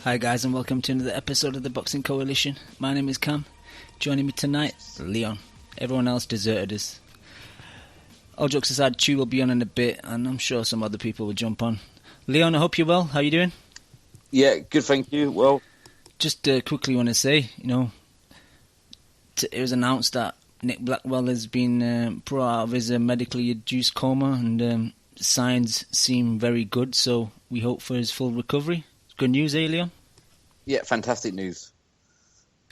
Hi guys, and welcome to another episode of the Boxing Coalition. My name is Cam. Joining me tonight, Leon. Everyone else deserted us. All jokes aside, Chew will be on in a bit, and I'm sure some other people will jump on. Leon, I hope you're well. How are you doing? Yeah, good, thank you. Well, just quickly want to say, it was announced that Nick Blackwell has been brought out of his medically induced coma, and signs seem very good, so we hope for his full recovery. Good news, eh, Leon? Yeah, fantastic news.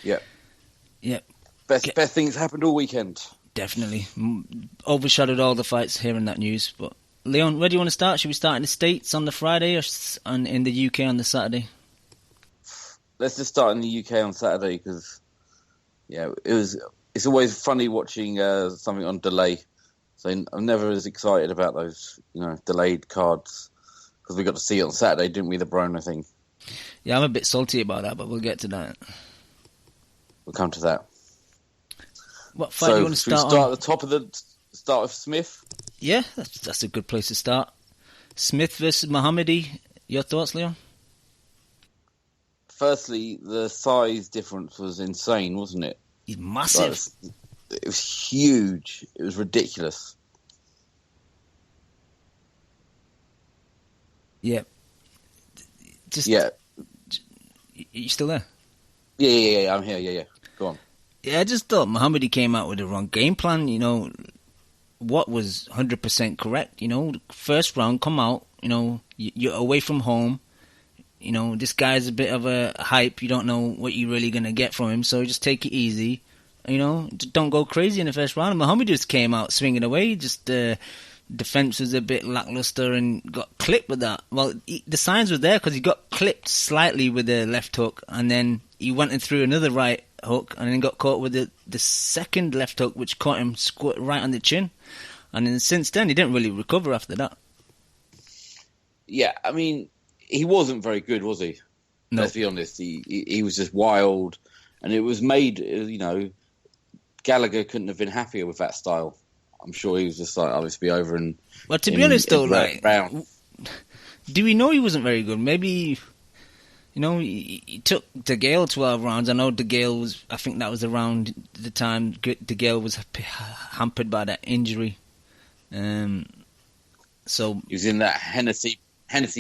Yeah. Yeah. Best things happened all weekend. Definitely. Overshadowed all the fights hearing that news. But Leon, where do you want to start? Should we start in the States on the Friday or in the UK on the Saturday? Let's just start in the UK on Saturday because, it's always funny watching something on delay. So I'm never as excited about those, delayed cards because we got to see it on Saturday, didn't we, the Broner thing? Yeah, I'm a bit salty about that, but we'll get to that. We'll come to that. What fight do you want to start on? Start at the top of the start with Smith? Yeah, that's a good place to start. Smith versus Mohoumadi. Your thoughts, Leon? Firstly, the size difference was insane, wasn't it? He's massive. It was huge. It was ridiculous. Yeah. You still there? Yeah, I'm here, yeah. Go on. Yeah, I just thought Mohoumadi came out with the wrong game plan, what was 100% correct, first round, come out, you're away from home, this guy's a bit of a hype, you don't know what you're really going to get from him, so just take it easy, don't go crazy in the first round. Mohoumadi just came out swinging away, just defense was a bit lackluster and got clipped with that. Well, the signs were there because he got clipped slightly with the left hook, and then he went in through another right hook, and then got caught with the second left hook, which caught him right on the chin. And then since then, he didn't really recover after that. Yeah, I mean, he wasn't very good, was he? No. Let's be honest. He was just wild, and it was made, Gallagher couldn't have been happier with that style. I'm sure he was just like, let's be over and... Well, to be honest, though, do we know he wasn't very good? Maybe, he took DeGale 12 rounds. I know I think that was around the time DeGale was hampered by that injury. So he was in that Hennessy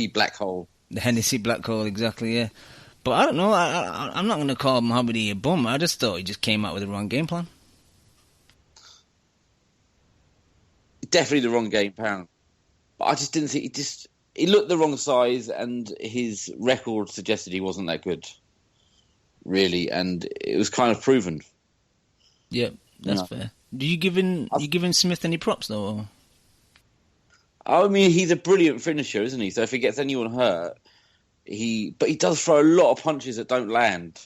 black hole. The Hennessy black hole, exactly, yeah. But I don't know, I'm not going to call Mohoumadi a bum. I just thought he just came out with the wrong game plan. Definitely the wrong game plan. But I just didn't think he looked the wrong size, and his record suggested he wasn't that good, really, and it was kind of proven. Yeah, that's fair. Do you giving Smith any props though? Or? I mean, he's a brilliant finisher, isn't he? So if he gets anyone hurt, he does throw a lot of punches that don't land.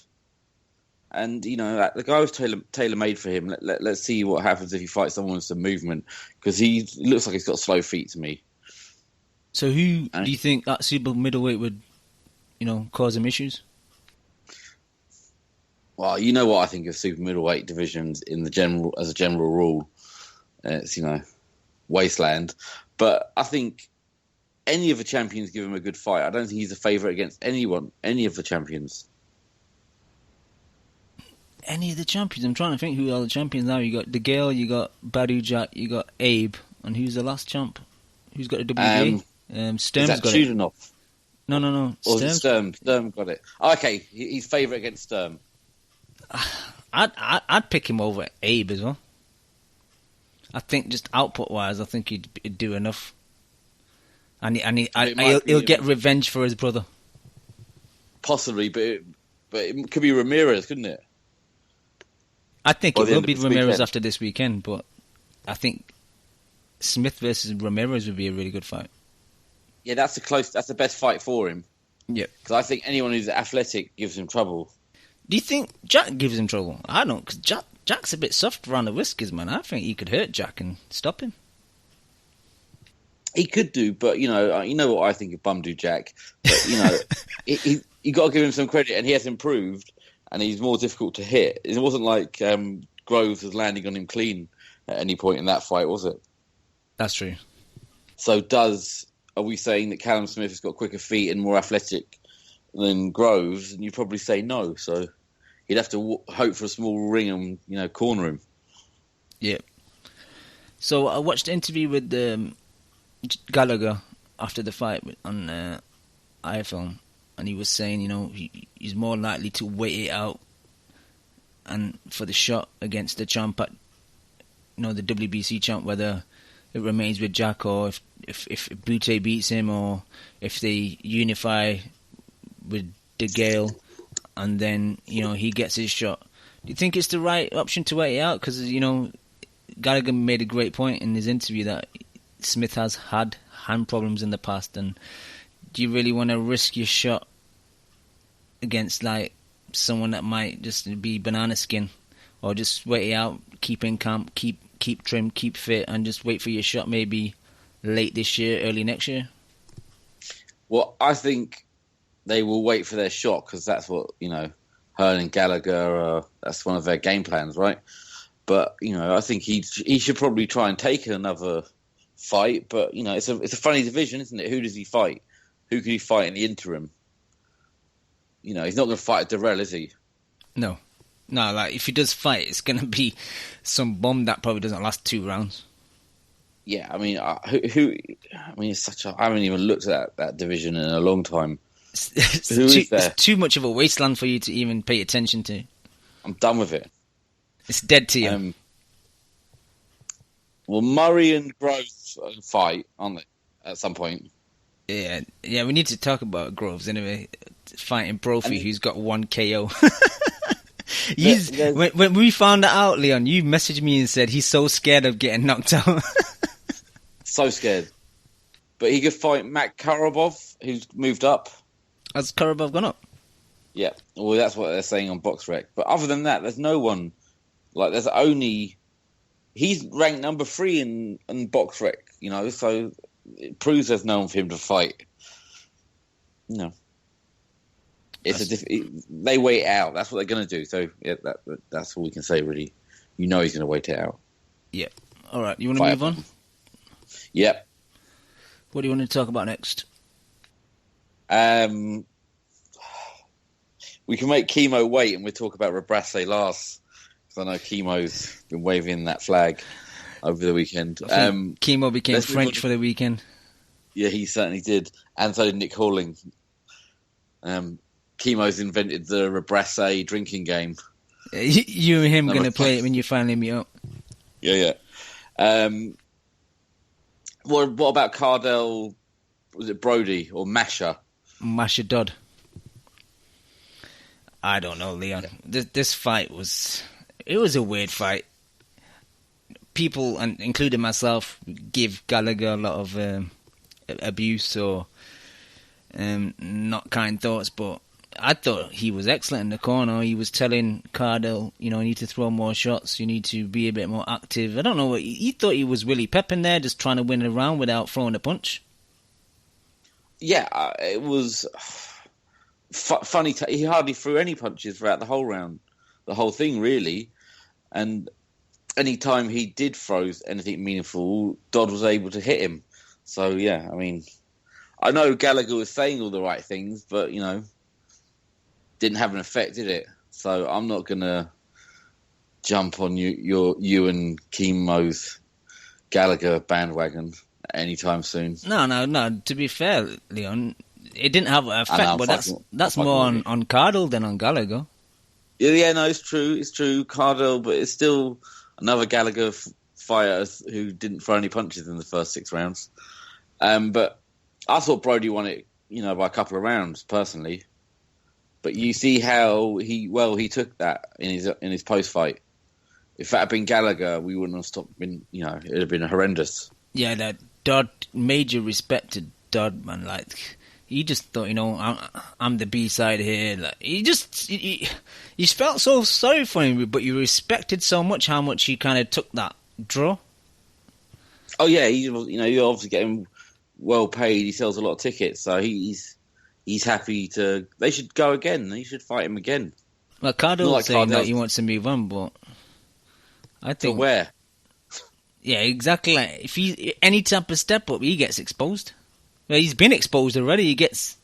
And, the guy was tailor-made for him. Let's see what happens if he fights someone with some movement. Because he looks like he's got slow feet to me. So do you think that super middleweight would, cause him issues? Well, you know what I think of super middleweight divisions as a general rule. It's, wasteland. But I think any of the champions give him a good fight. I don't think he's a favourite against any of the champions. Any of the champions? I'm trying to think who are the champions now. You got DeGale, you got Badu Jack, you got Abe, and who's the last champ? Who's got a WBA? Sturm's got Chudanov? it. No. Or Sturm? Sturm got it. Oh, okay, he's favourite against Sturm. I'd pick him over Abe as well. I think just output-wise, I think he'd do enough. And he'll get revenge for his brother. Possibly, but it could be Ramirez, couldn't it? I think it will be Ramirez after this weekend, but I think Smith versus Ramirez would be a really good fight. Yeah, that's the best fight for him. Yeah. Because I think anyone who's athletic gives him trouble. Do you think Jack gives him trouble? I don't, because Jack's a bit soft around the whiskers, man. I think he could hurt Jack and stop him. He could do, but, you know what I think of Bumdu Jack. But, you got to give him some credit, and he has improved. And he's more difficult to hit. It wasn't like Groves was landing on him clean at any point in that fight, was it? That's true. So are we saying that Callum Smith has got quicker feet and more athletic than Groves, and you'd probably say no. So he'd have to hope for a small ring and corner him. Yeah. So I watched the interview with Gallagher after the fight on iFilm, and he was saying, he's more likely to wait it out and for the shot against the champ at, the WBC champ, whether it remains with Jack or if Butte beats him or if they unify with De Gale and then, he gets his shot. Do you think it's the right option to wait it out? Because, Gallagher made a great point in his interview that Smith has had hand problems in the past, and do you really want to risk your shot against someone that might just be banana skin, or just wait it out, keep in camp, keep trim, keep fit, and just wait for your shot maybe late this year, early next year? Well, I think they will wait for their shot because that's what Hearn and Gallagher that's one of their game plans, right? But I think he should probably try and take another fight. But it's a funny division, isn't it? Who does he fight? Who could he fight in the interim? He's not going to fight Durrell, is he? No. If he does fight, it's going to be some bomb that probably doesn't last 2 rounds. Yeah, I mean, it's such a. I haven't even looked at that division in a long time. It's too much of a wasteland for you to even pay attention to. I'm done with it. It's dead to you. Well, Murray and Groves fight, aren't they, at some point? Yeah, we need to talk about Groves anyway. Fighting Brophy, who's got 1 KO. When we found that out, Leon, you messaged me and said he's so scared of getting knocked out. So scared. But he could fight Matt Karabov, who's moved up. Has Karabov gone up? Yeah, well, that's what they're saying on BoxRec. But other than that, there's no one. There's only... He's ranked number 3 in BoxRec, so it proves there's no one for him to fight. They wait out. That's what they're going to do. So, yeah, that's all we can say, really. He's going to wait it out. Yeah. All right, you want to move on? Yep. What do you want to talk about next? We can make Chemo wait and we'll talk about Rebrasse last. Because I know Chemo's been waving that flag over the weekend. Chemo became French for the weekend. Yeah, he certainly did. And so did Nick Halling. Chemo's invented the Rebrasse drinking game. You and him going to play it when you finally meet up. Yeah. What about Cardell, was it Brody or Masha? Masha Dodd. I don't know, Leon. This fight was a weird fight. People, and including myself, give Gallagher a lot of abuse or not kind thoughts, but I thought he was excellent in the corner. He was telling Cardell, you need to throw more shots, you need to be a bit more active. I don't know, he thought he was Willie Pep in there, just trying to win a round without throwing a punch. Yeah, it was funny. He hardly threw any punches throughout the whole round, the whole thing, really. And any time he did throw anything meaningful, Dodd was able to hit him. So, yeah, I mean, I know Gallagher was saying all the right things, but, didn't have an effect, did it? So I'm not going to jump on you and Chemo's Gallagher bandwagon anytime soon. No. To be fair, Leon, it didn't have an effect, but that's more on Cardell than on Gallagher. Yeah, no, it's true. It's true, Cardell, but it's still another Gallagher fighter who didn't throw any punches in the first 6 rounds. But I thought Brody won it, by a couple of rounds, personally. But you see how he took that in his post fight. If that had been Gallagher, we wouldn't have stopped. It would have been horrendous. Yeah, that Dodd, major respect to Dodd, man. He just thought, I'm the B side here. He felt so sorry for him, but you respected so much how much he kind of took that draw. Oh yeah, you're obviously getting well paid. He sells a lot of tickets, so he's happy to. They should go again. They should fight him again. Well, Cardell was saying that he wants to move on, but I think to where? Yeah, exactly. If any type of step up, he gets exposed. Well, he's been exposed already. He gets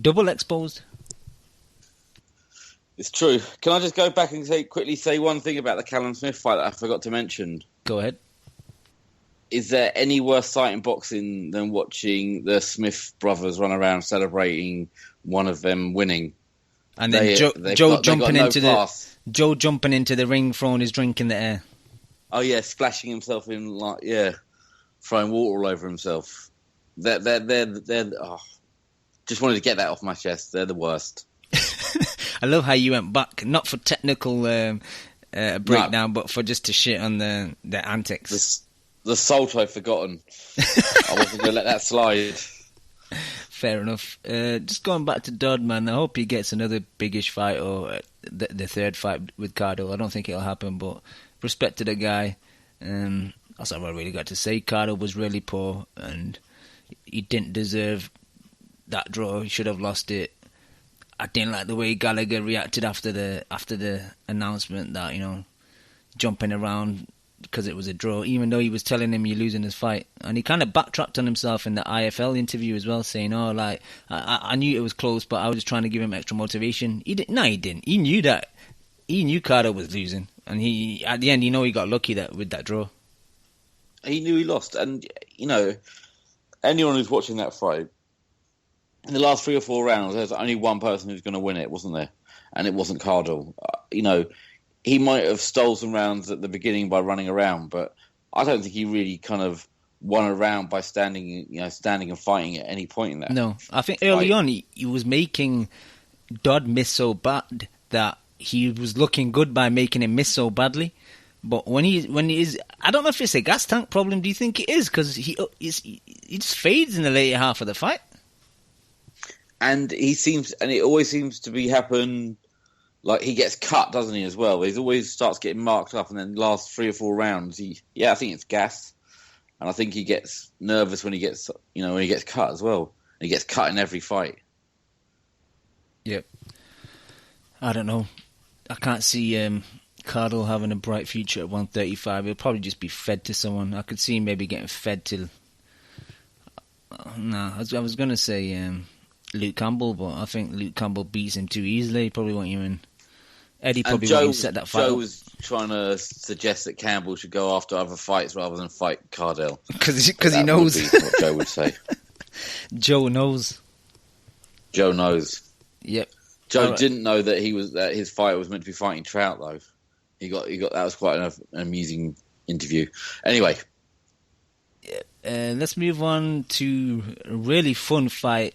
double exposed. It's true. Can I just go back and quickly say one thing about the Callum Smith fight that I forgot to mention? Go ahead. Is there any worse sight in boxing than watching the Smith brothers run around celebrating one of them winning? And then Joe jumping into the ring, throwing his drink in the air. Oh yeah, splashing himself in, throwing water all over himself. They're just wanted to get that off my chest. They're the worst. I love how you went back, not for technical breakdown, but for just to shit on their antics. The salt I've forgotten. I wasn't going to let that slide. Fair enough. Just going back to Dodd, man, I hope he gets another biggish fight or the third fight with Cardle. I don't think it'll happen, but respect to the guy. That's all I really got to say. Cardle was really poor, and he didn't deserve that draw. He should have lost it. I didn't like the way Gallagher reacted after the announcement that, jumping around because it was a draw, even though he was telling him you're losing this fight. And he kind of backtracked on himself in the IFL interview as well, saying, I knew it was close, but I was just trying to give him extra motivation. He didn't. He knew that. He knew Carter was losing. And at the end, he got lucky with that draw. He knew he lost. And, anyone who's watching that fight, in the last 3 or 4 rounds, there's only one person who's going to win it, wasn't there? And it wasn't Cardle. He might have stole some rounds at the beginning by running around, but I don't think he really kind of won a round by standing and fighting at any point in that. No, I think early on he was making Dodd miss so bad that he was looking good by making him miss so badly. But when he is, I don't know if it's a gas tank problem. Do you think it is? Because he just fades in the later half of the fight. And it always seems to be happen. Like, he gets cut, doesn't he, as well? He always starts getting marked up, and then last 3 or 4 rounds, I think it's gas. And I think he gets nervous when he gets cut as well. And he gets cut in every fight. Yep. I don't know. I can't see Cardle having a bright future at 135. He'll probably just be fed to someone. I could see him maybe getting fed to... I was going to say Luke Campbell, but I think Luke Campbell beats him too easily. He probably won't even... Eddie probably won't even set that fight. Joe was trying to suggest that Campbell should go after other fights rather than fight Cardell. Because he knows. Would be what Joe would say. Joe knows. Joe knows. Yep. Joe didn't know that his fighter was meant to be fighting Trout, though. He got that was quite an amusing interview. Anyway. Let's move on to a really fun fight.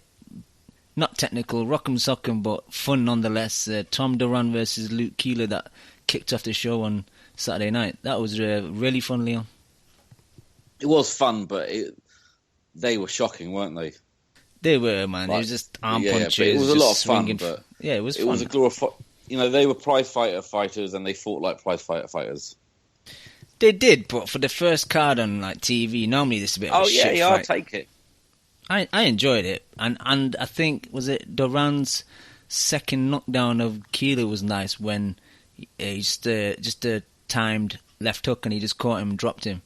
Not technical, rock'em sock'em, but fun nonetheless. Tom Duran versus Luke Keeler that kicked off the show on Saturday night. That was really fun, Leon. It was fun, but they were shocking, weren't they? They were, man. It was just arm punches. But it was a lot of fun. But it was fun. It was a glorified. They were prize fighter fighters, and they fought like prize fighter fighters. They did, but for the first card on TV, normally this is a bit of a shit fight. I'll take it. I enjoyed it, and I think, was it Duran's second knockdown of Keeler was nice when he just a timed left hook and he just caught him and dropped him.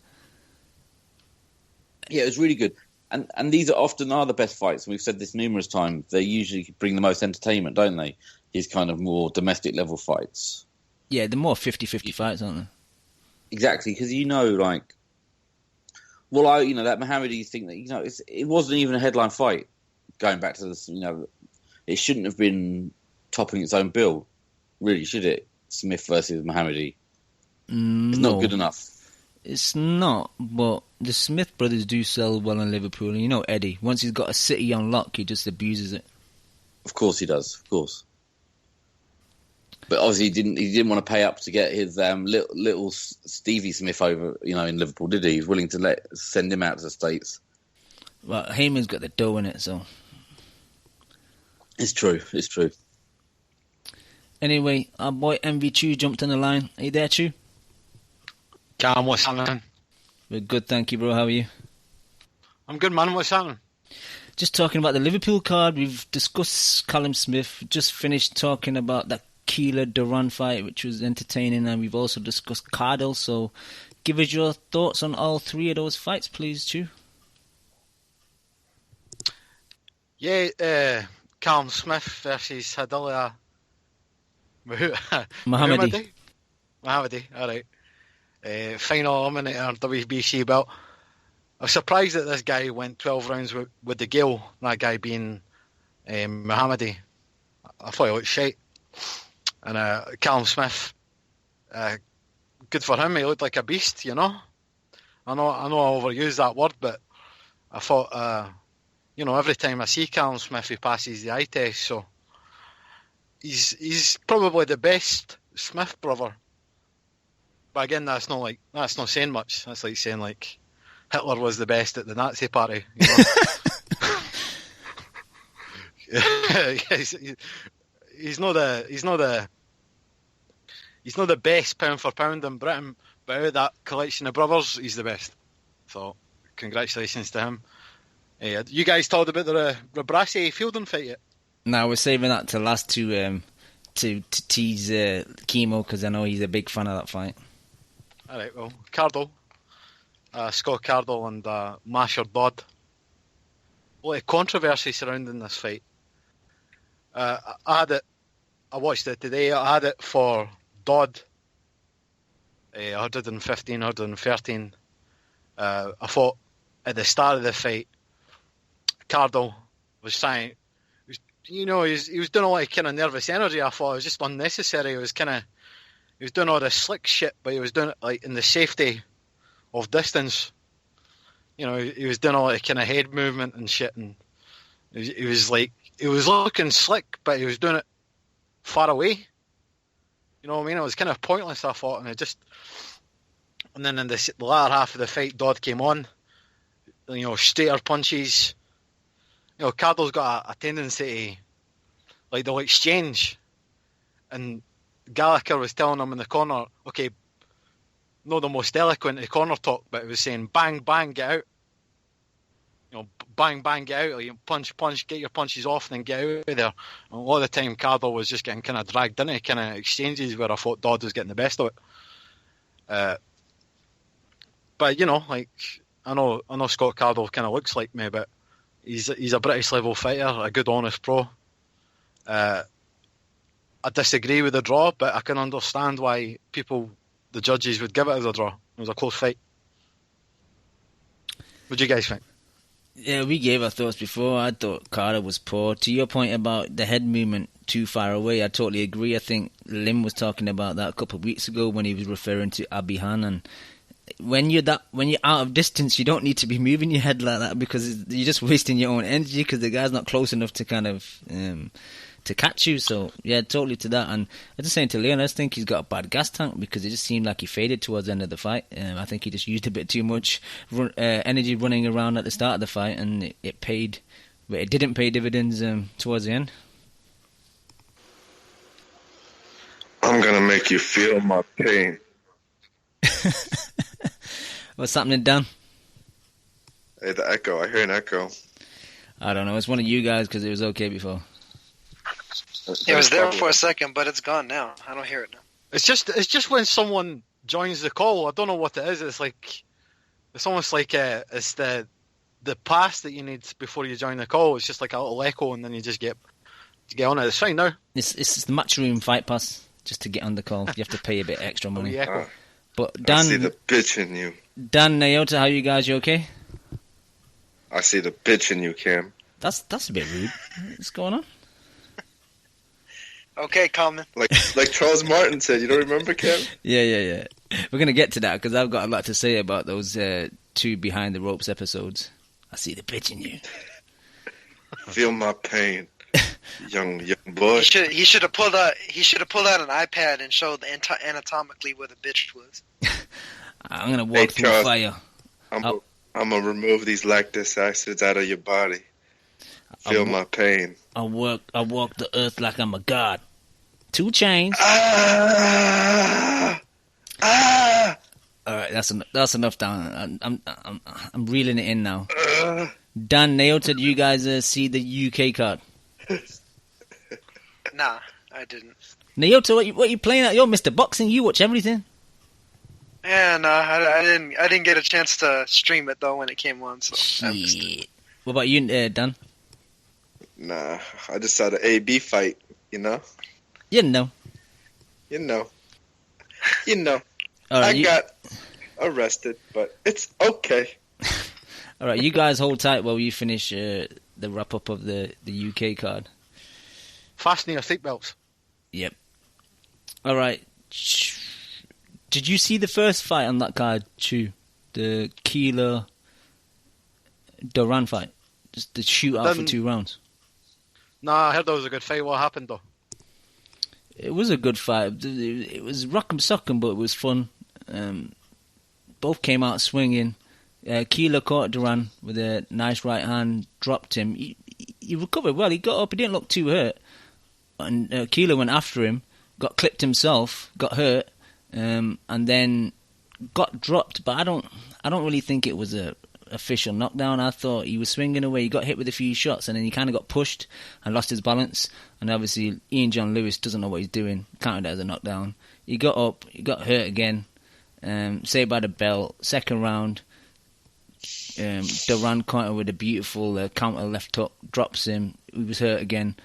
Yeah, it was really good. And these often are the best fights, and we've said this numerous times. They usually bring the most entertainment, don't they? These kind of more domestic level fights. Yeah, the more 50-50 fights, aren't they? Exactly, because that Mohoumadi thing that it wasn't even a headline fight. Going back to this, it shouldn't have been topping its own bill, really, should it? Smith versus Mohoumadi. It's not good enough. It's not, but the Smith brothers do sell well in Liverpool, and Eddie. Once he's got a city on lock, he just abuses it. Of course he does. Of course. But obviously he didn't want to pay up to get his little Stevie Smith over, in Liverpool, did he? He was willing to send him out to the States. Well, Heyman's got the dough in it, so... It's true. Anyway, our boy MV Chew jumped on the line. Are you there, Chew? Cam, what's happening? We're good, thank you, bro. How are you? I'm good, man. What's happening? Just talking about the Liverpool card. We've discussed Callum Smith. Just finished talking about that Keeler Duran fight, which was entertaining, and we've also discussed Cardle. So, give us your thoughts on all 3 of those fights, please, Chew. Yeah, Callum Smith versus Hadilla. Mohoumadi. Mohoumadi, all right. Final eliminator, WBC belt. I was surprised that this guy went 12 rounds with the Gale, that guy being Mohoumadi. I thought he looked shite. And Callum Smith, good for him, he looked like a beast, you know? I know I overuse that word, but I thought, every time I see Callum Smith, he passes the eye test, so he's probably the best Smith brother. But again, that's not saying much. That's like saying like Hitler was the best at the Nazi party. You know? he's not the best pound for pound in Britain, but out of that collection of brothers, he's the best. So congratulations to him. You guys talked about the Rasi Fielding fight yet? No, we're saving that to last to tease Chemo, because I know he's a big fan of that fight. All right, well, Cardle, Scott Cardle and Masher Dodd. A lot of controversy surrounding this fight. I watched it today. I had it for Dodd, 115, 113. I thought at the start of the fight, Cardle was trying. He was doing a lot of kind of nervous energy. I thought it was just unnecessary. He was doing all this slick shit, but he was doing it like in the safety of distance. You know, he was doing all that kind of head movement and shit, and he was looking slick, but he was doing it far away. You know what I mean? It was kind of pointless, I thought, and then in the latter half of the fight, Dodd came on. Straighter punches. Cardle's got a tendency to, they'll exchange, and Gallagher was telling him in the corner, okay, not the most eloquent of corner talk, but he was saying, bang, bang, get out. Bang, bang, get out. Punch, get your punches off and then get out of there. And a lot of the time, Cardle was just getting kind of dragged into kind of exchanges where I thought Dodd was getting the best of it. But, I know Scott Cardle kind of looks like me, but he's a British level fighter, a good, honest pro. I disagree with the draw, but I can understand why the judges would give it as a draw. It was a close fight. What do you guys think? Yeah, we gave our thoughts before. I thought Carter was poor. To your point about the head movement too far away, I totally agree. I think Lim was talking about that a couple of weeks ago when he was referring to Abihan. And when you're out of distance, you don't need to be moving your head like that, because you're just wasting your own energy, because the guy's not close enough to kind of to catch you. So yeah, totally to that. And I was just saying to Leon, I just think he's got a bad gas tank, because it just seemed like he faded towards the end of the fight. I think he just used a bit too much energy running around at the start of the fight, and it paid, but it didn't pay dividends towards the end. I'm gonna make you feel my pain. What's happening, Dan? Hey, the echo. I hear an echo. I don't know. It's one of you guys, because it was okay before. It was there for a second, but it's gone now. I don't hear it now. It's just when someone joins the call. I don't know what it is. It's almost like it's the pass that you need before you join the call. It's just like a little echo, and then you just get on it. It's fine now. It's the Matchroom fight pass just to get on the call. You have to pay a bit extra money. But Dan, I see the bitch in you. Dan, Nyota, how you guys? You okay? I see the bitch in you, Cam. That's a bit rude. What's going on? Okay, Coleman. Like Charles Martin said, you don't remember, Cam? Yeah. We're going to get to that, because I've got a lot to say about those 2 Behind the Ropes episodes. I see the bitch in you. Feel my pain, young boy. He should have pulled out an iPad and showed anatomically where the bitch was. I'm going to walk through Charles, fire. I'm going to remove these lactic acids out of your body. Feel my pain. I walk the earth like I'm a god. 2 Chainz. All right, that's enough, Dan. I'm reeling it in now. Dan, Nyota, did you guys see the UK card? Nah, I didn't. Nyota, what you playing at? You're Mr. Boxing. You watch everything. Yeah, no, I didn't get a chance to stream it though when it came on. So shit. What about you, Dan? Nah, I just saw the AB fight. You know. You know. You know. All right, I got arrested, but it's okay. All right, you guys hold tight while you finish the wrap up of the UK card. Fasten your seatbelts. Yep. All right. Did you see the first fight on that card, Chu? The Keeler Duran fight? Just the shootout for 2 rounds. Nah, I heard that was a good fight. What happened, though? It was a good fight. It was rock'em sock'em, but it was fun. Both came out swinging. Keeler caught Duran with a nice right hand, dropped him. He recovered well. He got up. He didn't look too hurt. And Keeler went after him, got clipped himself, got hurt, and then got dropped. But I don't really think it was a official knockdown. I thought he was swinging away. He got hit with a few shots, and then he kind of got pushed and lost his balance. And obviously, Ian John Lewis doesn't know what he's doing. Counted it as a knockdown. He got up. He got hurt again. Saved by the bell. Second round. Duran counter with a beautiful counter left hook. Drops him. He was hurt again.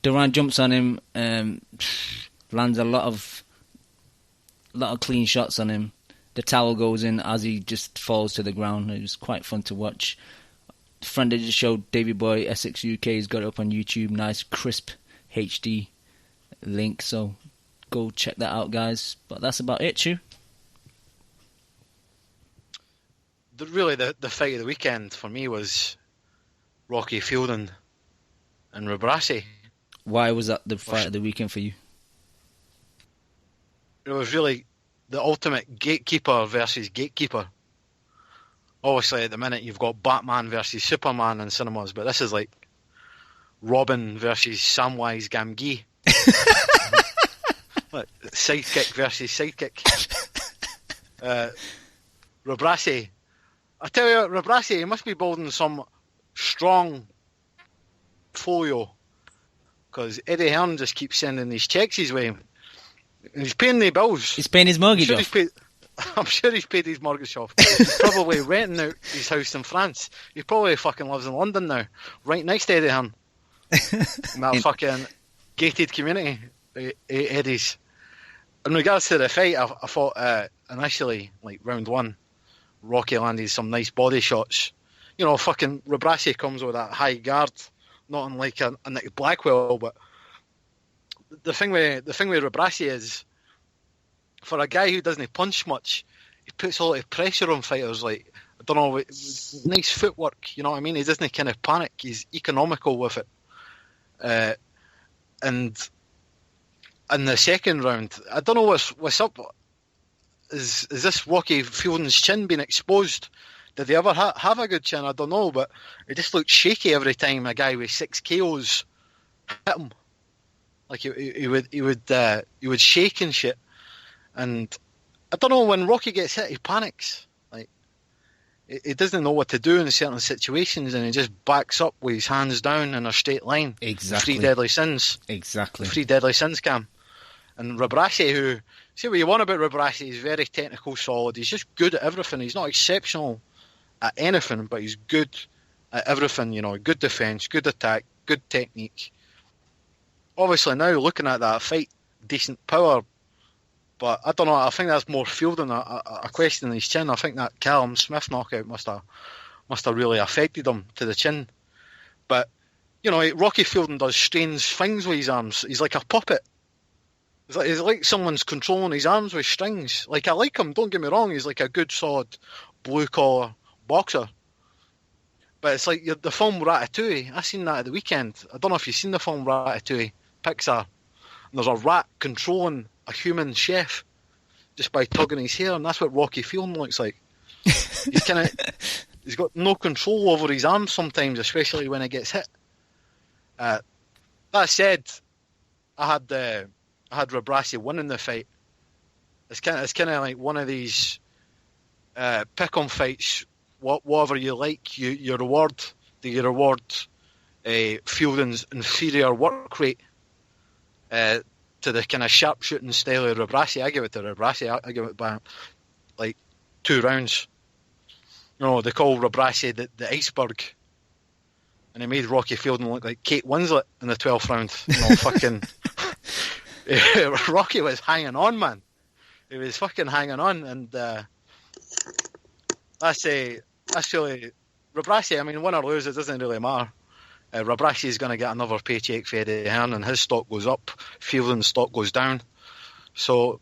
Duran jumps on him. Lands a lot of clean shots on him. The towel goes in as he just falls to the ground. It was quite fun to watch. The friend of the show, Davey Boy, Essex UK, has got it up on YouTube. Nice, crisp HD link. So go check that out, guys. But that's about it, Chu. Really, the fight of the weekend for me was Rocky Fielding and Rasi. Why was that the fight of the weekend for you? It was really the ultimate gatekeeper versus gatekeeper. Obviously, at the minute, you've got Batman versus Superman in cinemas, but this is like Robin versus Samwise Gamgee. Sidekick versus sidekick. Rasi. I tell you, Rasi, he must be building some strong folio, because Eddie Hearn just keeps sending these checks his way. And he's paying the bills. He's paying his mortgage off. I'm sure he's paid his mortgage off. He's probably renting out his house in France. He probably fucking lives in London now, right next to Eddie Hearn. In that fucking gated community, Eddie's. In regards to the fight, I thought initially, like round one, Rocky landed some nice body shots. You know, fucking Rasi comes with that high guard, not unlike a Nick Blackwell, but the thing with Rasi is, for a guy who doesn't punch much, he puts a lot of pressure on fighters. Like, I don't know, nice footwork. You know what I mean? He doesn't kind of panic. He's economical with it. And in the second round, I don't know what's up. Is this Rocky Fielding's chin being exposed? Did he ever have a good chin? I don't know, but it just looked shaky every time a guy with 6 KOs hit him. Like he would shake and shit. And I don't know, when Rocky gets hit, he panics. Like, he doesn't know what to do in certain situations, and he just backs up with his hands down in a straight line. Exactly. 3 deadly sins. Exactly. 3 deadly sins, Cam. And Rasi, who, see what you want about Rasi, he's very technical, solid. He's just good at everything. He's not exceptional at anything, but he's good at everything. You know, good defence, good attack, good technique. Obviously, now looking at that fight, decent power, but I don't know. I think that's more Fielding a question in his chin. I think that Callum Smith knockout must have really affected him to the chin. But you know, Rocky Fielding does strange things with his arms. He's like a puppet. It's like someone's controlling his arms with strings. Like, I like him, don't get me wrong, he's like a good, solid, blue-collar boxer. But it's like the film Ratatouille. I seen that at the weekend. I don't know if you've seen the film Ratatouille, Pixar. And there's a rat controlling a human chef just by tugging his hair, and that's what Rocky Fielding looks like. He's got no control over his arms sometimes, especially when he gets hit. That said, I had Rasi winning the fight. It's kind of like one of these pick-on fights. Whatever you like, you reward. Do you reward Fielding's inferior work rate to the kind of sharpshooting style of Rasi? I give it to Rasi. I give it by like 2 rounds. You know, they call Rasi the iceberg, and he made Rocky Fielding look like Kate Winslet in the 12th round. You know, fucking. Rocky was hanging on, man. He was fucking hanging on, and that's really Rasi. I mean, win or lose, it doesn't really matter. Rasi is going to get another paycheck for Eddie Hearn, and his stock goes up. Fielding's stock goes down. So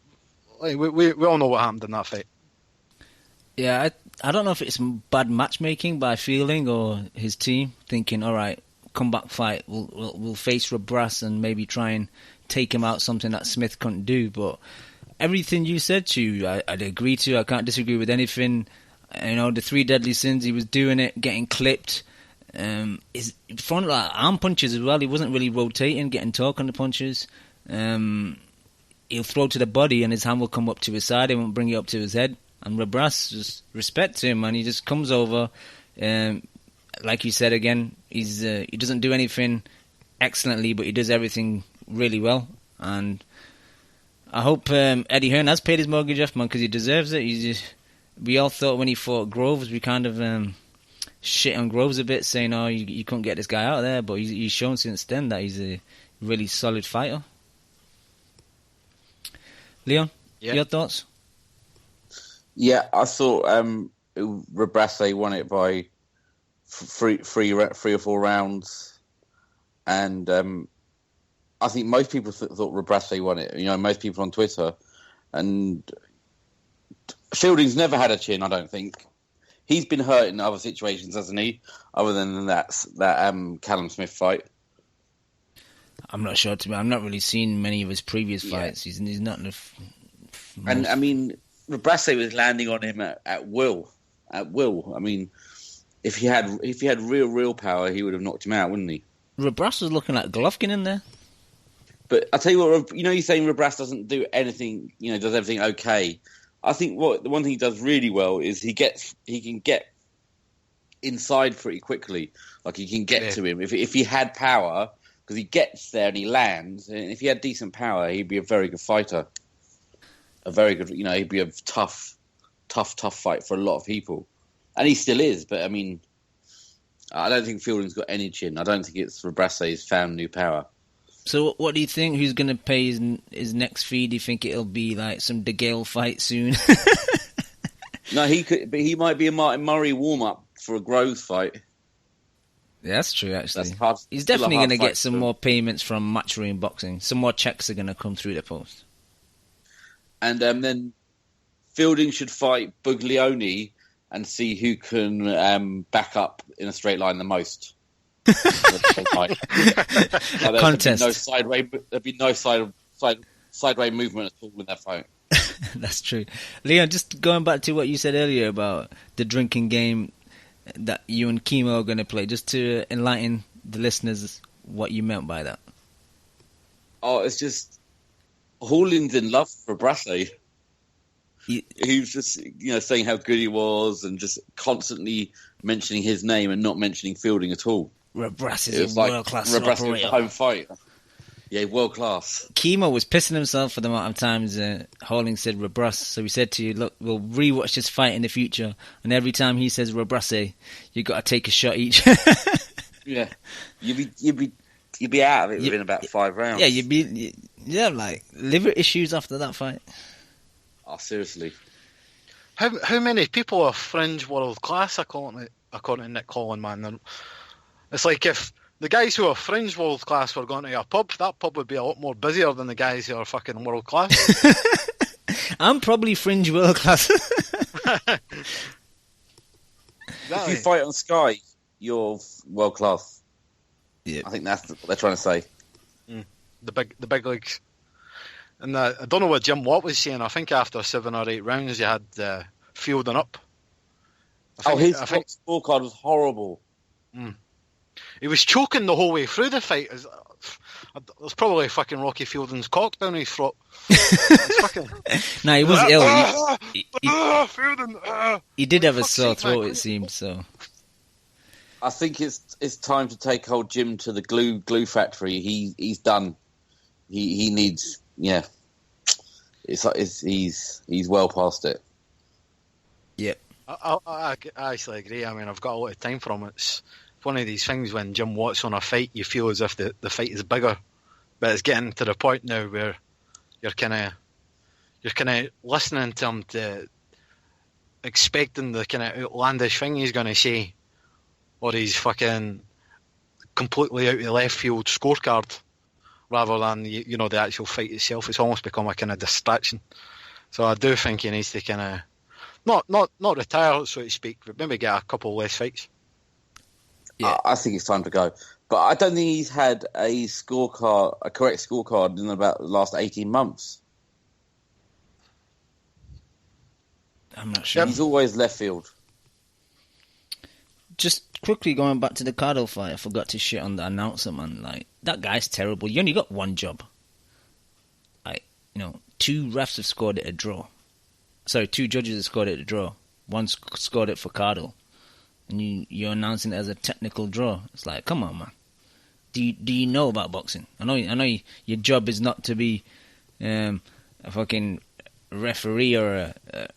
we all know what happened in that fight. Yeah, I don't know if it's bad matchmaking by Fielding or his team thinking, all right, comeback fight, we'll face Rabras and maybe try and take him out, something that Smith couldn't do. But everything you said, I'd agree to. I can't disagree with anything. You know, the 3 deadly sins, he was doing it, getting clipped. His front arm punches as well. He wasn't really rotating, getting torque on the punches. He'll throw to the body and his hand will come up to his side. He won't bring it up to his head. And Rabras, just respect to him, and he just comes over. Like you said again, he doesn't do anything excellently, but he does everything really well. And I hope Eddie Hearn has paid his mortgage off, man, because he deserves it. We all thought when he fought Groves, we kind of shit on Groves a bit, saying, "Oh, you couldn't get this guy out of there." But he's shown since then that he's a really solid fighter. Leon, your thoughts? Yeah, I thought Rabras won it by three or 4 rounds, and I think most people thought Rabras won it. You know, most people on Twitter, and Fielding's never had a chin. I don't think he's been hurt in other situations, hasn't he? Other than that Callum Smith fight. I'm not sure. I'm not really seen many of his previous fights. He's not in the. And I mean, Rabras was landing on him at will. At will. I mean, if he had real power, he would have knocked him out, wouldn't he? Rabras was looking like Golovkin in there. But I tell you what, you know, you're saying Rabras doesn't do anything. You know, does everything okay. I think the one thing he does really well is he can get inside pretty quickly. Like he can get to him if he had power, because he gets there and he lands. And if he had decent power, he'd be a very good fighter. A very good, you know, he'd be a tough fight for a lot of people, and he still is. But I mean, I don't think Fielding's got any chin. I don't think it's Rabrase's found new power. So what do you think? Who's going to pay his next fee? Do you think it'll be like some De Gale fight soon? No, he could, but he might be a Martin Murray warm up for a Groves fight. Yeah, that's true. Actually, that's he's definitely going to get some more payments from Matchroom Boxing. Some more checks are going to come through the post. And then Fielding should fight Buglioni and see who can back up in a straight line the most. Contest. There'd be no sideway movement at all in that fight. That's true. Leon, just going back to what you said earlier about the drinking game that you and Chemo are going to play, just to enlighten the listeners what you meant by that. Oh, it's just Halling's in love for Rasi. He was just, you know, saying how good he was and just constantly mentioning his name and not mentioning Fielding at all. Rasi is a world-class operator. Home fight. Yeah, world class. Chemo was pissing himself for the amount of times Halling said Rabras. So he said to you, look, we'll rewatch this fight in the future, and every time he says Rabrase, you got to take a shot each. Yeah, you'd be out of it within about 5 rounds. Yeah, you'd be like liver issues after that fight. Oh, seriously. How many people are fringe world class according to Nick Holland, man? It's like if the guys who are fringe world class were going to a pub, that pub would be a lot more busier than the guys who are fucking world class. I'm probably fringe world class. If you fight on Sky, you're world class. Yeah, I think that's what they're trying to say. The big leagues. And I don't know what Jim Watt was saying. I think after 7 or 8 rounds, you had Fielding up. His scorecard was horrible. He was choking the whole way through the fight. There's probably fucking Rocky Fielding's cock down his throat. No, he was ill. Fielding, he did have a sore throat, it seemed. So I think it's time to take old Jim to the glue factory. He's done. He needs. Yeah, he's well past it. Yep. I actually agree. I mean, I've got a lot of time for him. It's one of these things when Jim Watt's on a fight, you feel as if the fight is bigger, but it's getting to the point now where you're kind of listening to him to expecting the kind of outlandish thing he's going to say, or he's fucking completely out of the left field scorecard, rather than the actual fight itself. It's almost become a kind of distraction. So I do think he needs to kind of not retire, so to speak, but maybe get a couple less fights. Yeah, I think it's time to go. But I don't think he's had a correct scorecard in about the last 18 months. I'm not sure. He's always left field. Just quickly going back to the Cardle fight, I forgot to shit on the announcer, man. Like, that guy's terrible. You only got one job. Like, 2 refs have scored it a draw. Sorry, 2 judges have scored it a draw. One scored it for Cardle. And you're announcing it as a technical draw. It's like, come on, man. Do you know about boxing? I know your job is not to be a fucking referee or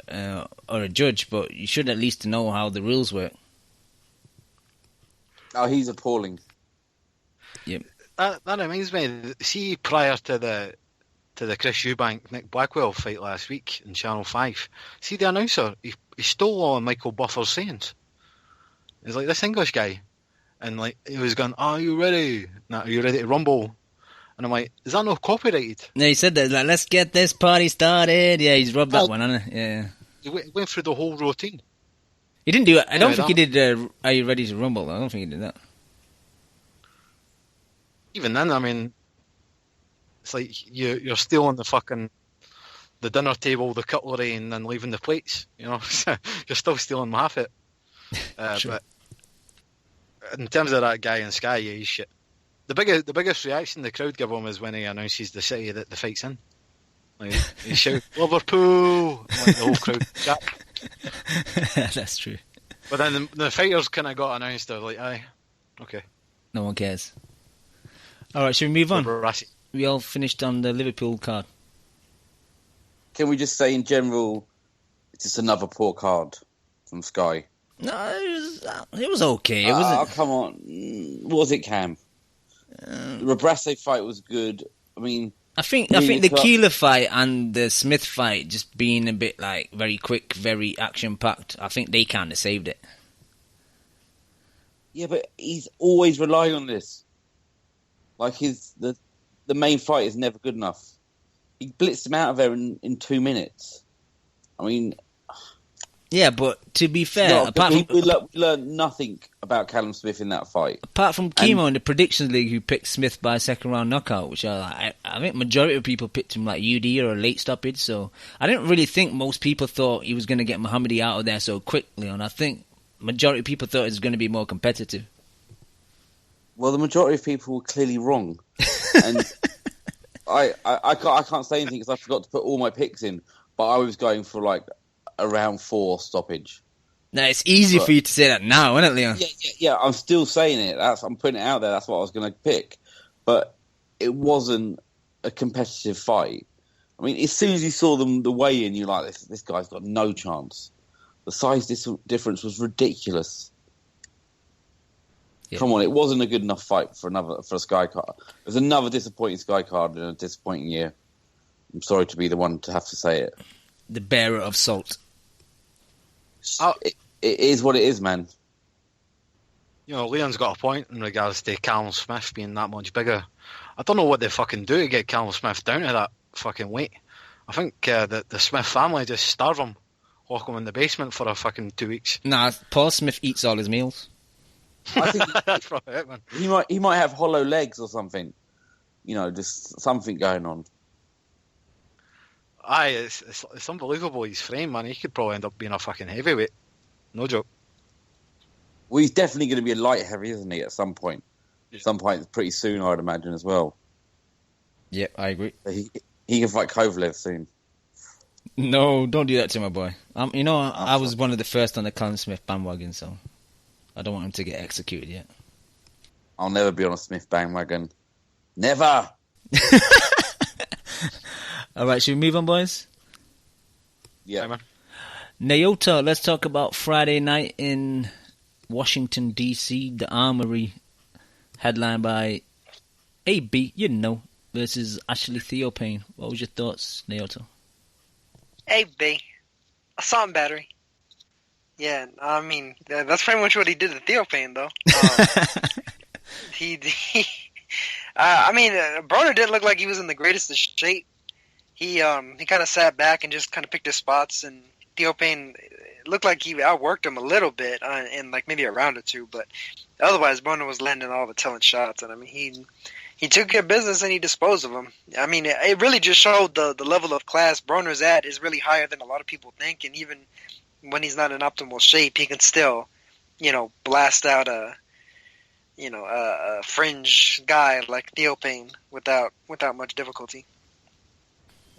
a judge, but you should at least know how the rules work. Oh, he's appalling. Yep. That reminds me. See, prior to the Chris Eubank Nick Blackwell fight last week in Channel 5, see the announcer, he stole all of Michael Buffer's sayings. He's like, this English guy, and like he was going, "Are you ready? Now, are you ready to rumble?" And I'm like, "Is that not copyrighted?" No, he said that. Like, let's get this party started. Yeah, he's rubbed that one, hasn't he? Yeah. He went through the whole routine. He didn't do it. I don't think he did. Are you ready to rumble? I don't think he did that. Even then, I mean, it's like you're stealing the dinner table, the cutlery, and then leaving the plates. You're still stealing half it. Sure. But in terms of that guy in Sky, yeah, he's shit. The biggest reaction the crowd give him is when he announces the city that the fight's in. Like, he shouts, "Liverpool!" And, like, the whole crowd jack. That's true. But then the fighters kind of got announced. They're like, "Aye, okay." No one cares. All right, should we move on? Rasi. We all finished on the Liverpool card. Can we just say in general, it's just another poor card from Sky? No, it was okay. It wasn't. Oh, come on. Was it, Cam? The Rebrasse fight was good. I mean, I think the Keeler fight and the Smith fight just being a bit like very quick, very action packed. I think they kind of saved it. Yeah, but he's always relying on this. Like the main fight is never good enough. He blitzed him out of there in 2 minutes. I mean, yeah, but to be fair, we learned nothing about Callum Smith in that fight. Apart from Chemo in the predictions league, who picked Smith by second round knockout, which I think majority of people picked him like UD or a late stoppage. So I didn't really think most people thought he was going to get Mohoumadi out of there so quickly, and I think majority of people thought it was going to be more competitive. Well, the majority of people were clearly wrong, and I can't say anything because I forgot to put all my picks in. But I was going for like a round 4 stoppage. Now it's easy for you to say that now, isn't it, Leon? Yeah. I'm still saying it. I'm putting it out there. That's what I was going to pick, but it wasn't a competitive fight. I mean, as soon as you saw the weigh in, you're like, this guy's got no chance. The size difference was ridiculous. Yeah. Come on, it wasn't a good enough fight for a Sky card. It was another disappointing Sky card in a disappointing year. I'm sorry to be the one to have to say it. The bearer of salt. It is what it is, man. Leon's got a point in regards to Callum Smith being that much bigger. I don't know what they fucking do to get Callum Smith down to that fucking weight. I think the Smith family just starve him, lock him in the basement for a fucking 2 weeks. Nah, Paul Smith eats all his meals. I think that's probably it, man. He might have hollow legs or something. Just something going on. Aye, it's unbelievable, his frame, man. He could probably end up being a fucking heavyweight. No joke. Well, he's definitely going to be a light heavy, isn't he, at some point? Yeah. Some point pretty soon, I'd imagine, as well. Yep, I agree. He can fight Kovalev soon. No, don't do that to my boy. I was one of the first on the Callum Smith bandwagon, so I don't want him to get executed yet. I'll never be on a Smith bandwagon. Never! All right, should we move on, boys? Yeah, man. Naoto, let's talk about Friday night in Washington, D.C., the Armory, headlined by AB, versus Ashley Theophane. What was your thoughts, Naoto? Hey, B. Assault and battery. Yeah, I mean, that's pretty much what he did to Theophane, though. Broner didn't look like he was in the greatest of shape. He kind of sat back and just kind of picked his spots, and Theophane looked like he outworked him a little bit in like maybe a round or two, but otherwise Broner was landing all the telling shots, and I mean he took care of business and he disposed of him. I mean, it really just showed the level of class Broner's at is really higher than a lot of people think, and even when he's not in optimal shape, he can still, blast out a fringe guy like Theophane without much difficulty.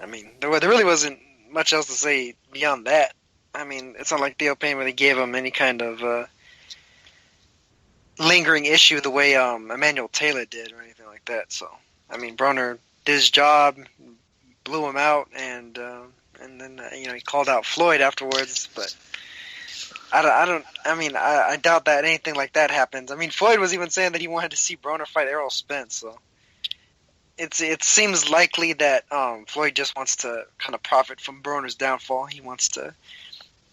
I mean, there really wasn't much else to say beyond that. I mean, it's not like Theophane really gave him any kind of lingering issue the way Emmanuel Taylor did or anything like that. So, I mean, Broner did his job, blew him out, and then he called out Floyd afterwards. But I doubt that anything like that happens. I mean, Floyd was even saying that he wanted to see Broner fight Errol Spence. So it seems likely that Floyd just wants to kind of profit from Broner's downfall. He wants to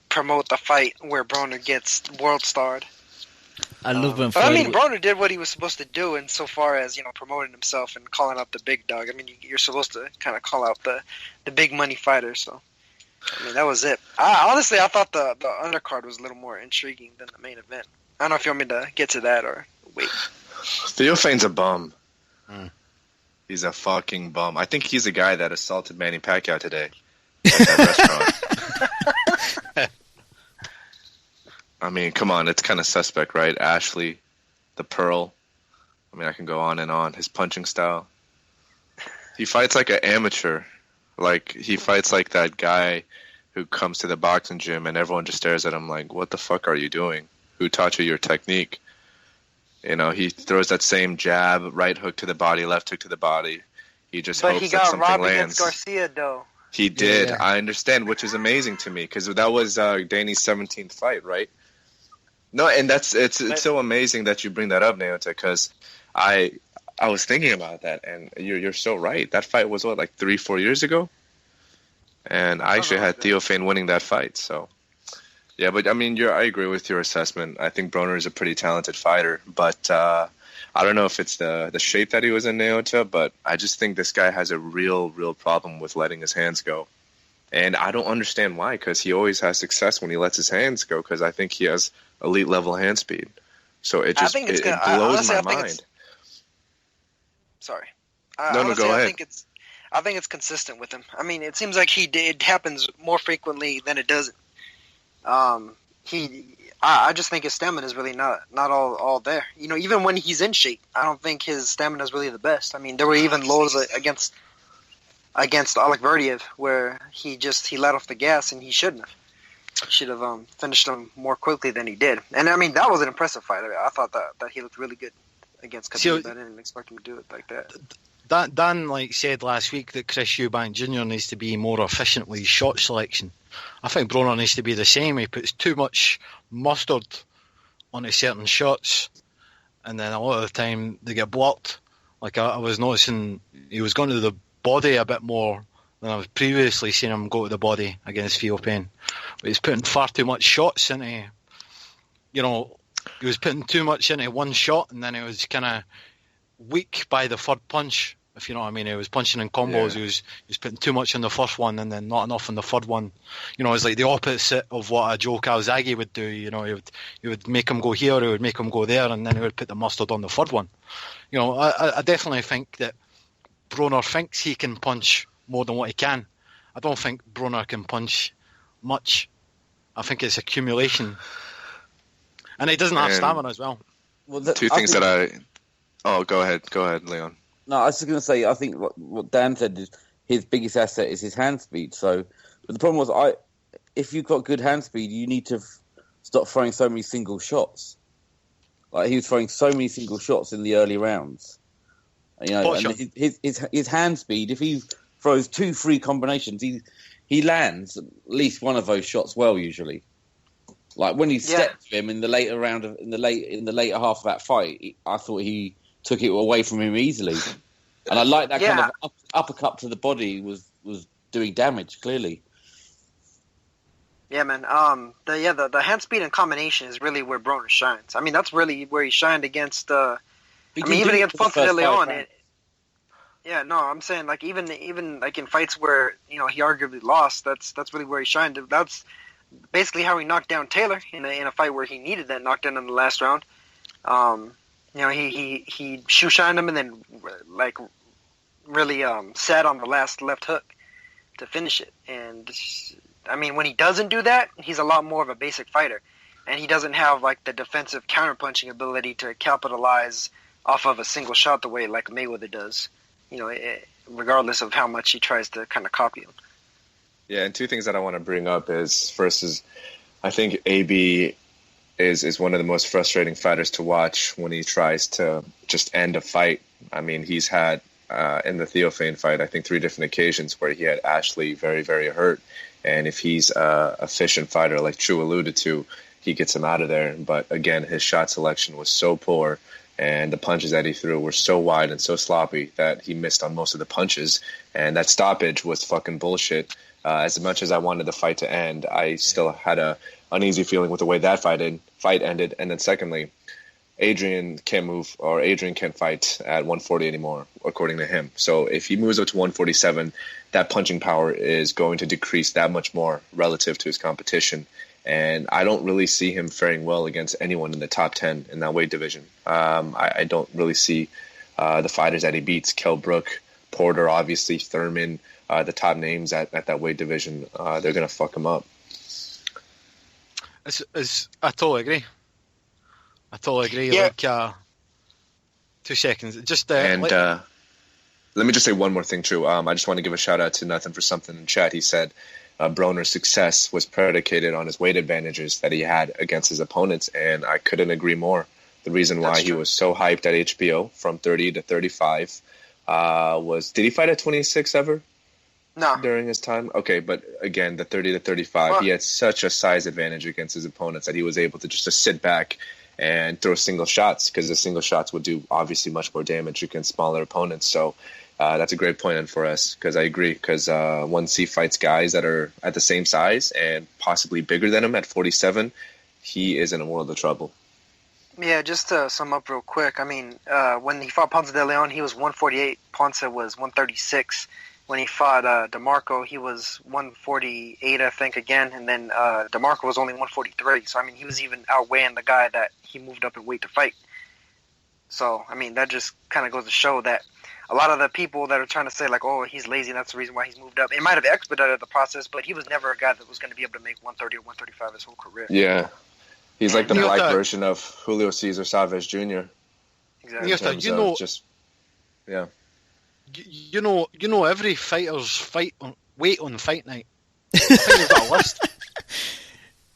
promote the fight where Broner gets world starred. I love when But I mean, Broner did what he was supposed to do insofar as, promoting himself and calling out the big dog. I mean, you're supposed to kind of call out the big money fighter. So, I mean, that was it. Honestly, I thought the undercard was a little more intriguing than the main event. I don't know if you want me to get to that or wait. Theophane's a bum. He's a fucking bum. I think he's the guy that assaulted Manny Pacquiao today at that restaurant. I mean, come on, it's kind of suspect, right? Ashley, the Pearl. I mean, I can go on and on. His punching style. He fights like an amateur. Like, he fights like that guy who comes to the boxing gym and everyone just stares at him like, what the fuck are you doing? Who taught you your technique? He throws that same jab, right hook to the body, left hook to the body. He just hopes that something lands. But he got robbed against Garcia, though. He did. Yeah. I understand, which is amazing to me, because that was Danny's 17th fight, right? No, and it's so amazing that you bring that up, Naota, because I was thinking about that, and you're so right. That fight was, like 3-4 years ago? And I actually had Theophane winning that fight, so... Yeah, but I mean, I agree with your assessment. I think Broner is a pretty talented fighter, but I don't know if it's the shape that he was in, Naota, but I just think this guy has a real problem with letting his hands go. And I don't understand why, because he always has success when he lets his hands go, because I think he has elite level hand speed. So it just it blows my mind. Sorry. No, go ahead. I think it's consistent with him. I mean, it seems like it happens more frequently than it doesn't. I just think his stamina is really not all there. Even when he's in shape, I don't think his stamina is really the best. I mean, there were even lows against Alec Verdiev where he let off the gas and he shouldn't have. He should have finished him more quickly than he did. And I mean, that was an impressive fight. I thought that he looked really good against Khabib. I didn't expect him to do it like that. Dan said last week that Chris Eubank Jr. needs to be more efficient with his shot selection. I think Broner needs to be the same. He puts too much mustard onto certain shots, and then a lot of the time they get blocked. Like I was noticing, he was going to the body a bit more than I've previously seen him go to the body against Theophane. But he's putting far too much shots into, he was putting too much into one shot, and then it was kind of weak by the third punch. If you know what I mean, he was punching in combos. Yeah. He was putting too much in the first one and then not enough in the third one. It's like the opposite of what a Joe Calzaghe would do. He would make him go here, he would make him go there, and then he would put the mustard on the third one. I definitely think that Broner thinks he can punch more than what he can. I don't think Broner can punch much. I think it's accumulation, and he doesn't have stamina as well. Two things that I. Oh, go ahead, Leon. No, I was just going to say, I think what Dan said is his biggest asset is his hand speed. So, but the problem was, if you've got good hand speed, you need to stop throwing so many single shots. Like he was throwing so many single shots in the early rounds. And his hand speed. If he throws 2-3 combinations, he lands at least one of those shots well usually. Like when he stepped to him in the later round in the later half of that fight, I thought he took it away from him easily. And I like that kind of uppercut to the body was doing damage, clearly. Yeah, man. The hand speed and combination is really where Broner shines. I mean, that's really where he shined against. Even against Ponce de Leon. I'm saying like even like in fights where he arguably lost, that's really where he shined. That's basically how he knocked down Taylor in a fight where he needed that knockdown in the last round. He shoe shined him and then like really sat on the last left hook to finish it. And I mean, when he doesn't do that, he's a lot more of a basic fighter, and he doesn't have like the defensive counterpunching ability to capitalize off of a single shot the way like Mayweather does. Regardless of how much he tries to kind of copy him. Yeah, and two things that I want to bring up first is I think AB is one of the most frustrating fighters to watch when he tries to just end a fight. I mean, he's had in the Theophane fight, I think 3 different occasions where he had Ashley very, very hurt. And if he's a efficient fighter, like True alluded to, he gets him out of there. But again, his shot selection was so poor, and the punches that he threw were so wide and so sloppy that he missed on most of the punches. And that stoppage was fucking bullshit. As much as I wanted the fight to end, I still had a uneasy feeling with the way that fight ended. And then secondly, Adrian can't fight at 140 anymore, according to him. So if he moves up to 147, that punching power is going to decrease that much more relative to his competition. And I don't really see him faring well against anyone in the top 10 in that weight division. I don't really see the fighters that he beats, Kell Brook, Porter, obviously, Thurman, the top names at that weight division. They're going to fuck him up. I totally agree. Yeah. Like, 2 seconds. Let me just say one more thing, True. I just want to give a shout out to Nothing for Something in chat. He said Broner's success was predicated on his weight advantages that he had against his opponents, and I couldn't agree more. The reason why he was so hyped at HBO from 30 to 35 did he fight at 26 ever? No. During his time? Okay, but again, the 30 to 35, he had such a size advantage against his opponents that he was able to just sit back and throw single shots, because the single shots would do obviously much more damage against smaller opponents. So that's a great point in for us, because I agree, because once he fights guys that are at the same size and possibly bigger than him at 47, he is in a world of trouble. Yeah, just to sum up real quick, I mean, when he fought Ponce de Leon, he was 148. Ponce was 136. When he fought DeMarco, he was 148, I think, again. And then DeMarco was only 143. So, I mean, he was even outweighing the guy that he moved up in weight to fight. So, I mean, that just kind of goes to show that a lot of the people that are trying to say, like, oh, he's lazy and that's the reason why he's moved up, it might have expedited the process, but he was never a guy that was going to be able to make 130 or 135 his whole career. Yeah. He's like the black version of Julio Cesar Chavez Jr. Exactly. Yeah. You know, every fighter's weight on fight night. I think you've got a list.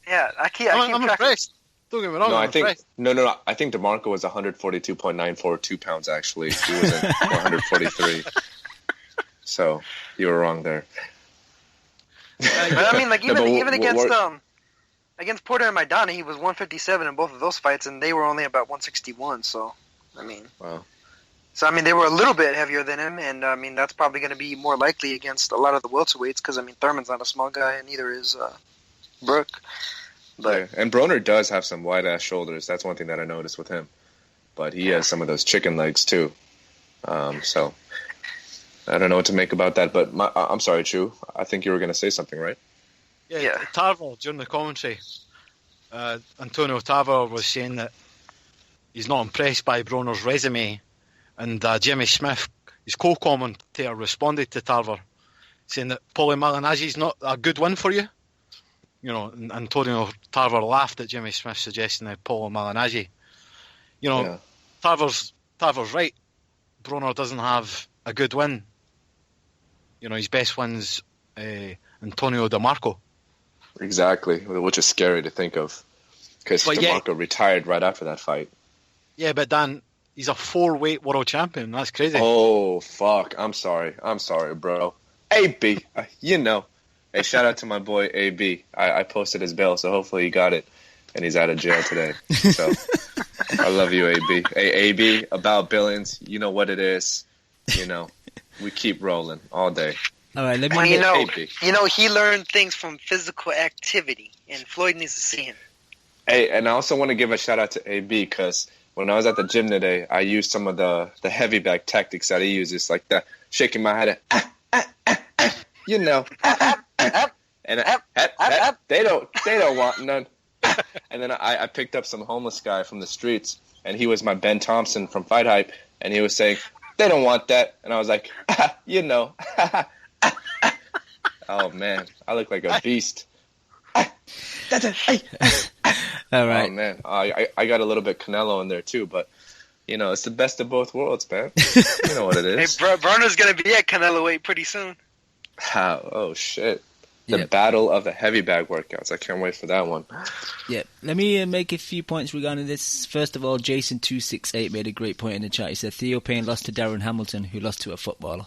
Yeah, I'm impressed. Don't get me wrong. I think DeMarco was 142.942 pounds. Actually, he was at 143. So you were wrong there. But I mean, like even against Porter and Maidana, he was 157 in both of those fights, and they were only about 161. So, I mean, wow. So, I mean, they were a little bit heavier than him, and, I mean, that's probably going to be more likely against a lot of the welterweights, because, I mean, Thurman's not a small guy, and neither is Brook. But yeah, and Broner does have some wide-ass shoulders. That's one thing that I noticed with him. But he has some of those chicken legs, too. So, I don't know what to make about that, but I'm sorry, Chu. I think you were going to say something, right? Yeah. Tarver, during the commentary, Antonio Tarver was saying that he's not impressed by Broner's resume. And Jimmy Smith, his co-commentator, responded to Tarver, saying that Paulie Malignaggi's not a good win for you. You know, and Antonio Tarver laughed at Jimmy Smith suggesting that Paulie Malignaggi. You know, yeah. Tarver's right. Broner doesn't have a good win. You know, his best win's Antonio DeMarco. Exactly, which is scary to think of, because DeMarco retired right after that fight. Yeah, but Dan, he's a 4-weight world champion. That's crazy. Oh, fuck. I'm sorry, bro. AB, you know. Hey, shout out to my boy AB. I posted his bail, so hopefully he got it, and he's out of jail today. So, I love you, AB. Hey, AB, about Billings, you know what it is. you know, we keep rolling all day. All right, let me. Well, AB. He learned things from physical activity, and Floyd needs to see him. Hey, and I also want to give a shout out to AB because when I was at the gym today, I used some of the heavy bag tactics that he uses, like the shaking my head, you know, and they don't want none. And then I picked up some homeless guy from the streets, and he was my Ben Thompson from Fight Hype, and he was saying, they don't want that. And I was like, you know. Oh, man. I look like a beast. All right. Oh, man. I got a little bit Canelo in there, too, but, you know, it's the best of both worlds, man. You know what it is. Hey, Broner's going to be at Canelo weight pretty soon. Oh, shit. The battle of the heavy bag workouts. I can't wait for that one. Yeah, let me make a few points regarding this. First of all, Jason268 made a great point in the chat. He said Theophane lost to Darren Hamilton, who lost to a footballer.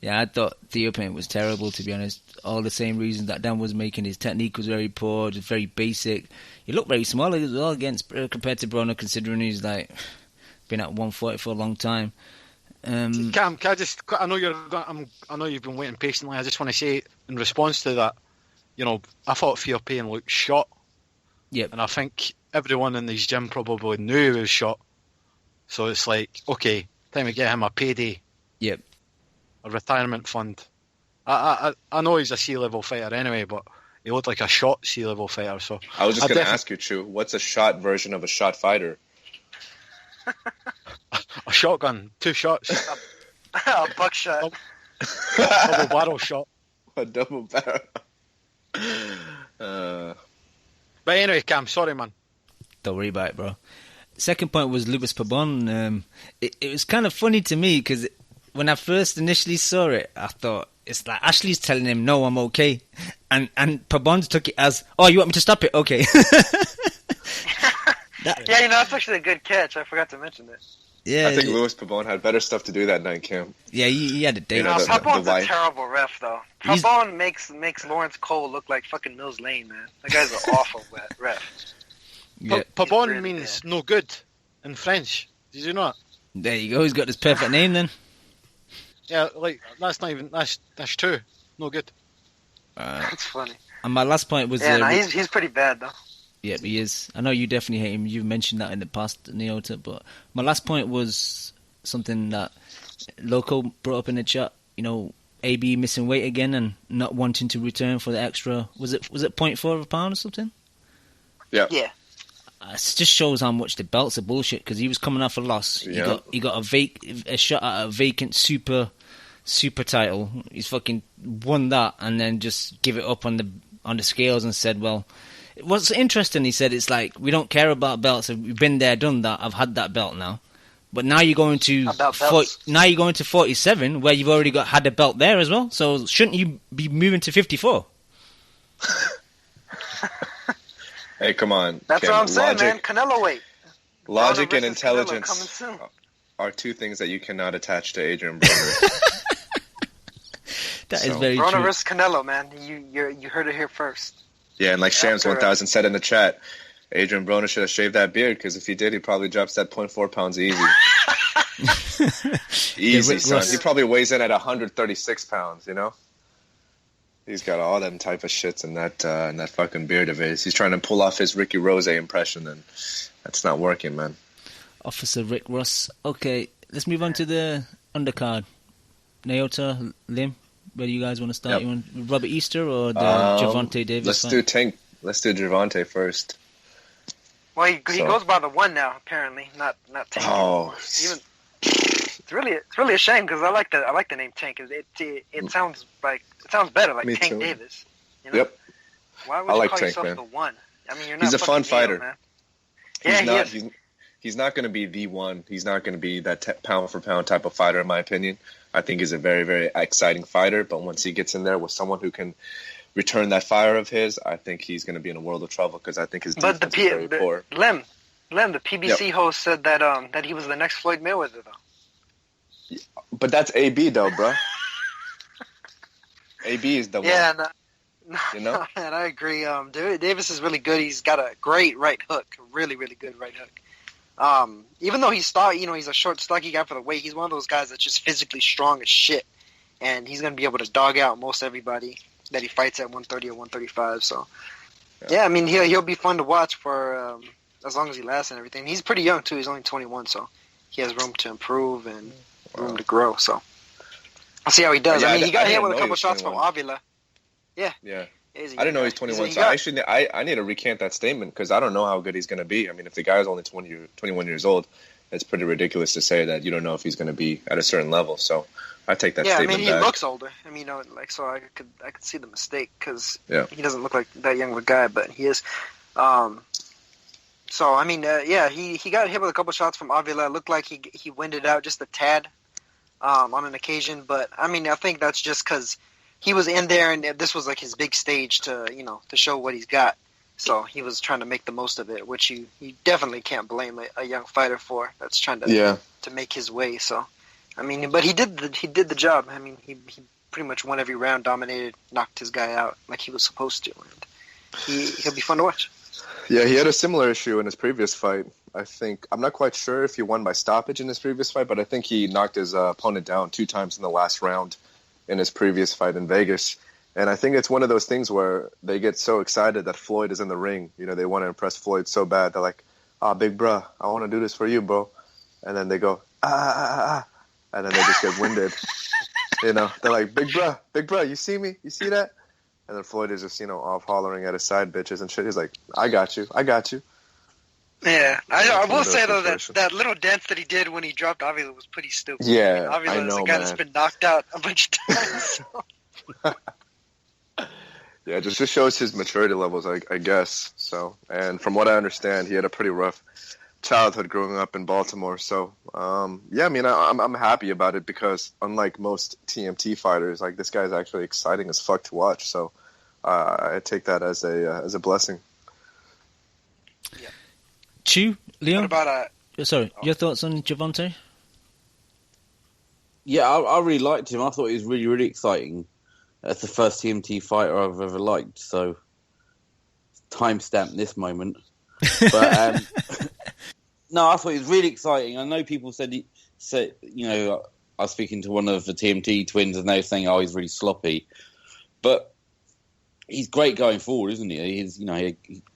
Yeah, I thought Theophane was terrible, to be honest. All the same reasons that Dan was making. His technique was very poor, just very basic. He looked very small as well compared to Broner, considering he's like been at 140 for a long time. Cam, can I just? I know you've been waiting patiently. I just want to say in response to that, you know, I thought Theophane looked shot. Yep. And I think everyone in his gym probably knew he was shot. So it's like, okay, time to get him a payday. Yep. A retirement fund. I know he's a C-level fighter anyway, but he looked like a shot C-level fighter. So I was just going to ask you, Chu, what's a shot version of a shot fighter? A shotgun, 2 shots. A buckshot. Double barrel shot. A double barrel. But anyway, Cam, sorry, man. Don't worry about it, bro. Second point was Louis Pabon. It was kind of funny to me because when I first initially saw it, I thought, it's like Ashley's telling him, no, I'm okay. And Pabon took it as, oh, you want me to stop it? Okay. Yeah, you know, that's actually a good catch. I forgot to mention that. Yeah, I think Louis Pabon had better stuff to do that night, Cam. Yeah, he had a day. You know, Pabon's a terrible ref, though. Pabon makes Lawrence Cole look like fucking Mills Lane, man. That guy's an awful ref. Yeah. Pabon really means no good in French. Did you know that? There you go. He's got his perfect name then. Yeah, like that's not even that's true. No good. That's funny. And my last point was... Yeah, he's pretty bad, though. Yeah, he is. I know you definitely hate him. You've mentioned that in the past, Neota. But my last point was something that Loco brought up in the chat. You know, AB missing weight again and not wanting to return for the extra... Was it 0.4 of a pound or something? Yeah. Yeah. It just shows how much the belts are bullshit because he was coming off a loss. Yeah. He got a shot at a vacant super title. He's fucking won that and then just give it up on the scales and said, well... What's interesting, he said, it's like, we don't care about belts. We've been there, done that. I've had that belt now. But now you're going to 47, where you've already had a belt there as well. So shouldn't you be moving to 54? Hey, come on. That's what I'm saying, man. Canelo weight. Logic Broner and versus Canelo coming intelligence soon. are two things that you cannot attach to Adrian Broner. That is very Broner true. versus Canelo, man. You heard it here first. Yeah, and like Shams 1000 said in the chat, Adrian Broner should have shaved that beard because if he did, he probably drops that 0.4 pounds easy. Easy, son. He probably weighs in at 136 pounds, you know? He's got all them type of shits in that fucking beard of his. He's trying to pull off his Ricky Rose impression, and that's not working, man. Officer Rick Ross. Okay, let's move on to the undercard. Naota, Lim, where do you guys want to start? Yep. You want Robert Easter or the Gervonta Davis fight? Let's do Gervonta first. Well, he goes by the 1 now, apparently, not Tank. Oh, Even it's really a shame because I like the name Tank. It sounds better like Me Tank too. Davis. You know? Yep. Why would I you like call Tank, yourself man. the 1? I mean, you're not. He's a fun fucking fighter. man. Yeah, he is. He's not going to be the one. He's not going to be that pound for pound type of fighter, in my opinion. I think he's a very, very exciting fighter. But once he gets in there with someone who can return that fire of his, I think he's going to be in a world of trouble because I think his defense is very poor. Lem, the PBC host said that he was the next Floyd Mayweather, though. But that's AB, though, bro. AB is the one. Yeah, You know? man, I agree. Davis is really good. He's got a great right hook, really, really good right hook. Even though he's a short, stocky guy for the weight, he's one of those guys that's just physically strong as shit, and he's gonna be able to dog out most everybody that he fights at 130 or 135. So, yeah, I mean he'll be fun to watch for as long as he lasts and everything. He's pretty young too. He's only 21, so he has room to improve and room to grow. So, I'll see how he does. Yeah, I mean, he got hit with a he couple was shots 21. from Avila. Yeah. I didn't know he's 21, so I need to recant that statement because I don't know how good he's going to be. I mean, if the guy's only 21 years old, it's pretty ridiculous to say that you don't know if he's going to be at a certain level. So I take that statement back. Yeah, I mean, he looks older. I mean, so I could see the mistake because he doesn't look like that young of a guy, but he is. So, I mean, he got hit with a couple shots from Avila. It looked like he winded out just a tad on an occasion, but, I mean, I think that's just because he was in there, and this was like his big stage to show what he's got. So he was trying to make the most of it, which you definitely can't blame a young fighter for. That's trying to make his way. So, I mean, but he did the job. I mean, he pretty much won every round, dominated, knocked his guy out like he was supposed to, and he'll be fun to watch. Yeah, he had a similar issue in his previous fight. I'm not quite sure if he won by stoppage in his previous fight, but I think he knocked his opponent down 2 times in the last round in his previous fight in Vegas. And I think it's one of those things where they get so excited that Floyd is in the ring. You know, they want to impress Floyd so bad. They're like, big bruh, I want to do this for you, bro. And then they go, and then they just get winded. You know, they're like, big bruh, you see me? You see that? And then Floyd is just, off hollering at his side bitches and shit. He's like, I got you. Yeah, I will say though that little dance that he did when he dropped Avila was pretty stupid. Yeah, I mean, Avila is a guy that's been knocked out a bunch of times. So. Yeah, it just shows his maturity levels, I guess. So, and from what I understand, he had a pretty rough childhood growing up in Baltimore. So, yeah, I mean, I'm happy about it because unlike most TMT fighters, like this guy's actually exciting as fuck to watch. So, I take that as a blessing. Yeah. Chew, Leon? What about your thoughts on Gervonta? Yeah, I really liked him. I thought he was really, really exciting. That's the first TMT fighter I've ever liked, so timestamp this moment. But no, I thought he was really exciting. I know people said, I was speaking to one of the TMT twins and they were saying, he's really sloppy. But he's great going forward, isn't he? He's,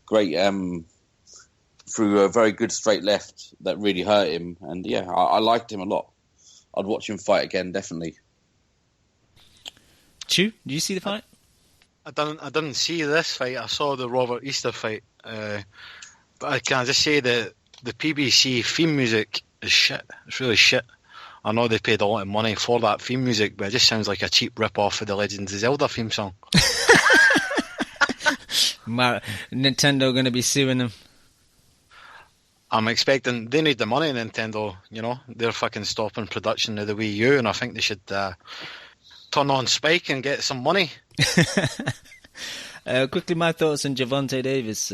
great through a very good straight left that really hurt him. And yeah, I liked him a lot. I'd watch him fight again, definitely. Chew, did you see the fight? I didn't see this fight. I saw the Robert Easter fight. But I can just say that the PBC theme music is shit. It's really shit. I know they paid a lot of money for that theme music, but it just sounds like a cheap rip-off of the Legends of Zelda theme song. Nintendo going to be suing them. I'm expecting they need the money, Nintendo. They're fucking stopping production of the Wii U, and I think they should turn on Spike and get some money. Quickly, my thoughts on Gervonta Davis.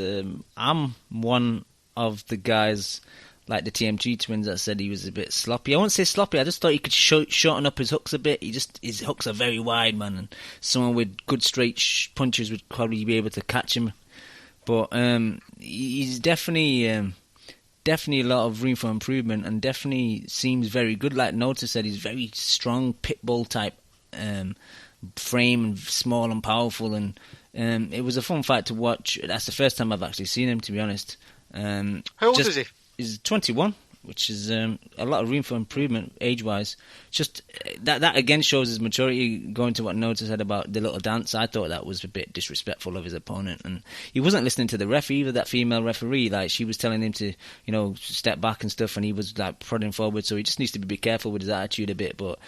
I'm one of the guys like the TMG twins that said he was a bit sloppy. I won't say sloppy. I just thought he could shorten up his hooks a bit. His hooks are very wide, man, and someone with good straight punches would probably be able to catch him. But he's definitely a lot of room for improvement, and definitely seems very good. Like Nota said, he's very strong, pit bull type frame, and small and powerful, and it was a fun fight to watch. That's the first time I've actually seen him, to be honest. How old is he? He's 21, which is a lot of room for improvement age-wise. Just that again shows his maturity. Going to what Nota said about the little dance, I thought that was a bit disrespectful of his opponent, and he wasn't listening to the ref either. That female referee, like she was telling him to, step back and stuff, and he was like prodding forward. So he just needs to be careful with his attitude a bit. But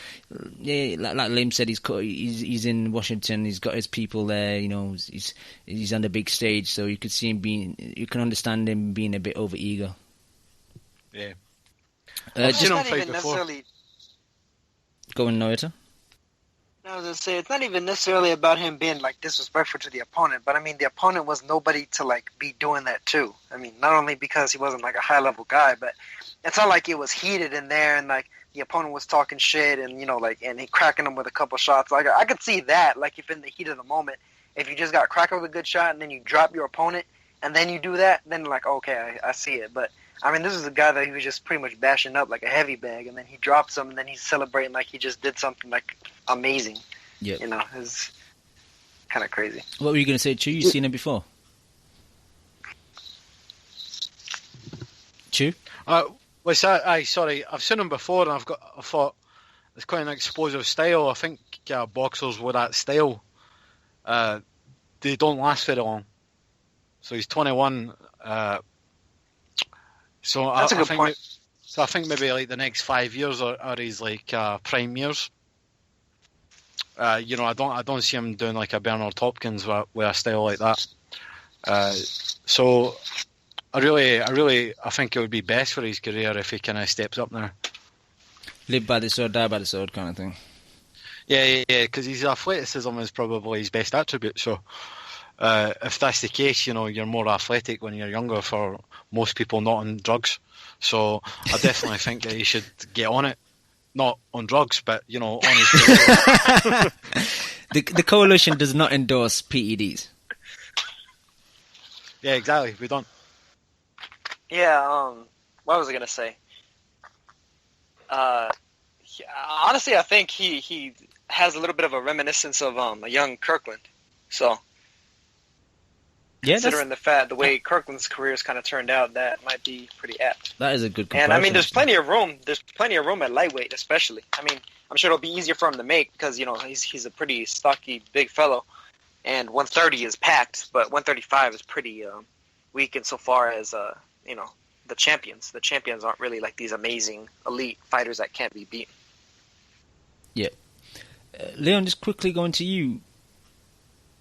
yeah, like Lim said, he's in Washington. He's got his people there. He's on the big stage, so you could see him you can understand him being a bit over eager. Yeah. It's not even necessarily. Go on, Noita. I was going to say, it's not even necessarily about him being like disrespectful to the opponent, but I mean, the opponent was nobody to like be doing that too. I mean, not only because he wasn't like a high level guy, but it's not like it was heated in there and like the opponent was talking shit and and he cracking him with a couple shots. Like I could see that, like if in the heat of the moment, if you just got cracked with a good shot and then you drop your opponent and then you do that, then like okay, I see it, but I mean, this is a guy that he was just pretty much bashing up like a heavy bag, and then he drops him, and then he's celebrating like he just did something like amazing. Yeah. You know, it's kind of crazy. What were you going to say, Chu? You seen him before? Chu? Sorry, I've seen him before, and I thought it's quite an explosive style. I think boxers with that style, they don't last very long. So he's 21. So That's a good point. So I think maybe like the next 5 years are his like prime years. I don't see him doing like a Bernard Hopkins with a style like that. So I think it would be best for his career if he kind of steps up there. Live by the sword, die by the sword kind of thing. Yeah, because his athleticism is probably his best attribute. So if that's the case, you're more athletic when you're younger for most people not on drugs. So I definitely think that he should get on it. Not on drugs, but, on his career. The coalition does not endorse PEDs. Yeah, exactly. We don't. Yeah, what was I going to say? Honestly, I think he has a little bit of a reminiscence of a young Kirkland. So, yeah, considering the way Kirkland's career has kind of turned out, that might be pretty apt. That is a good comparison. And I mean, there's plenty of room. There's plenty of room at lightweight, especially. I mean, I'm sure it'll be easier for him to make because he's a pretty stocky, big fellow, and 130 is packed, but 135 is pretty weak insofar as the champions. The champions aren't really like these amazing elite fighters that can't be beaten. Yeah, Leon, just quickly going to you.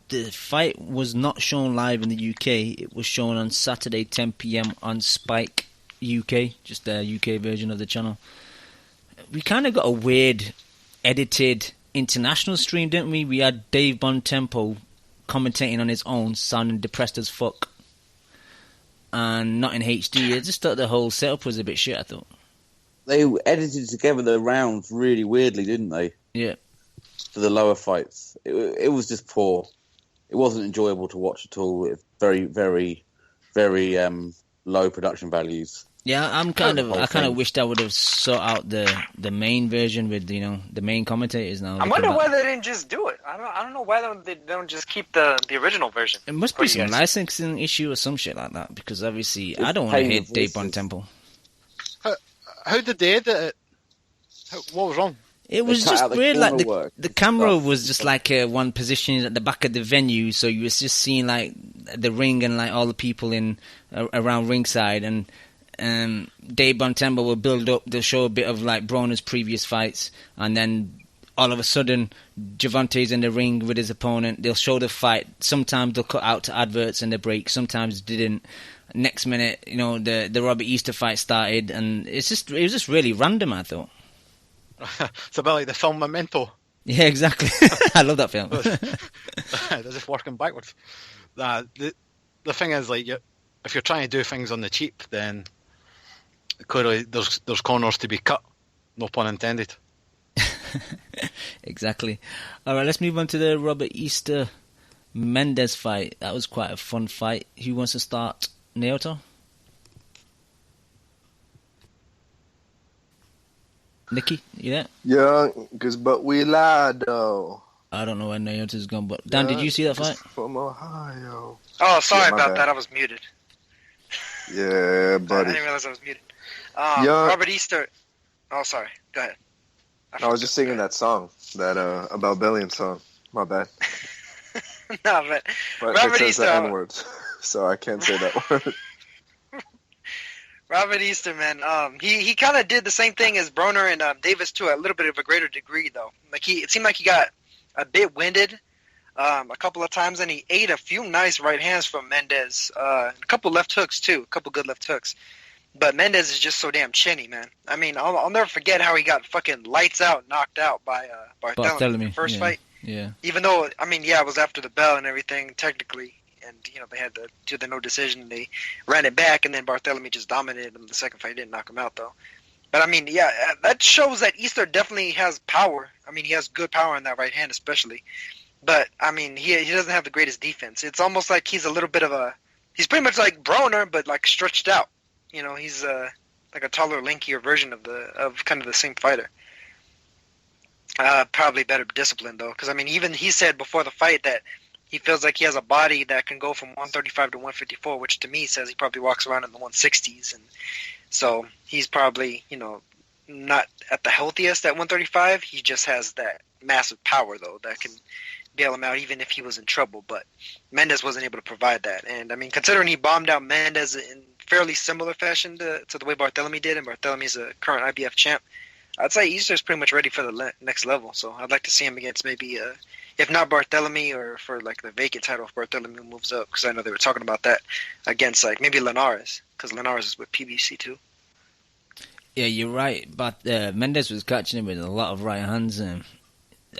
The fight was not shown live in the UK. It was shown on Saturday, 10 p.m. on Spike UK, just the UK version of the channel. We kind of got a weird, edited international stream, didn't we? We had Dave Bontempo commentating on his own, sounding depressed as fuck, and not in HD. I just thought the whole setup was a bit shit, I thought. They edited together the rounds really weirdly, didn't they? Yeah. For the lower fights. It was just poor. It wasn't enjoyable to watch at all. It's very, very, very low production values. Yeah, I kind of wished I would have sought out the main version with the main commentators now. I wonder why they didn't just do it. I don't know why they don't just keep the original version. It must be some licensing issue or some shit like that, because obviously I don't want to hit Dave Bontempo. How did they edit it? What was wrong? It was just weird, like the camera was just like one position at the back of the venue, so you was just seeing like the ring and like all the people in around ringside, and Dave Bontempo will build up, they'll show a bit of like Broner's previous fights, and then all of a sudden Gervonta's in the ring with his opponent, they'll show the fight, sometimes they'll cut out to adverts in the break, sometimes didn't. Next minute, the Robert Easter fight started, and it was just really random, I thought. It's a bit like the film Memento. Yeah, exactly. I love that film. They're just working backwards. The thing is, like, if you're trying to do things on the cheap, then clearly there's corners to be cut. No pun intended. Exactly. All right, let's move on to the Robert Easter Mendes fight. That was quite a fun fight. Who wants to start? Naoto? Nikki, you there? Yeah, but we lied though. I don't know where Naoto's gone, but Dan, did you see that fight? From Ohio. Oh, sorry about that. I was muted. Yeah, buddy. I didn't realize I was muted. Robert Easter. Oh, sorry. Go ahead. I was just singing that song, that about Billion song. My bad. No, but Robert it says Easter. the N-words, so I can't say that word. Robert Easter, man, he kind of did the same thing as Broner and Davis to a little bit of a greater degree, though. Like it seemed like he got a bit winded a couple of times, and he ate a few nice right hands from Mendes. A couple left hooks too, a couple good left hooks. But Mendes is just so damn chinny, man. I mean, I'll never forget how he got fucking lights out, knocked out by Barthélemy in the first fight. Yeah. Even though, I mean, yeah, it was after the bell and everything, technically. And, they had to do the no decision. They ran it back, and then Barthélemy just dominated him. The second fight didn't knock him out, though. But, I mean, yeah, that shows that Easter definitely has power. I mean, he has good power in that right hand especially. But, I mean, he doesn't have the greatest defense. It's almost like he's a little bit of a – he's pretty much like Broner, but, like, stretched out. You know, he's like a taller, lankier version of kind of the same fighter. Probably better disciplined though, because I mean, even he said before the fight that he feels like he has a body that can go from 135 to 154, which to me says he probably walks around in the 160s, and so he's probably, you know, not at the healthiest at 135. He just has that massive power though that can bail him out even if he was in trouble. But Mendes wasn't able to provide that, and I mean, considering he bombed out Mendes in fairly similar fashion to the way Barthélemy did, and Barthélemy's a current IBF champ, I'd say Easter's pretty much ready for the next level. So I'd like to see him against maybe, if not Barthélemy, or for like the vacant title if Barthélemy moves up, because I know they were talking about that against like maybe Linares, because Linares is with PBC too. Yeah, you're right. But Mendes was catching him with a lot of right hands. A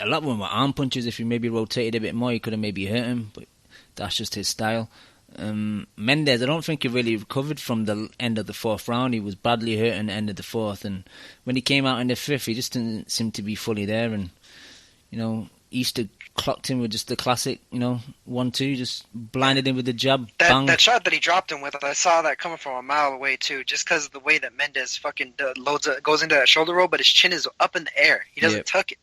lot of them were arm punches. If he maybe rotated a bit more, he could have maybe hurt him. But that's just his style. Mendes, I don't think he really recovered from the end of the fourth round. He was badly hurt in the end of the fourth, and when he came out in the fifth, he just didn't seem to be fully there. And you know, Easter clocked him with just the classic, you know, 1-2, just blinded him with the jab. That shot that he dropped him with, I saw that coming from a mile away too, just because of the way that Mendes fucking goes into that shoulder roll, but his chin is up in the air. He doesn't tuck it.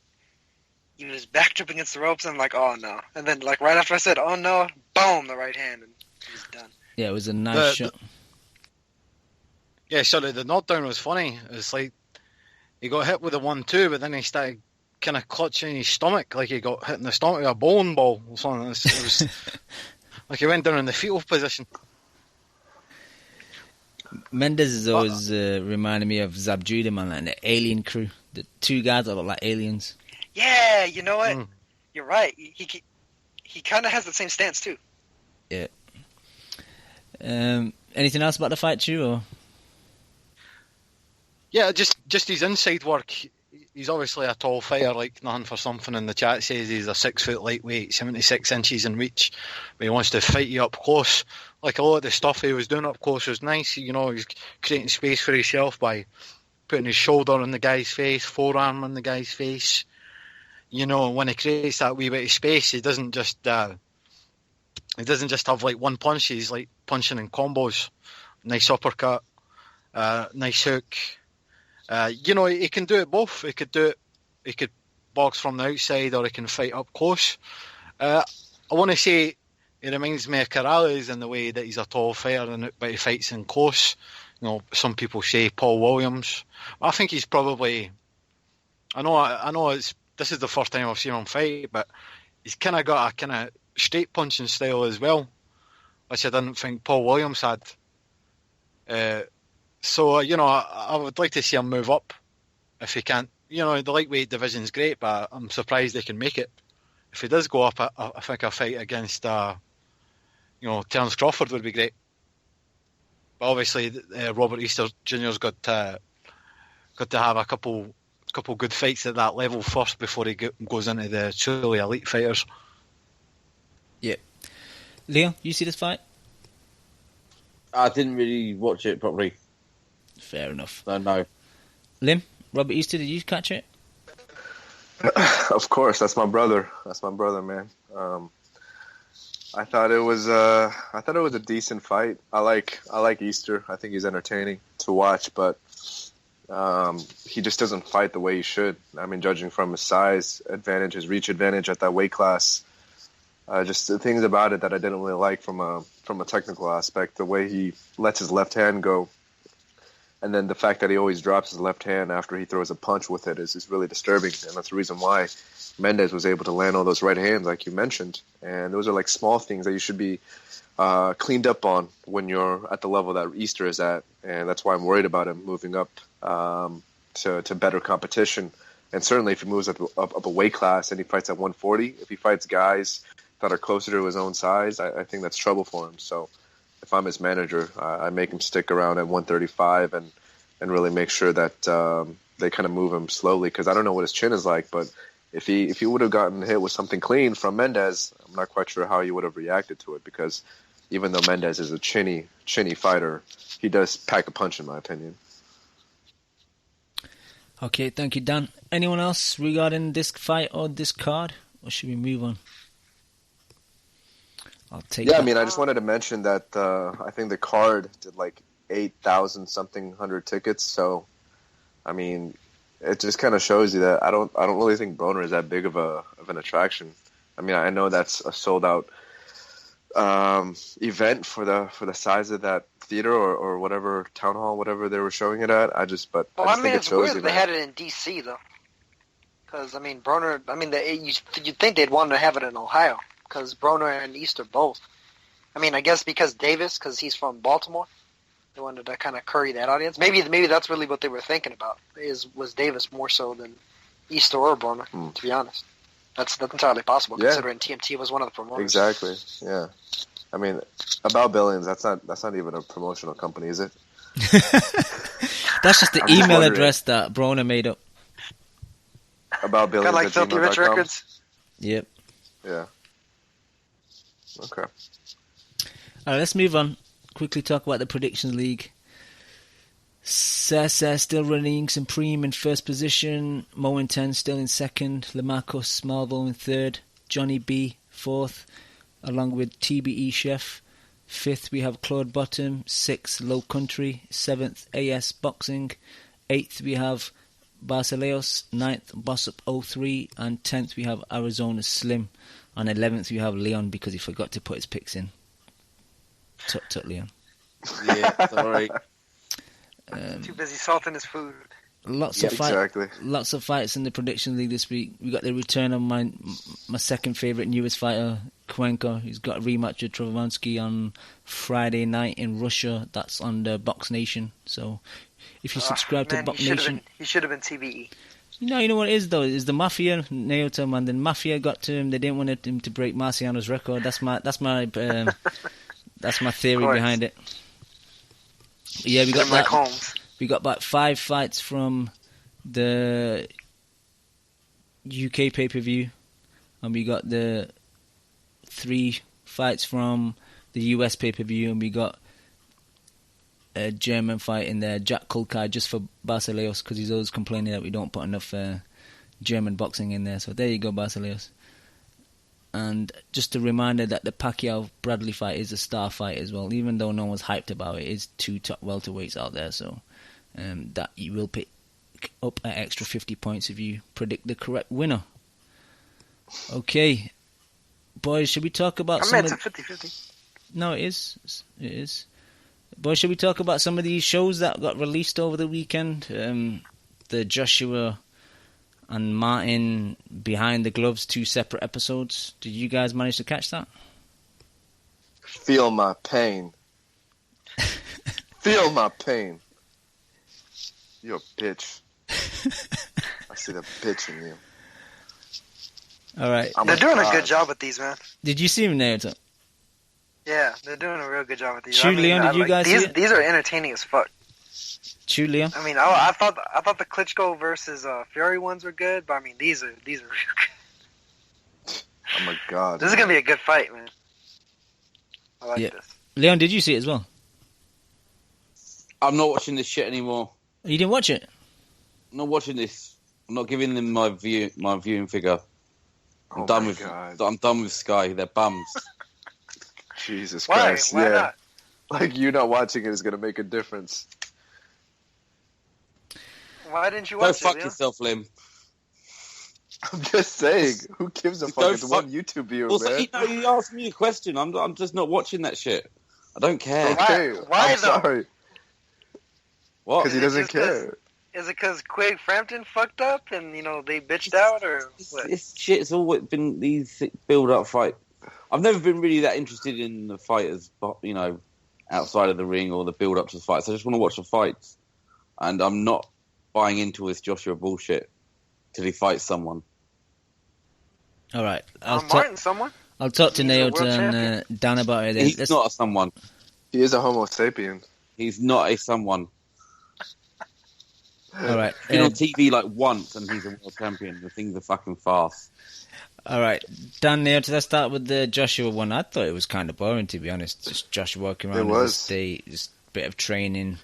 He was backed up against the ropes, and I'm like, oh no. And then like right after I said, oh no, boom, the right hand, and he was done. Yeah, it was a nice shot. Yeah, sorry, the knockdown was funny. It's like he got hit with a 1-2, but then he started kind of clutching his stomach, like he got hit in the stomach with a bowling ball or something. It was like he went down in the fetal position. Mendes is always reminding me of Zab Judah, man, like the Alien crew. The two guys that look like aliens. Yeah, you know what? You're right. He kind of has the same stance too. Yeah. Anything else about the fight, Chu? Or? Yeah, just his inside work. He's obviously a tall fighter, like nothing for something. In the chat says he's a 6 foot lightweight, 76 inches in reach. But he wants to fight you up close. Like a lot of the stuff he was doing up close was nice. You know, he's creating space for himself by putting his shoulder on the guy's face, forearm on the guy's face. You know, when he creates that wee bit of space, he doesn't just have like one punch. He's like punching in combos. Nice uppercut, nice hook. You know, he can do it both. He could box from the outside, or he can fight up close. I want to say he reminds me of Corrales in the way that he's a tall fighter, but he fights in close. You know, some people say Paul Williams. I think he's probably. I know. This is the first time I've seen him fight, but he's kind of got a kind of straight punching style as well, which I didn't think Paul Williams had. So, you know, I would like to see him move up if he can't. You know, the lightweight division's great, but I'm surprised they can make it. If he does go up, I think a fight against, you know, Terence Crawford would be great. But obviously, Robert Easter Jr.'s got to have a couple good fights at that level first before he goes into the truly elite fighters. Yeah. Leo, you see this fight? I didn't really watch it properly. Fair enough. No. Lim, Robert Easter, did you catch it? Of course, that's my brother. That's my brother, man. I thought it was a decent fight. I like Easter. I think he's entertaining to watch, but he just doesn't fight the way he should. I mean, judging from his size advantage, his reach advantage at that weight class, just the things about it that I didn't really like from a technical aspect. The way he lets his left hand go, and then the fact that he always drops his left hand after he throws a punch with it is really disturbing. And that's the reason why Mendes was able to land all those right hands, like you mentioned. And those are like small things that you should be cleaned up on when you're at the level that Easter is at. And that's why I'm worried about him moving up to better competition. And certainly if he moves up a weight class and he fights at 140, if he fights guys that are closer to his own size, I think that's trouble for him. So if I'm his manager, I make him stick around at 135 and really make sure that they kind of move him slowly, because I don't know what his chin is like, but if he would have gotten hit with something clean from Mendes, I'm not quite sure how he would have reacted to it, because even though Mendes is a chinny fighter, he does pack a punch in my opinion. Okay, thank you, Dan. Anyone else regarding this fight or this card, or should we move on? I'll take. Yeah, I mean, I just wanted to mention that I think the card did like 8,000 something hundred tickets. So, I mean, it just kind of shows you that I don't really think Broner is that big of an attraction. I mean, I know that's a sold out event for the size of that theater or whatever town hall, whatever they were showing it at. I just think it's it shows weird you they that. had it in DC though, because I mean Broner. I mean, you'd think they'd want to have it in Ohio because Broner and Easter both. I mean, I guess because he's from Baltimore, they wanted to kind of curry that audience. Maybe that's really what they were thinking about. Was Davis more so than Easter or Broner? To be honest, that's entirely possible considering TMT was one of the promoters. Exactly. Yeah. I mean, About Billions. That's not even a promotional company, is it? That's just the email address that Broner made up. About Billions. Kind of like Filthy Rich Records. Yep. Yeah. Okay. All right, let's move on. Quickly talk about the Predictions League. Cesar still running supreme in first position. Mo and 10 still in second. Lamarcus Marvel in third. Johnny B fourth, along with TBE Chef. Fifth, we have Claude Bottom. Sixth, Low Country. Seventh, AS Boxing. Eighth, we have Barceleos. Ninth, Boss Up 03. And 10th, we have Arizona Slim. And 11th, we have Leon because he forgot to put his picks in. Tut, Leon. Yeah, sorry. Too busy salting his food. Lots of fights in the Prediction League this week. We got the return of my second favourite newest fighter, Kwenko. He's got a rematch with Travansky on Friday night in Russia. That's on the Box Nation. So if you subscribe to Box Nation, he should have been TBE. You know what it is though? Is the Mafia nailed him, and then Mafia got to him. They didn't want him to break Marciano's record. That's my theory behind it. Yeah, we got that. Holmes. We got about 5 fights from the UK pay-per-view, and we got the 3 fights from the US pay-per-view, and we got a German fight in there, Jack Kulkai, just for Barceleos, because he's always complaining that we don't put enough German boxing in there. So there you go, Barceleos. And just a reminder that the Pacquiao-Bradley fight is a star fight as well, even though no one's hyped about it. It's 2 top welterweights out there, so that you will pick up an extra 50 points if you predict the correct winner. Okay, boys, should we talk about it's a 50-50. No, it is. Boys, should we talk about some of these shows that got released over the weekend? The Joshua and Martin Behind the Gloves, 2 separate episodes. Did you guys manage to catch that? Feel my pain. Feel my pain. You're a bitch. I see the bitch in you. All right. They're doing a good job with these, man. Did you see him, Naruto? Yeah, they're doing a real good job with these. Leon, did you guys see it? These are entertaining as fuck. Leon? I mean, I thought the Klitschko versus Fury ones were good, but I mean, these are real good. Oh my god. This is gonna be a good fight, man. I like this. Leon, did you see it as well? I'm not watching this shit anymore. You didn't watch it? I'm not watching this. I'm not giving them my viewing figure. I'm done with Sky. They're bums. Jesus Why? Christ. Why yeah. not? Like, you not watching it is going to make a difference. Why didn't you Go watch it? fuck yourself, Lim. I'm just saying. Who gives a fuck? It's one YouTube viewer, man. You asked me a question. I'm just not watching that shit. I don't care. Okay. Why I'm sorry. What? Because he doesn't care. Is it because Quig Frampton fucked up and, they bitched out, or what? This shit's always been these build-up fight. I've never been really that interested in the fighters, outside of the ring or the build-up to the fights. I just want to watch the fights. And I'm not buying into this Joshua bullshit till he fights someone. All right. Martin, someone? I'll talk to Naota and Dan about it. He's not a someone. He is a homo sapien. He's not a someone. All right. He's been on TV once and he's a world champion. The thing's a fucking farce. All right. Dan, Naota, let's start with the Joshua one. I thought it was kind of boring, to be honest. Just Joshua walking around in the state, just a bit of training.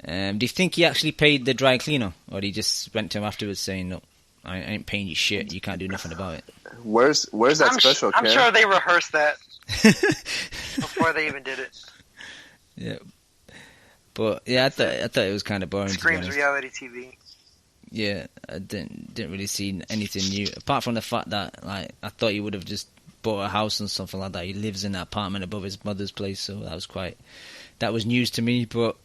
Do you think he actually paid the dry cleaner? Or did he just went to him afterwards saying, no, I ain't paying you shit. You can't do nothing about it. Where's that special I'm Cam? sure they rehearsed that before they even did it. Yeah. But yeah, I thought it was kind of boring. Screams reality TV. Yeah, I didn't really see anything new apart from the fact that like I thought he would have just bought a house and something like that. He lives in an apartment above his mother's place, so that was news to me. But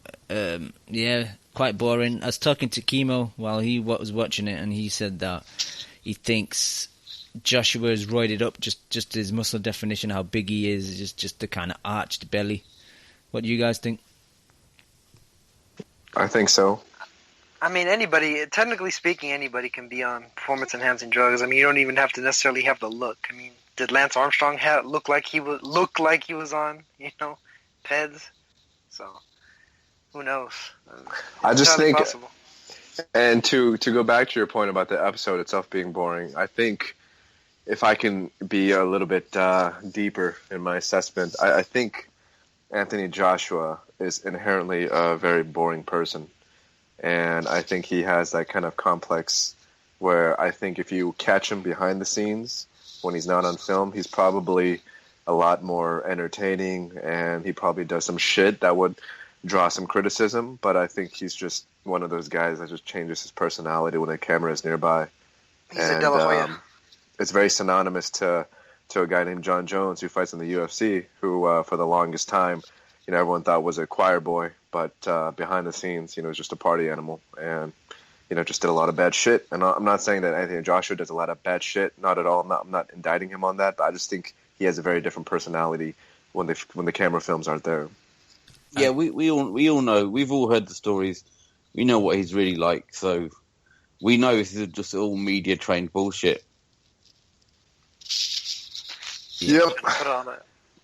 yeah, quite boring. I was talking to Chemo while he was watching it, and he said that he thinks Joshua is roided up, just his muscle definition, how big he is, just the kind of arched belly. What do you guys think? I think so. I mean, technically speaking, anybody can be on performance-enhancing drugs. I mean, you don't even have to necessarily have the look. I mean, did Lance Armstrong look like he was on, Peds? So, who knows? I just think, possible. And to go back to your point about the episode itself being boring, I think if I can be a little bit deeper in my assessment, I think Anthony Joshua is inherently a very boring person. And I think he has that kind of complex where I think if you catch him behind the scenes when he's not on film, he's probably a lot more entertaining, and he probably does some shit that would draw some criticism. But I think he's just one of those guys that just changes his personality when the camera is nearby. He's a De La Hoya. It's very synonymous to a guy named John Jones who fights in the UFC, who for the longest time, everyone thought was a choir boy, but behind the scenes, was just a party animal, and just did a lot of bad shit. And I'm not saying that Anthony Joshua does a lot of bad shit, not at all. I'm not indicting him on that, but I just think he has a very different personality when the camera films aren't there. Yeah, we all know. We've all heard the stories. We know what he's really like, so we know this is just all media trained bullshit. Yep.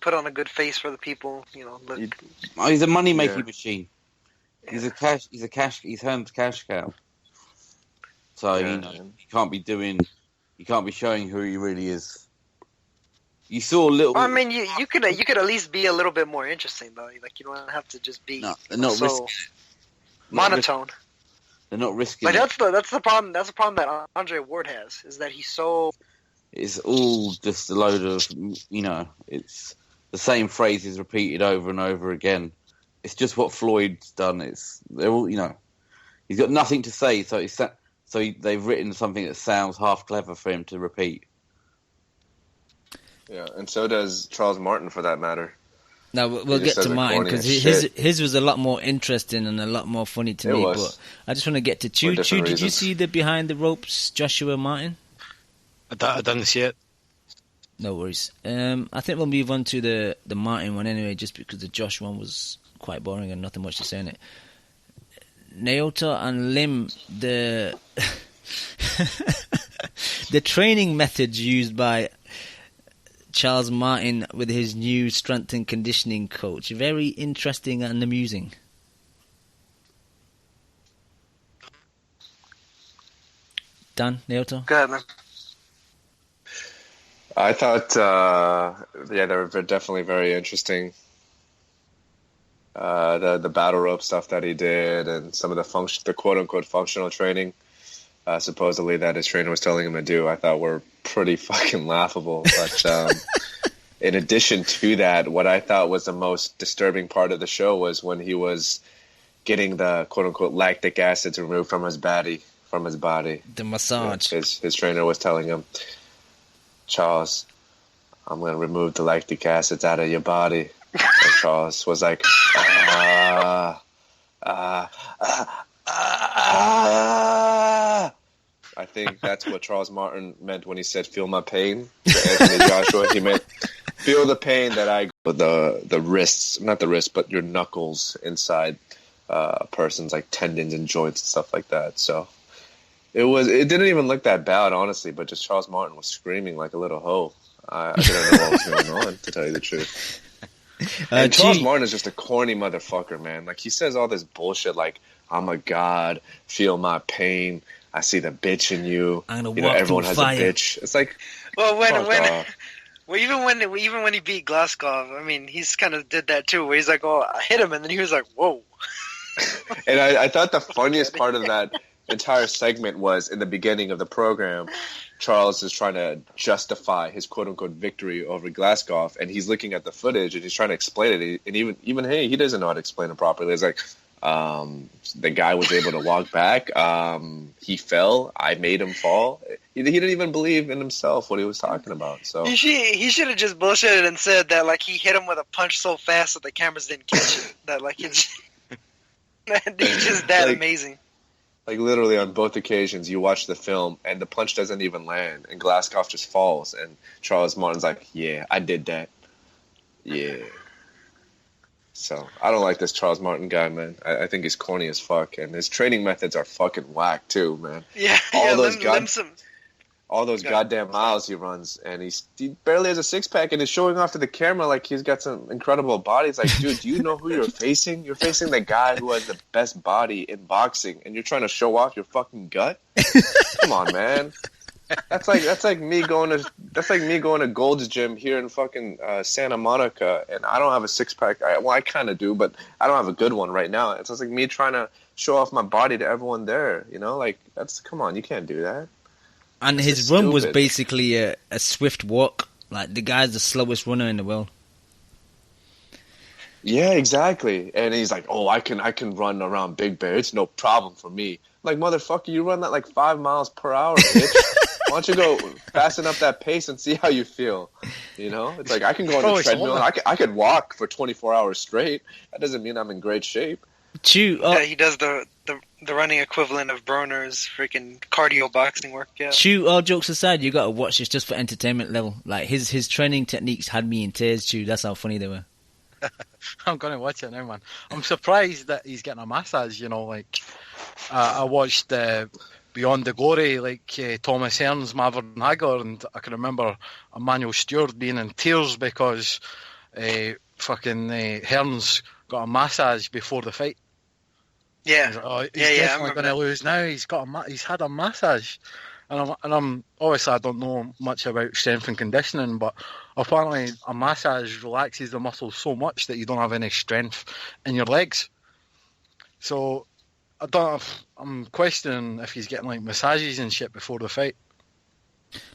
Put on a good face for the people, look. He's a money making machine. He's Herm's cash cow. So you can't be showing who he really is. You saw a little. I mean, you could at least be a little bit more interesting though. Like you don't have to just be they're not risking it. Monotone. They're not risking. Like that's the problem. That's the problem that Andre Ward has, is that he's so. It's all just a load of It's the same phrases repeated over and over again. It's just what Floyd's done. They're all he's got nothing to say, so they've written something that sounds half clever for him to repeat. Yeah, and so does Charles Martin, for that matter. Now we'll get to Martin because his was a lot more interesting and a lot more funny to me. But I just want to get to Chew. Did you see the behind the ropes Joshua Martin? I didn't see it. No worries. I think we'll move on to the Martin one anyway, just because the Josh one was quite boring and nothing much to say in it. Naoto and Lim, the the training methods used by Charles Martin with his new strength and conditioning coach, very interesting and amusing. Dan, Naoto? Go ahead, man. I thought, they were definitely very interesting. The battle rope stuff that he did, and some of the quote unquote functional training, supposedly that his trainer was telling him to do, I thought were pretty fucking laughable. But in addition to that, what I thought was the most disturbing part of the show was when he was getting the quote unquote lactic acids removed from his body. The massage. His trainer was telling him, Charles, I'm going to remove the lactic acids out of your body. And Charles was like, I think that's what Charles Martin meant when he said, feel my pain to Anthony Joshua. He meant, feel the pain that I got. The wrists, not the wrists, but your knuckles inside a person's like tendons and joints and stuff like that. So it didn't even look that bad, honestly, but just Charles Martin was screaming like a little hoe. I didn't know what was going on, to tell you the truth. And Charles Martin is just a corny motherfucker, man. Like, he says all this bullshit like, I'm a god, feel my pain, I see the bitch in you. I'm gonna walk everyone through has fire. a bitch. It's like, well, even when he beat Glaskov, I mean, he's kind of did that too, where he's like, oh, I hit him, and then he was like, whoa. And I thought the funniest part of that entire segment was in the beginning of the program, Charles is trying to justify his quote-unquote victory over Glaskov, and he's looking at the footage and he's trying to explain it, and even he doesn't know how to explain it properly. It's like, The guy was able to walk back. He fell. I made him fall. He didn't even believe in himself what he was talking about. So he should have just bullshitted and said that like he hit him with a punch so fast that the cameras didn't catch it. That like it's he's just that amazing. Like literally on both occasions, you watch the film and the punch doesn't even land, and Glasgow just falls, and Charles Martin's like, "Yeah, I did that." Yeah. So I don't like this Charles Martin guy, man. I think he's corny as fuck, and his training methods are fucking whack too, man. Yeah, all those goddamn miles he runs, and he barely has a six pack, and is showing off to the camera like he's got some incredible body. It's like, dude, do you know who you're facing? You're facing the guy who has the best body in boxing, and you're trying to show off your fucking gut. Come on, man. That's like me going to Gold's Gym here in fucking Santa Monica, and I don't have a six pack. I kind of do, but I don't have a good one right now. It's just like me trying to show off my body to everyone there. You know, like come on, you can't do that. And his run was basically a swift walk. Like the guy's the slowest runner in the world. Yeah, exactly. And he's like, "Oh, I can run around Big Bear. It's no problem for me." Like, motherfucker, you run that like 5 miles per hour, bitch. Why don't you go fasten up that pace and see how you feel? You know, it's like I can go on the treadmill. And I could walk for 24 hours straight. That doesn't mean I'm in great shape. Yeah, he does the running equivalent of Broner's freaking cardio boxing workout. Chew, all jokes aside, you gotta watch this just for entertainment level. Like his training techniques had me in tears. Chew, that's how funny they were. I'm gonna watch it now, man. I'm surprised that he's getting a massage. You know, like I watched Beyond the Glory, like Thomas Hearns, Maverick Hagler, and I can remember Emmanuel Stewart being in tears because Hearns got a massage before the fight. Yeah, he's definitely going to lose now. He's had a massage, and I'm obviously I don't know much about strength and conditioning, but apparently a massage relaxes the muscles so much that you don't have any strength in your legs. So I'm questioning if he's getting like massages and shit before the fight.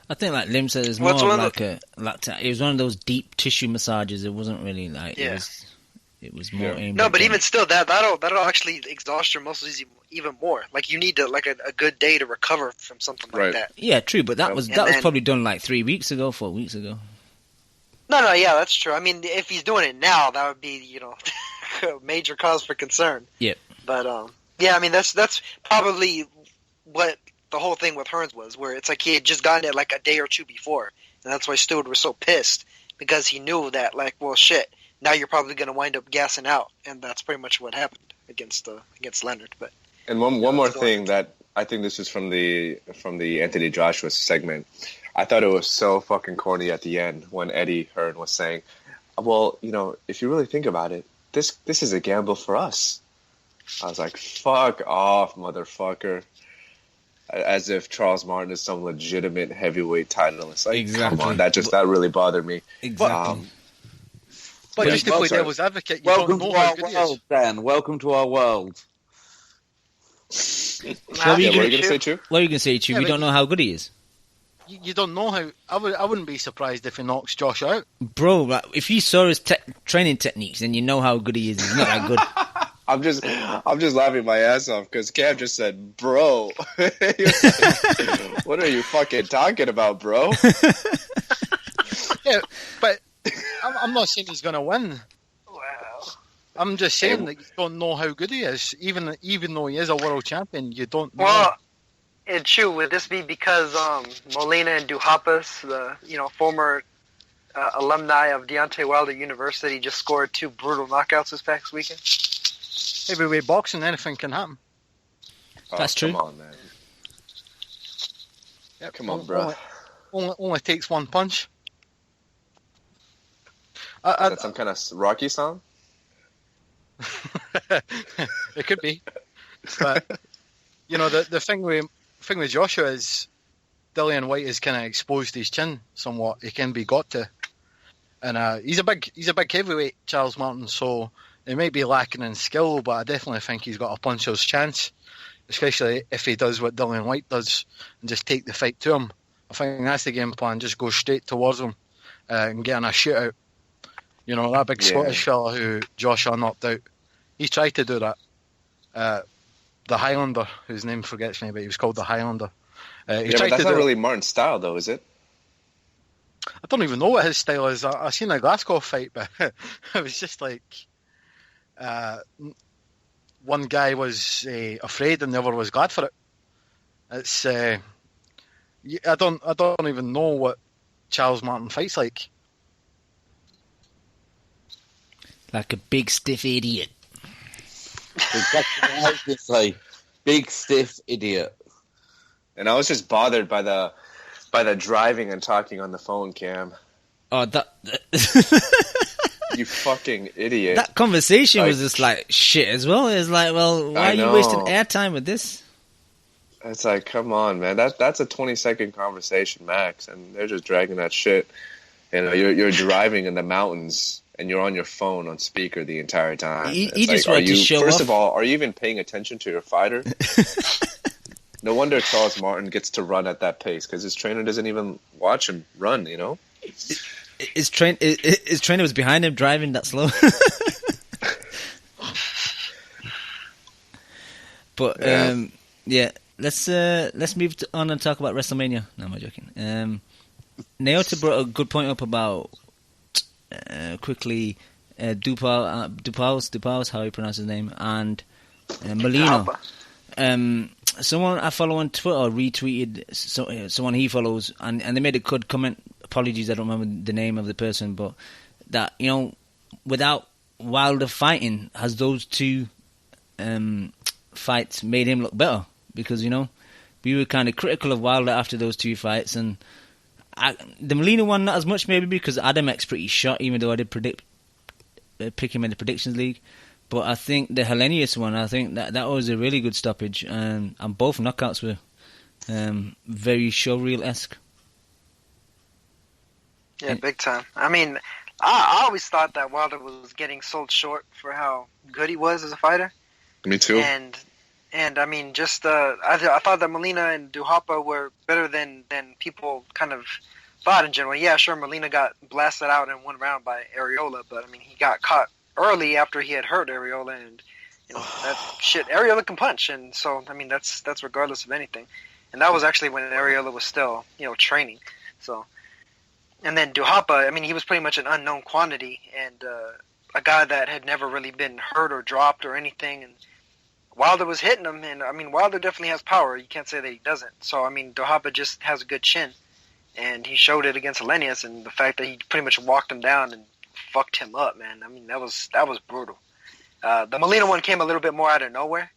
I think like Lim said, it's more like it was one of those deep tissue massages. It wasn't really like it was more aimed. No, but even still, that'll actually exhaust your muscles even more. Like you need to a good day to recover from something like that. Yeah, true. But that was probably done like 3 weeks ago, 4 weeks ago. No, yeah, that's true. I mean, if he's doing it now, that would be a major cause for concern. Yep. But yeah, I mean that's probably what the whole thing with Hearns was, where it's like he had just gotten it like a day or two before, and that's why Stewart was so pissed because he knew that like, well, shit. Now you're probably going to wind up gassing out, and that's pretty much what happened against Leonard. But one more thing that I think this is from the Anthony Joshua segment. I thought it was so fucking corny at the end when Eddie Hearn was saying, "Well, if you really think about it, this is a gamble for us." I was like, "Fuck off, motherfucker!" As if Charles Martin is some legitimate heavyweight title. It's like, exactly. Come on, that really bothered me. Exactly. But just to play devil's advocate, you don't know how good he is. Dan. Welcome to our world. What are you going to say, Chu? What are you going to say, Chu? We don't know how good he is. You don't know how. I wouldn't be surprised if he knocks Josh out. Bro, if you saw his training techniques, then you know how good he is. He's not that good. I'm just laughing my ass off because Cam just said, "Bro." What are you fucking talking about, bro? Yeah, but I'm not saying he's going to win. Wow. I'm just saying that you don't know how good he is. Even though he is a world champion, you don't know. Well, and true, would this be because Molina and Duhaupas, the former alumni of Deontay Wilder University, just scored 2 brutal knockouts this past weekend? Heavyweight boxing, anything can happen. That's true. Come on, man. Yep. Come on, bro. Only takes one punch. Is that some kind of Rocky song? It could be. But, the thing with Joshua is Dillian White has kind of exposed his chin somewhat. He can be got to. And he's a big heavyweight, Charles Martin, so he may be lacking in skill, but I definitely think he's got a puncher's chance, especially if he does what Dillian White does and just take the fight to him. I think that's the game plan, just go straight towards him and get in a shootout. That big Scottish fella who Joshua knocked out, he tried to do that. the Highlander, whose name forgets me, but he was called the Highlander. He Yeah, tried but that's to not do. really Martin's style, though, is it? I don't even know what his style is. I seen a Glasgow fight, but it was just like one guy was afraid and the other was glad for it. It's I don't even know what Charles Martin fights like. Like a big stiff idiot. Exactly what I was going to say. Big, stiff idiot. And I was just bothered by the driving and talking on the phone, Cam. Oh, that You fucking idiot. that conversation was Like- just like shit as well. It's like, well, why I are you know. wasting airtime with this? It's like, come on, man. That's a 20-second conversation max, and they're just dragging that shit. You know, you're driving in the mountains, and you're on your phone on speaker the entire time. He It's just like, wanted to show first off. of all, are you even paying attention to your fighter? No wonder Charles Martin gets to run at that pace, because his trainer doesn't even watch him run, you know? His trainer was behind him driving that slow. But Yeah. let's move on and talk about WrestleMania. No, I'm joking. Naota brought a good point up about quickly Dupaus, how you pronounce his name, and Molina. Someone I follow on Twitter retweeted someone he follows, and they made a good comment. Apologies, I don't remember the name of the person, but that, you know, without Wilder fighting, has those two fights made him look better? Because, you know, we were kind of critical of Wilder after those two fights, and the Molina one not as much maybe because Adam X pretty shot, even though I did pick him in the predictions league. But I think the Hellenius one, I think that was a really good stoppage, and both knockouts were very showreel-esque. Yeah, big time. I mean, I always thought that Wilder was getting sold short for how good he was as a fighter. Me too. And I mean, just I thought that Molina and Duhapa were better than people kind of thought in general. Yeah, sure, Molina got blasted out in one round by Areola, but I mean, he got caught early after he had hurt Areola, and you know that shit. Areola can punch, and so I mean, that's regardless of anything. And that was actually when Areola was still, you know, training. So, and then Duhapa, I mean, he was pretty much an unknown quantity and a guy that had never really been hurt or dropped or anything, and Wilder was hitting him, and I mean, Wilder definitely has power. You can't say that he doesn't. So, I mean, Duhapa just has a good chin, and he showed it against Hellenius, and the fact that he pretty much walked him down and fucked him up, man. I mean, that was brutal. The Molina one came a little bit more out of nowhere,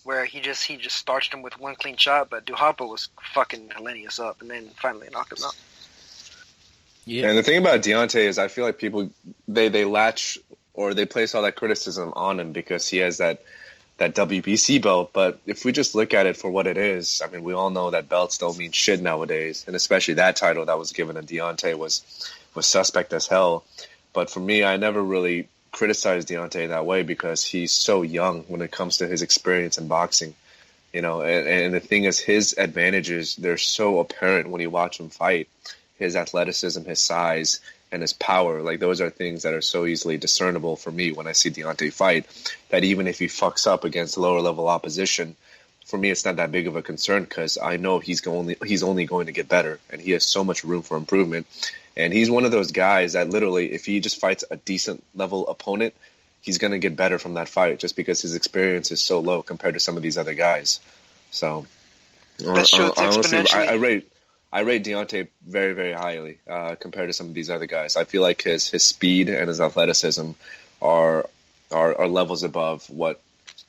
where he just starched him with one clean shot, but Duhapa was fucking Hellenius up, and then finally knocked him out. Yeah. And the thing about Deontay is I feel like people, they latch or they place all that criticism on him because he has that WBC belt. But if we just look at it for what it is, I mean, we all know that belts don't mean shit nowadays. And especially that title that was given to Deontay was suspect as hell. But for me, I never really criticized Deontay that way because he's so young when it comes to his experience in boxing. You know, and the thing is, his advantages, they're so apparent when you watch him fight. His athleticism, his size, and his power, like those are things that are so easily discernible for me when I see Deontay fight, that even if he fucks up against lower level opposition, for me it's not that big of a concern because I know he's only going to get better, and he has so much room for improvement. And he's one of those guys that literally, if he just fights a decent level opponent, he's going to get better from that fight just because his experience is so low compared to some of these other guys. So, honestly, I rate Deontay very, very highly compared to some of these other guys. I feel like his speed and his athleticism are levels above what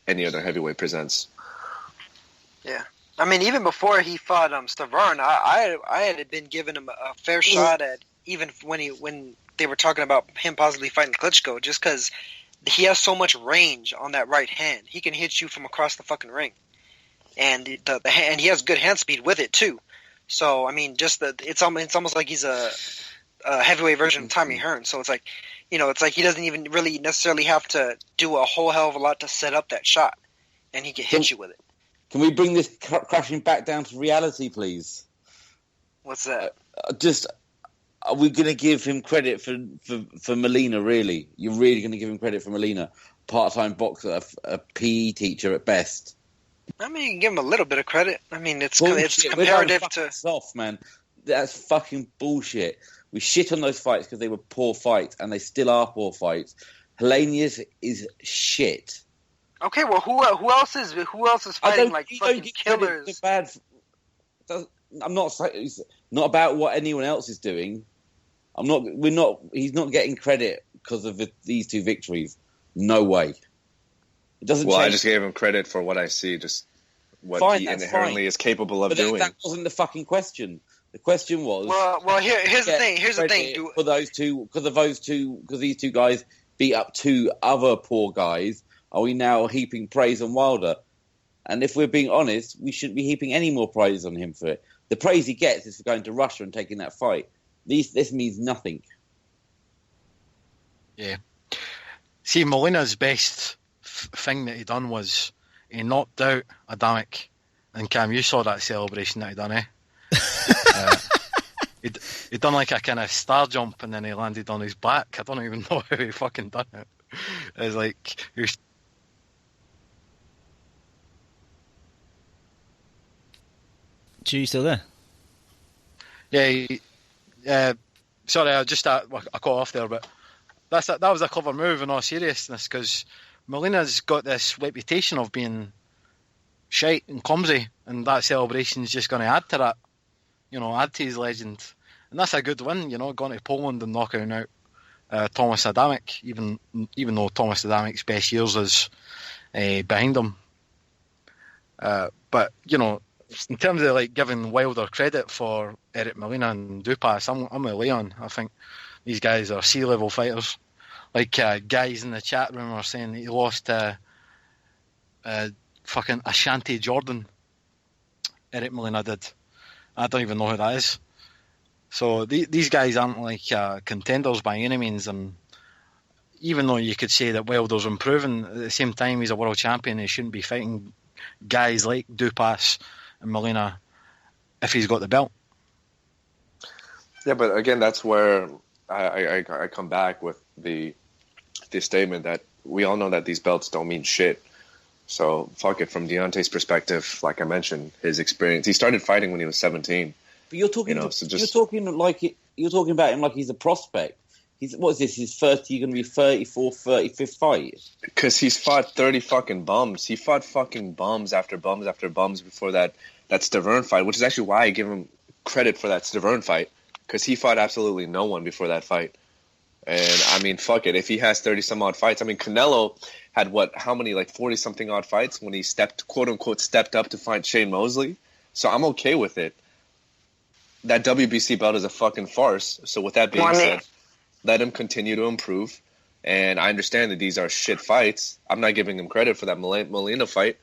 any other heavyweight presents. Yeah. I mean, even before he fought Stavern, I had been giving him a fair shot at, even when they were talking about him possibly fighting Klitschko, just because he has so much range on that right hand. He can hit you from across the fucking ring, and and he has good hand speed with it too. So I mean, it's almost like he's a heavyweight version of Tommy Hearn. So it's like, you know, it's like he doesn't even really necessarily have to do a whole hell of a lot to set up that shot, and he can hit you with it. Can we bring this crashing back down to reality, please? What's that? are we going to give him credit for Molina, really? You're really going to give him credit for Molina? Part-time boxer, a PE teacher at best. I mean, you can give him a little bit of credit. I mean, it's Bullshit. comparative to... Soft, man. That's fucking bullshit. We shit on those fights because they were poor fights, and they still are poor fights. Helenius is shit. Okay, well, who else is fighting like fucking killers? I'm not saying it's not about what anyone else is doing. He's not getting credit because of these two victories. No way. It doesn't. Well, I just gave him credit for what I see, just what he inherently is capable of doing. That wasn't the fucking question. The question was. Well, here's the thing. Here's the thing. Because these two guys beat up two other poor guys. Are we now heaping praise on Wilder? And if we're being honest, we shouldn't be heaping any more praise on him for it. The praise he gets is for going to Russia and taking that fight. This means nothing. Yeah. See, Molina's best thing that he done was he knocked out Adamic. And Cam, you saw that celebration that he done, eh? He done like a kind of star jump and then he landed on his back. I don't even know how he fucking done it. It's like... You still there? Yeah. Sorry, I caught off there, but that was a clever move in all seriousness because Molina's got this reputation of being shite and clumsy, and that celebration's just going to add to that, add to his legend. And that's a good win, going to Poland and knocking out Thomas Adamic, even though Thomas Adamic's best years is behind him. But, in terms of like giving Wilder credit for Eric Molina and Dupas, I'm with Leon. I think these guys are sea-level fighters. Like guys in the chat room are saying that he lost to fucking Ashanti Jordan. Eric Molina did. I don't even know who that is. So these guys aren't like contenders by any means. And even though you could say that Wilder's improving, at the same time he's a world champion, he shouldn't be fighting guys like Dupas and Molina if he's got the belt. Yeah, but again, that's where I come back with the statement that we all know that these belts don't mean shit. So fuck it. From Deontay's perspective, like I mentioned, his experience. He started fighting when he was 17. But you're talking about him like he's a prospect. What is this? His first? You're going to be 34th, 35th fight? Because he's fought 30 fucking bums. He fought fucking bums after bums after bums before that Stavern fight, which is actually why I give him credit for that Stavern fight, because he fought absolutely no one before that fight. And I mean, fuck it. If he has 30 some odd fights, I mean, Canelo had how many, like 40 something odd fights when he quote unquote stepped up to fight Shane Mosley. So I'm okay with it. That WBC belt is a fucking farce. So with that being said, let him continue to improve. And I understand that these are shit fights. I'm not giving him credit for that Molina fight.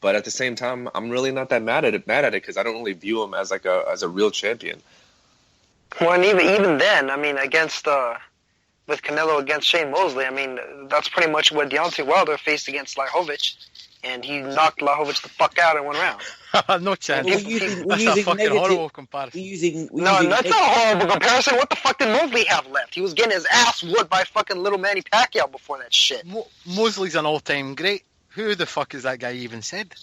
But at the same time, I'm really not that mad at it because I don't really view him as like as a real champion. Well, and even then, I mean, with Canelo against Shane Mosley, I mean, that's pretty much what Deontay Wilder faced against Blachowicz, and he knocked Blachowicz the fuck out in one round. No chance. That's a fucking horrible comparison. That's not a horrible comparison. What the fuck did Mosley have left? He was getting his ass whooped by fucking little Manny Pacquiao before that shit. Mosley's an all-time great. Who the fuck is that guy even said?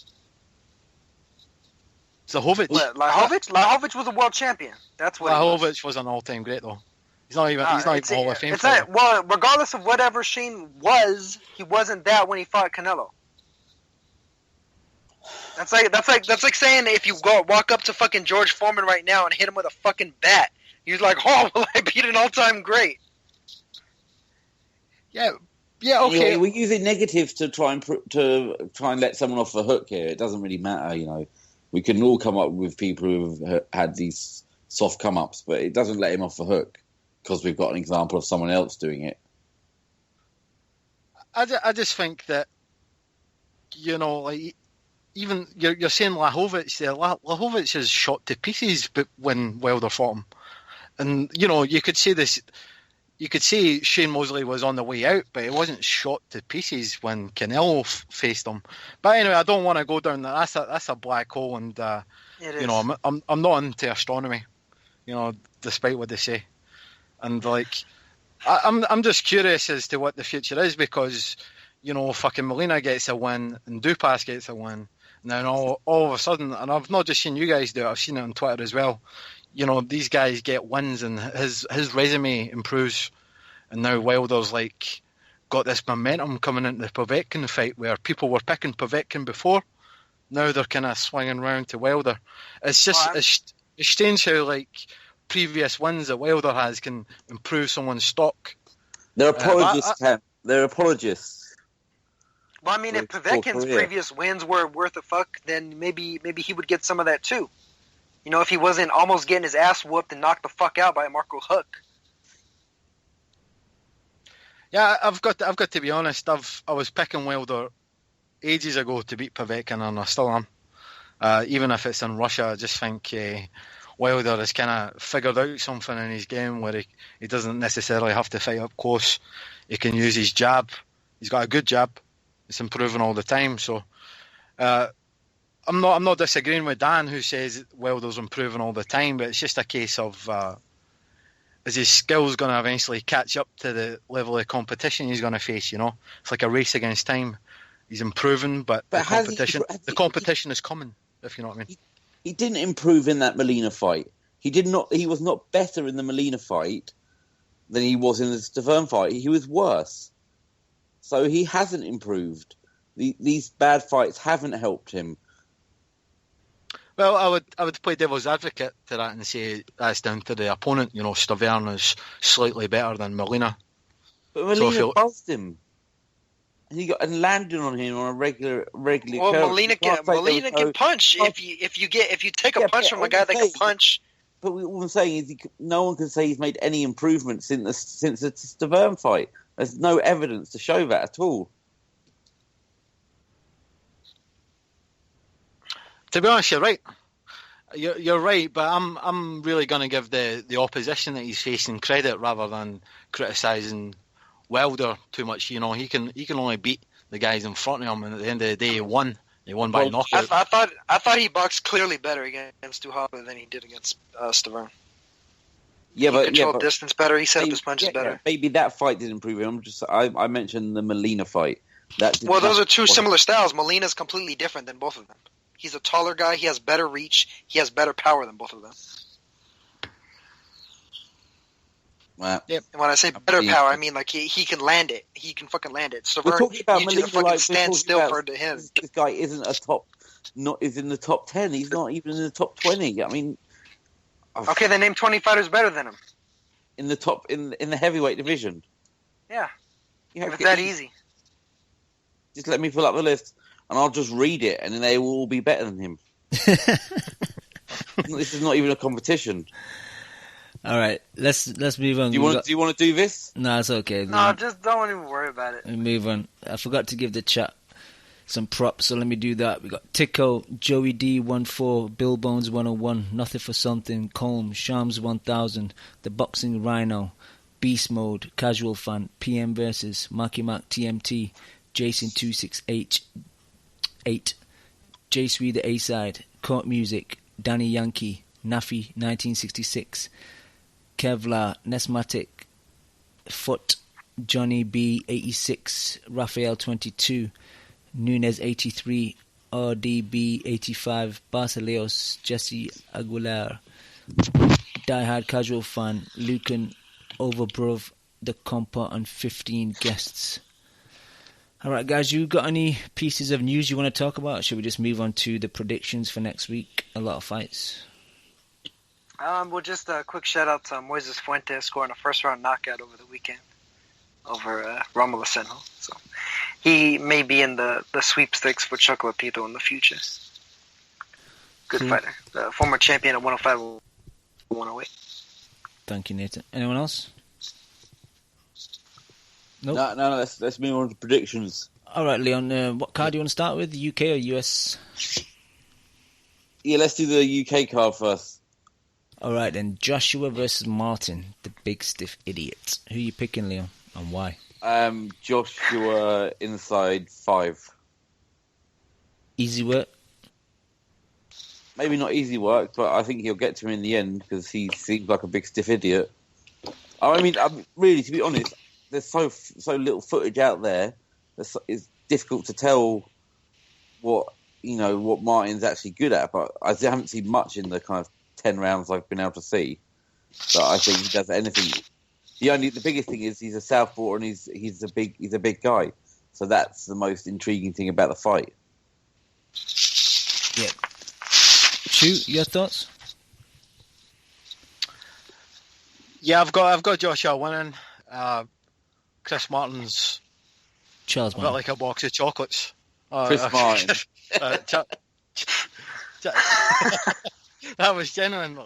Blachowicz. Blachowicz was a world champion. That's what Blachowicz was an all-time great, though. He's not even Hall of Fame. Well, regardless of whatever Shane was, he wasn't that when he fought Canelo. That's like saying if you walk up to fucking George Foreman right now and hit him with a fucking bat, he's like, "Oh, well, I beat an all-time great." Yeah, okay. We're using negatives to try and let someone off the hook here. It doesn't really matter, We can all come up with people who've had these soft come-ups, but it doesn't let him off the hook because we've got an example of someone else doing it. I just think that, like, even you're saying Blachowicz there. Blachowicz is shot to pieces but when Wilder fought him. And, you could say this... You could say Shane Mosley was on the way out, but he wasn't shot to pieces when Canelo faced him. But anyway, I don't want to go down that. That's a black hole, and I'm not into astronomy, despite what they say. And like, I'm just curious as to what the future is, because fucking Molina gets a win and Dupas gets a win, and then all of a sudden, and I've not just seen you guys do it, I've seen it on Twitter as well. These guys get wins and his resume improves, and now Wilder's like got this momentum coming into the Povetkin fight where people were picking Povetkin before. Now they're kind of swinging round to Wilder. It's just it's strange how like previous wins that Wilder has can improve someone's stock. They're apologists, Cam. They're apologists. Well, I mean, if Povetkin's previous wins were worth a fuck, then maybe he would get some of that too. If he wasn't almost getting his ass whooped and knocked the fuck out by Marco Huck. Yeah, I've got to be honest. I was picking Wilder ages ago to beat Povetkin, and I still am. Even if it's in Russia, I just think Wilder has kind of figured out something in his game where he doesn't necessarily have to fight up close. He can use his jab. He's got a good jab. It's improving all the time. So I'm not disagreeing with Dan, who says Wilder's improving all the time, but it's just a case of is his skills going to eventually catch up to the level of competition he's going to face? It's like a race against time. He's improving, but the competition is coming, if you know what I mean. He didn't improve in that Molina fight. He was not better in the Molina fight than he was in the Theophane fight. He was worse. So he hasn't improved. These bad fights haven't helped him. Well, I would play devil's advocate to that and say that's down to the opponent. Theophane is slightly better than Molina. But Molina buzzed him. And landed on him on a regular. Well, Molina can punch. If you take a punch from a guy that can punch. But what I'm saying is, no one can say he's made any improvement since the Theophane fight. There's no evidence to show that at all. To be honest, you're right. You're right, but I'm really going to give the opposition that he's facing credit rather than criticising Wilder too much. He can only beat the guys in front of him, and at the end of the day, he won. He won by knockout. I thought he boxed clearly better against Duhapa than he did against Stavern. He controlled distance better. He set up his punches better. Maybe that fight didn't improve him. I mentioned the Molina fight. Those are two similar styles. Molina's completely different than both of them. He's a taller guy. He has better reach. He has better power than both of them. Wow. Yep. And when I say better power, I mean like he can land it. He can fucking land it. So we're talking about Molina, fucking stand still for him. This guy isn't is in the top 10. He's not even in the top 20. I mean, okay, then name 20 fighters better than him in the top in the heavyweight division. Yeah, if it's that easy. Just let me pull up the list, and I'll just read it, and then they will all be better than him. This is not even a competition. All right, let's move on. Do you want to do this? No, it's okay. No, just don't even worry about it. Move on. I forgot to give the chat some props, so let me do that. We got Tico, Joey D14, Bill Bones 101, Nothing for Something, Colm, Shams 1000, The Boxing Rhino, Beast Mode, Casual Fan, PM Versus, Marky Mark TMT, Jason 268, J Sweet the A Side, Court Music, Danny Yankee, Nafi 1966, Kevlar, Nesmatic, Foot, Johnny B 86, Raphael 22, Nunez 83, RDB 85, Barcelos, Jesse Aguilar, Diehard Casual Fan, Lucan, Overbrov, The Compa, and 15 guests. Alright guys, you got any pieces of news you want to talk about? Should we just move on to the predictions for next week? A lot of fights. Well, just a quick shout out to Moises Fuentes scoring a first round knockout over the weekend over Romulo Senjo. So he may be in the sweepstakes for Chocolatito in the future. Good fighter. Former champion at 105 and 108. Thank you, Nathan. Anyone else? Nope. No, let's move on to predictions. Alright, Leon, what card do you want to start with? UK or US? Yeah, let's do the UK card first. Alright then, Joshua versus Martin, the big stiff idiot. Who are you picking, Leon, and why? Joshua inside 5. Easy work? Maybe not easy work, but I think he'll get to him in the end because he seems like a big stiff idiot. I mean, really, to be honest, there's so little footage out there. It's difficult to tell what Martin's actually good at. But I haven't seen much in the kind of 10 rounds I've been able to see. But I think he does anything. The biggest thing is he's a southpaw and he's a big guy. So that's the most intriguing thing about the fight. Yeah. Shoot, your thoughts? Yeah, I've got Joshua winning. Chris Martin's Charles a bit Martin. like a box of chocolates. Chris Martin. That was genuinely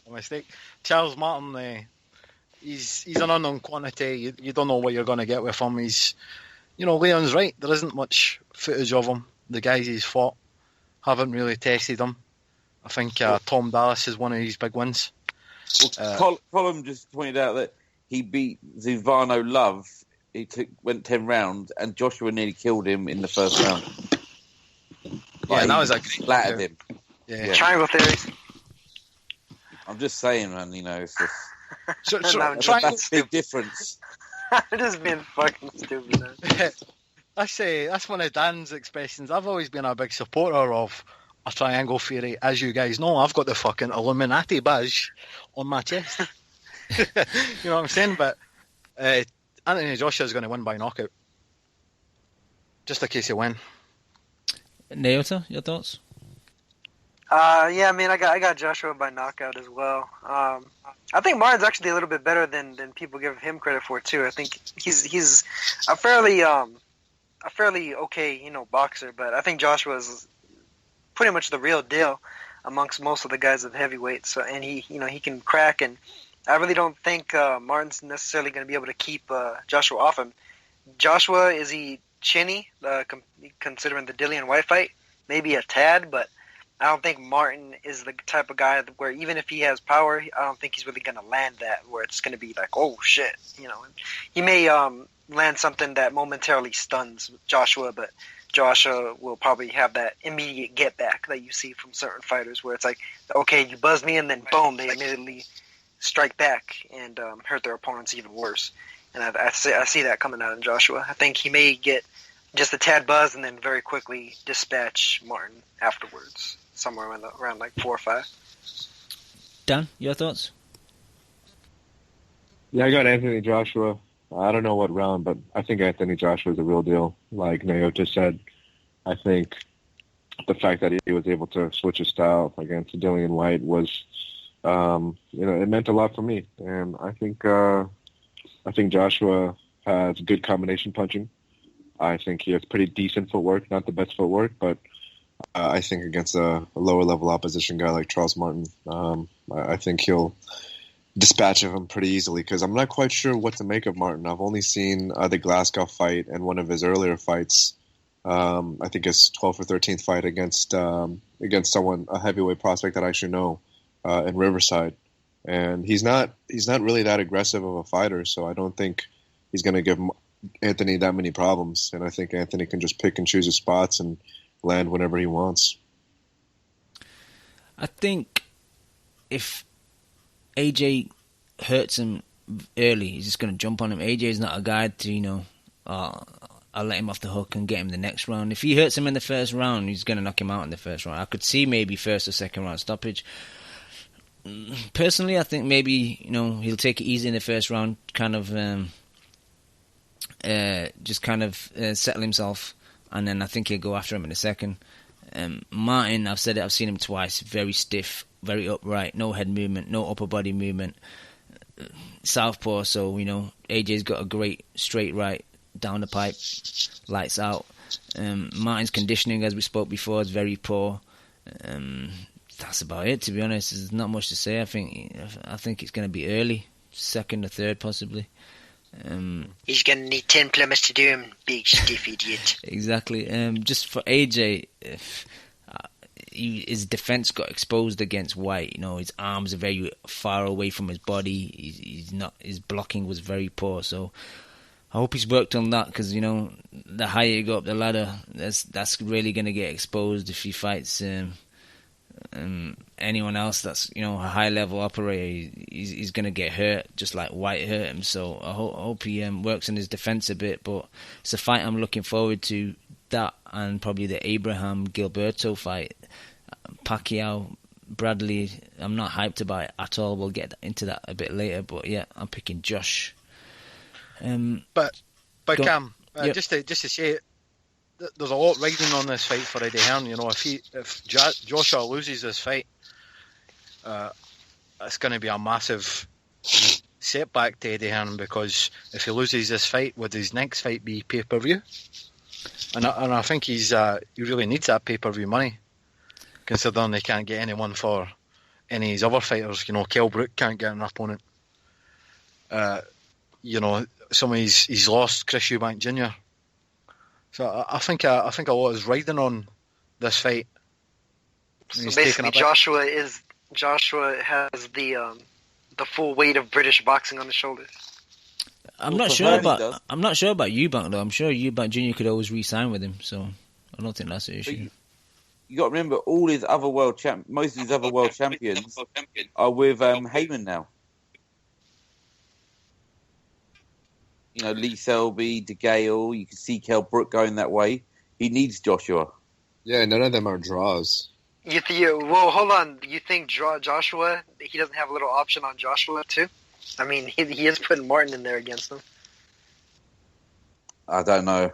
a mistake. Charles Martin, he's an unknown quantity. You don't know what you're going to get with him. Leon's right. There isn't much footage of him. The guys he's fought haven't really tested him. I think Tom Dallas is one of his big wins. Colin just pointed out that he beat Zuvano Love. He went 10 rounds, and Joshua nearly killed him in the first round. Yeah, that was flattered him. Yeah. Triangle theories. I'm just saying, man. It's just Triangle. that's a big difference. I'm just being fucking stupid. Man. That's one of Dan's expressions. I've always been a big supporter of a triangle theory. As you guys know, I've got the fucking Illuminati badge on my chest. You know what I'm saying? But Anthony Joshua is going to win by knockout. Just in case he win. Naota, your thoughts? Yeah, I mean, I got Joshua by knockout as well. I think Martin's actually a little bit better than people give him credit for too. I think he's a fairly okay, boxer, but I think Joshua's pretty much the real deal amongst most of the guys of heavyweight. So, and he can crack, and I really don't think Martin's necessarily going to be able to keep Joshua off him. Joshua, is he chinny, considering the Dillian White fight? Maybe a tad, but I don't think Martin is the type of guy where even if he has power, I don't think he's really going to land that where it's going to be like, oh shit, He may land something that momentarily stuns Joshua, but Joshua will probably have that immediate get back that you see from certain fighters where it's like, okay, you buzz me, and then boom, they immediately strike back and hurt their opponents even worse. And I see that coming out in Joshua. I think he may get just a tad buzz and then very quickly dispatch Martin afterwards, somewhere around like 4 or 5. Dan, your thoughts? Yeah, I got Anthony Joshua. I don't know what round, but I think Anthony Joshua is the real deal. Like Naota said, I think the fact that he was able to switch his style against Dillian White was, it meant a lot for me. And I think Joshua has good combination punching. I think he has pretty decent footwork, not the best footwork, but I think against a lower level opposition guy like Charles Martin, I think he'll dispatch of him pretty easily, because I'm not quite sure what to make of Martin. I've only seen the Glasgow fight and one of his earlier fights. I think his 12th or 13th fight against someone, a heavyweight prospect that I should know, in Riverside, and he's not really that aggressive of a fighter. So I don't think he's going to give Anthony that many problems. And I think Anthony can just pick and choose his spots and land whenever he wants. I think if AJ hurts him early, he's just going to jump on him. AJ is not a guy to, I'll let him off the hook and get him the next round. If he hurts him in the first round, he's going to knock him out in the first round. I could see maybe first or second round stoppage. Personally, I think maybe, he'll take it easy in the first round, kind of settle himself, and then I think he'll go after him in the second. Martin, I've said it, I've seen him twice, very stiff, very upright, no head movement, no upper body movement, southpaw, so, AJ's got a great straight right down the pipe, lights out. Martin's conditioning, as we spoke before, is very poor. That's about it, to be honest. There's not much to say. I think it's going to be early, second or third possibly. He's going to need 10 plumbers to do him, big stiff idiot. Exactly. Just for AJ, his defense got exposed against White. His arms are very far away from his body. His blocking was very poor. So I hope he's worked on that, because the higher you go up the ladder, that's really going to get exposed if he fights Anyone else that's a high level operator, he's going to get hurt, just like White hurt him. So I hope he works in his defense a bit. But it's a fight I'm looking forward to. That and probably the Abraham Gilberto fight, Pacquiao Bradley. I'm not hyped about it at all. We'll get into that a bit later. But yeah, I'm picking Josh. But Cam, Yep. just to say, there's a lot riding on this fight for Eddie Hearn. If Joshua loses this fight, it's going to be a massive setback to Eddie Hearn, because if he loses this fight, would his next fight be pay-per-view? And I think he really needs that pay-per-view money, considering they can't get anyone for any of his other fighters. Kell Brook can't get an opponent. Some of he's lost, Chris Eubank Jr. So I think a lot is riding on this fight. So basically, Joshua has the full weight of British boxing on his shoulders. I'm not sure about Eubank though. I'm sure Eubank Jr. could always re-sign with him, so I don't think that's an issue. You got to remember, all his other most of his other world champions are with Heyman now. Lee Selby, De Gale. You can see Kell Brook going that way. He needs Joshua. Yeah, none of them are draws. Well, hold on. You think Joshua? He doesn't have a little option on Joshua too? I mean, he is putting Martin in there against him. I don't know.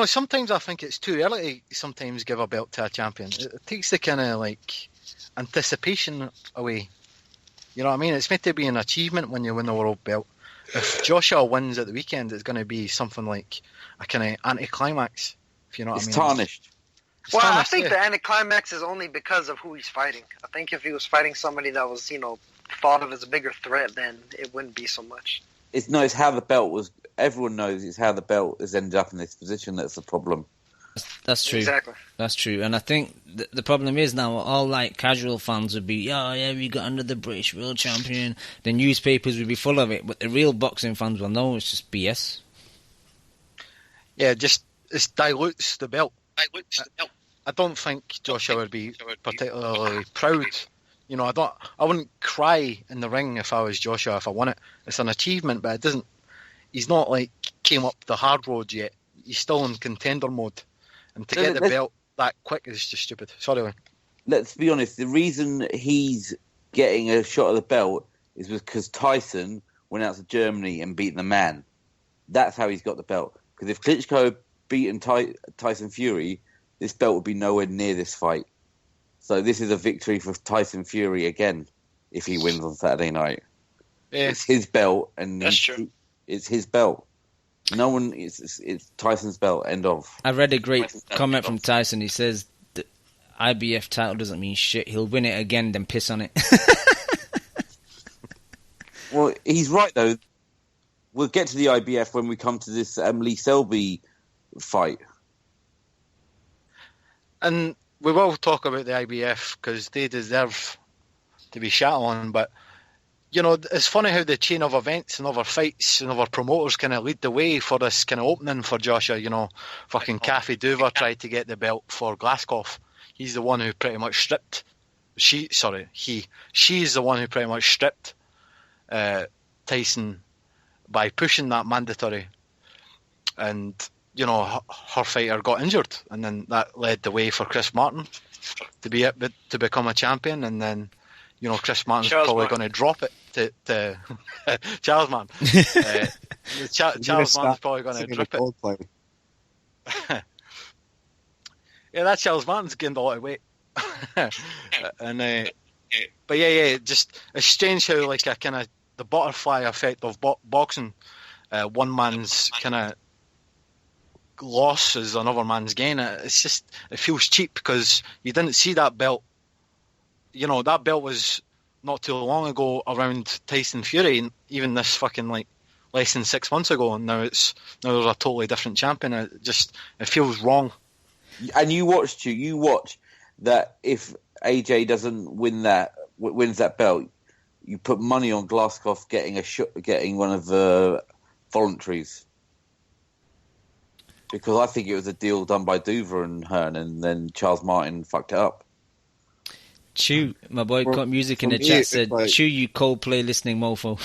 Sometimes I think it's too early to sometimes give a belt to a champion. It takes the kind of anticipation away. You know what I mean? It's meant to be an achievement when you win the world belt. If Joshua wins at the weekend, it's going to be something like a kind of anticlimax. If you know what I mean? It's tarnished. I think the anticlimax is only because of who he's fighting. I think if he was fighting somebody that was, thought of as a bigger threat, then it wouldn't be so much. It's how the belt was. Everyone knows it's how the belt has ended up in this position that's the problem. That's true. Exactly. That's true. And I think the problem is now all casual fans would be, we got under the British world champion. The newspapers would be full of it, but the real boxing fans will know it's just BS. Yeah, it dilutes the belt. I don't think Joshua would be particularly proud. I wouldn't cry in the ring if I was Joshua if I won it. It's an achievement, but it doesn't. He's not came up the hard road yet. He's still in contender mode, and to get the belt that quick is just stupid. Sorry, Wayne. Let's be honest. The reason he's getting a shot at the belt is because Tyson went out to Germany and beat the man. That's how he's got the belt. Because if Klitschko had beaten Tyson Fury, this belt would be nowhere near this fight. So this is a victory for Tyson Fury again if he wins on Saturday night. Yeah. It's his belt, and that's true. It's his belt. No one. It's Tyson's belt. End of. I read a great comment from Tyson. He says the IBF title doesn't mean shit. He'll win it again, then piss on it. Well, he's right though. We'll get to the IBF when we come to this Lee Selby fight. And we will talk about the IBF because they deserve to be shat on. But, it's funny how the chain of events and other fights and other promoters kind of lead the way for this kind of opening for Joshua. Fucking Kathy Duver tried to get the belt for Glaskov. He's the one who pretty much stripped. She's the one who pretty much stripped Tyson by pushing that mandatory. And her fighter got injured, and then that led the way for Chris Martin to become a champion, and then Chris Martin's probably going to drop it to Charles Martin. Charles Martin's probably going to drop it. Yeah, that Charles Martin's gained a lot of weight. And but just it's strange how a kind of the butterfly effect of boxing, one man's kind of loss is another man's gain. It feels cheap because you didn't see that belt. That belt was not too long ago around Tyson Fury, and even this fucking less than 6 months ago, and now there's a totally different champion. It feels wrong. And you watch that if AJ doesn't wins that belt, you put money on Glaskov getting one of the voluntaries. because I think it was a deal done by Duver and Hearn, and then Charles Martin fucked it up. Chew, my boy got music in the chat said, Chew, you Coldplay listening mofo.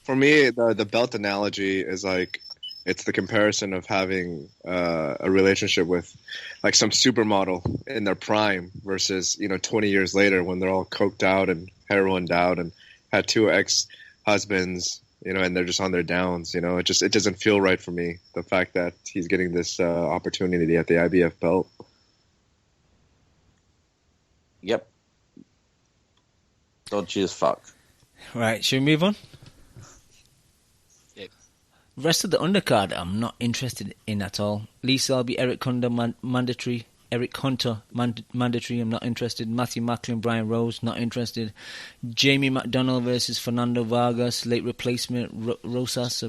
For me, the belt analogy is like, it's the comparison of having a relationship with like some supermodel in their prime versus, 20 years later when they're all coked out and heroined out and had 2 ex-husbands, and they're just on their downs. It doesn't feel right for me, the fact that he's getting this opportunity at the IBF belt. Yep. Dodgy as fuck. Right, should we move on? Yep. Rest of the undercard, I'm not interested in at all. Lee Selby, Eric Hunter, mandatory. Eric Hunter, mandatory, I'm not interested. Matthew Macklin, Brian Rose, not interested. Jamie McDonnell versus Fernando Vargas, late replacement, Rosas,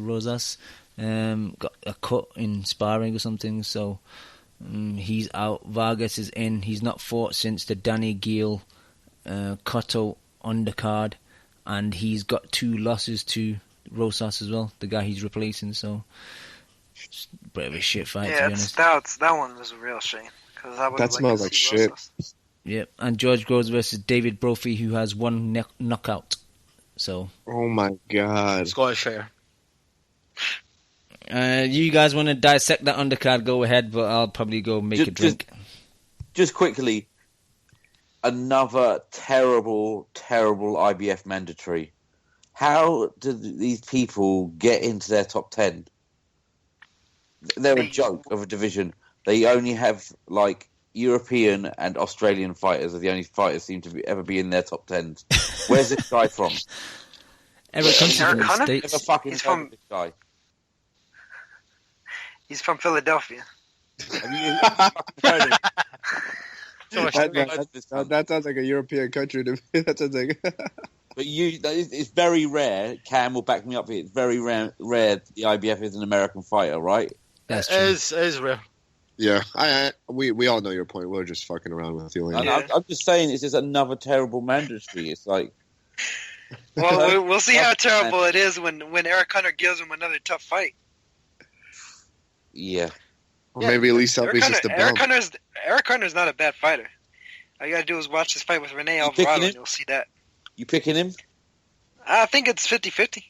got a cut in sparring or something, so he's out. Vargas is in. He's not fought since the Danny Gill Cotto undercard, and he's got 2 losses to Rosas as well, the guy he's replacing, so it's a bit of a shit fight, to be honest. That one was a real shame. That smells like shit. Yep, and George Groves versus David Brophy, who has 1 knockout. So. Oh my god. Scottish fair. You guys want to dissect that undercard? Go ahead, but I'll probably go make a drink. Just quickly, another terrible, terrible IBF mandatory. How do these people get into their top 10? They're a joke of a division. They only have like European and Australian fighters are the only fighters seem to ever be in their top 10s. Where's this guy from? Eric Hunter from the States. Never fucking heard of this guy. He's from Philadelphia. That sounds like a European country to me. That sounds like. But it's very rare. Cam will back me up here. It's very rare the IBF is an American fighter, right? That's true. It is rare. Yeah, we all know your point. We're just fucking around with you. I'm just saying, it's just another terrible mandatory. It's like, well, we'll see how terrible it is when Eric Hunter gives him another tough fight. Yeah. Or maybe at least Selby's just a bum. Eric Hunter's not a bad fighter. All you gotta do is watch his fight with Rene Alvarado, and you'll see that. You picking him? I think it's 50-50.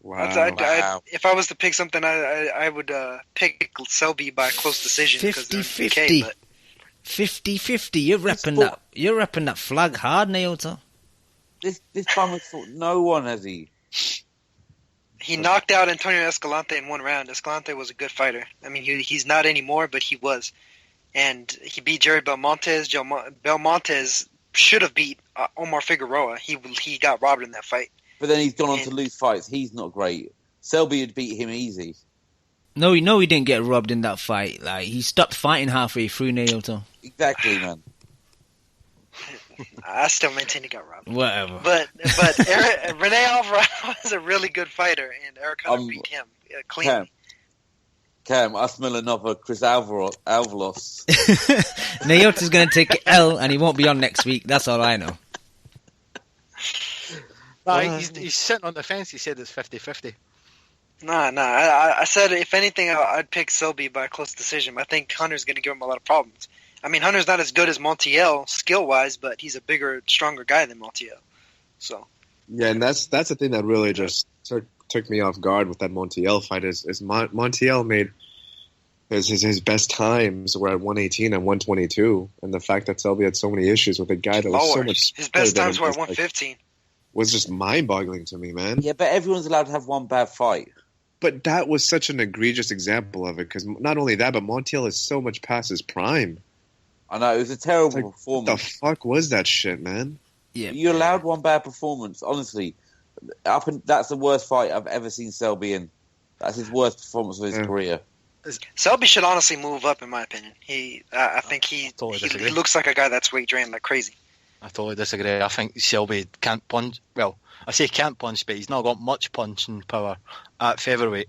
Wow. If I was to pick something, I would pick Selby by a close decision. 50-50. 50-50. You're repping that flag hard, Naota. This bum has fought no one, has he? He knocked out Antonio Escalante in 1 round. Escalante was a good fighter. I mean, he's not anymore, but he was. And he beat Jerry Belmontes. Belmontes should have beat Omar Figueroa. He got robbed in that fight. But then he's gone on to lose fights. He's not great. Selby would beat him easy. No, he didn't get robbed in that fight. Like, he stopped fighting halfway through, Naoto. Exactly, man. I still maintain he got robbed. Whatever. But Rene Alvarado is a really good fighter, and Eric Hunter beat him cleanly. Cam, I smell another Chris Alvaros. Naoto's going to take an L, and he won't be on next week. That's all I know. No, he's sitting on the fence. He said it's 50-50. Nah. I said if anything, I'd pick Selby by a close decision. I think Hunter's going to give him a lot of problems. I mean, Hunter's not as good as Montiel skill-wise, but he's a bigger, stronger guy than Montiel. So. Yeah, and that's the thing that really just took me off guard with that Montiel fight is Montiel made his best times were at 118 and 122, and the fact that Selby had so many issues with a guy that was so much. His best times were at 115. Was just mind-boggling to me, man. Yeah, but everyone's allowed to have one bad fight. But that was such an egregious example of it, because not only that, but Montiel is so much past his prime. I know, it was a terrible performance. What the fuck was that shit, man? Yeah, you allowed one bad performance, honestly. That's the worst fight I've ever seen Selby in. That's his worst performance of his career. Selby should honestly move up, in my opinion. I think he looks like a guy that's weight drained like crazy. I totally disagree. I think Selby can't punch. Well, I say can't punch, but he's not got much punching power at featherweight.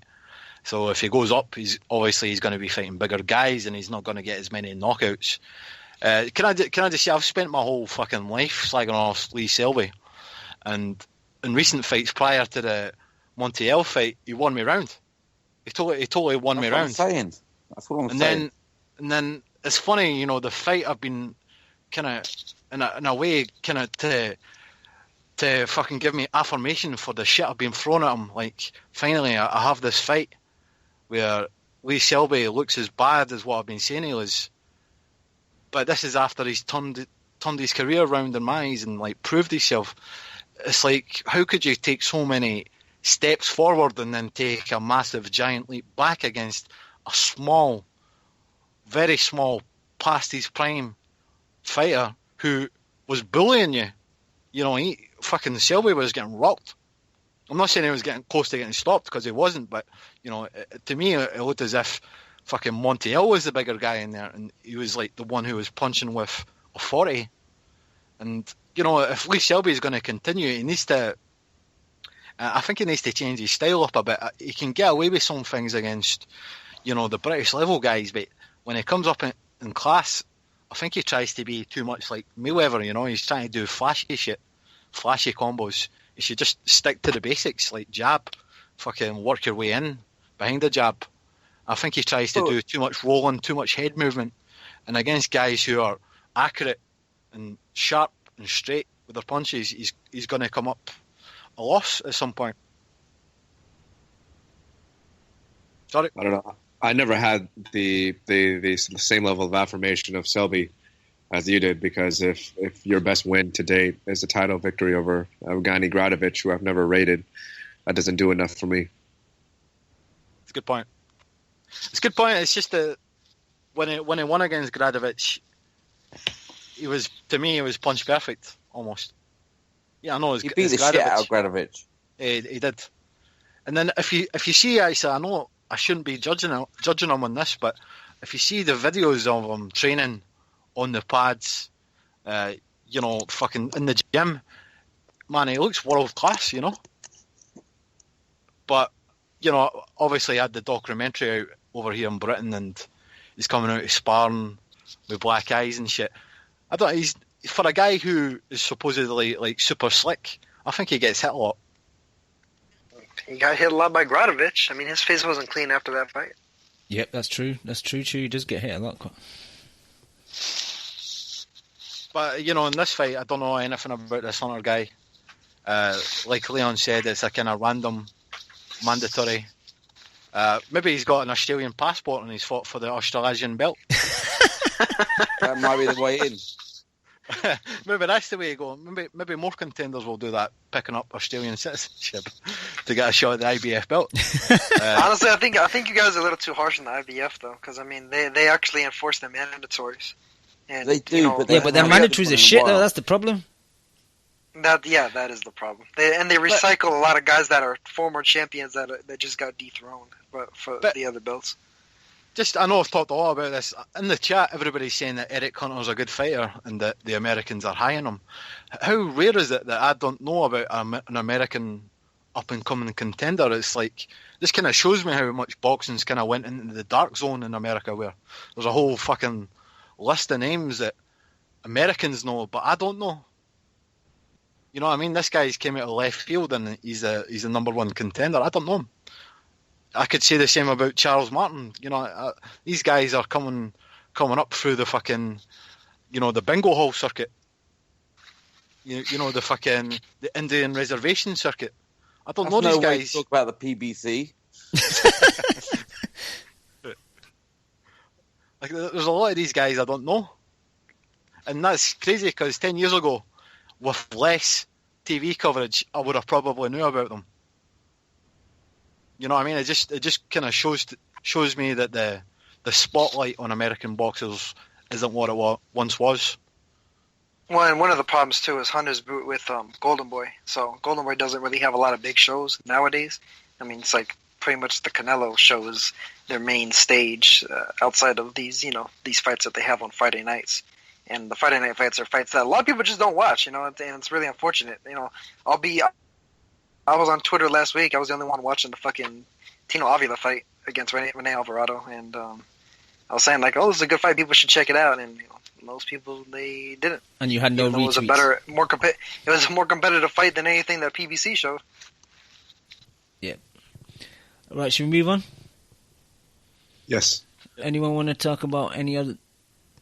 So if he goes up, he's going to be fighting bigger guys, and he's not going to get as many knockouts. Can I just say I've spent my whole fucking life slagging off Lee Selby, and in recent fights prior to the Montiel fight, he won me round. He totally won me round. That's what I'm saying. That's what I'm saying. And then it's funny, you know, the fight I've been kind of in a way kind of to fucking give me affirmation for the shit I've been thrown at him. Like, finally, I have this fight where Lee Selby looks as bad as what I've been saying he was. But this is after he's turned his career around in my eyes and, like, proved himself. It's like, how could you take so many steps forward and then take a massive, giant leap back against a small, very small, past his prime fighter who was bullying you? You know, fucking Selby was getting rocked. I'm not saying he was getting close to getting stopped, because he wasn't, but, you know, to me it looked as if fucking Montiel was the bigger guy in there, and he was like the one who was punching with authority. And, you know, if Lee Selby is going to continue, he needs to, I think he needs to change his style up a bit. He can get away with some things against, you know, the British level guys, but when he comes up in class, I think he tries to be too much like Mayweather, you know. He's trying to do flashy shit, flashy combos. You should just stick to the basics, like jab, fucking work your way in behind the jab. I think he tries to do too much rolling, too much head movement, and against guys who are accurate and sharp and straight with their punches, he's going to come up a loss at some point. Sorry, I don't know. I never had the same level of affirmation of Selby as you did, because if your best win to date is a title victory over Evgeny Gradovic, who I've never rated, that doesn't do enough for me. It's a good point. It's just that when he won against Gradovic, he was punch perfect almost. Yeah, I know. He beat the shit out of Gradovic. He did. And then if you see, actually, I know I shouldn't be judging him on this, but if you see the videos of him training on the pads, you know, fucking in the gym, man, he looks world class, you know. But, you know, obviously I had the documentary out over here in Britain, and he's coming out of sparring with black eyes and shit. I don't. He's, for a guy who is supposedly like super slick, I think he gets hit a lot. He got hit a lot by Gradovic. I mean, his face wasn't clean after that fight. Yep, that's true. That's true. He does get hit a lot. But, you know, in this fight, I don't know anything about this Hunter guy. Like Leon said, it's a kind of random, mandatory. Maybe he's got an Australian passport and he's fought for the Australasian belt. That might be the way in. Maybe that's the way you go. Maybe more contenders will do that, picking up Australian citizenship to get a shot at the IBF belt. Honestly, I think you guys are a little too harsh on the IBF though, because I mean they actually enforce the mandatories. And, they do, you know, but their mandatories are shit though. That's the problem. That is the problem. They recycle a lot of guys that are former champions that just got dethroned, but for the other belts. Just, I know I've talked a lot about this. In the chat, everybody's saying that Eric Hunter's a good fighter and that the Americans are high on him. How rare is it that I don't know about an American up-and-coming contender? It's like, this kind of shows me how much boxing's kind of went into the dark zone in America, where there's a whole fucking list of names that Americans know, but I don't know. You know what I mean? This guy's came out of left field and he's a number one contender. I don't know him. I could say the same about Charles Martin. You know, these guys are coming up through the fucking, you know, the bingo hall circuit. You know, the Indian reservation circuit. I don't know these guys. Way to talk about the PBC. Like, there's a lot of these guys I don't know, and that's crazy because 10 years ago, with less TV coverage, I would have probably knew about them. You know what I mean? It just kind of shows me that the spotlight on American boxers isn't what it once was. Well, and one of the problems too is Hunter's with Golden Boy. So Golden Boy doesn't really have a lot of big shows nowadays. I mean, it's like pretty much the Canelo show is their main stage outside of these fights that they have on Friday nights. And the Friday night fights are fights that a lot of people just don't watch, you know, and it's really unfortunate. You know, I was on Twitter last week. I was the only one watching the fucking Tino Avila fight against Rene Alvarado, and I was saying like, "Oh, this is a good fight. People should check it out." And you know, most people they didn't. And you had no retweets. It was a more competitive fight than anything that PBC showed. Yeah. Right, should we move on? Yes. Anyone want to talk about any of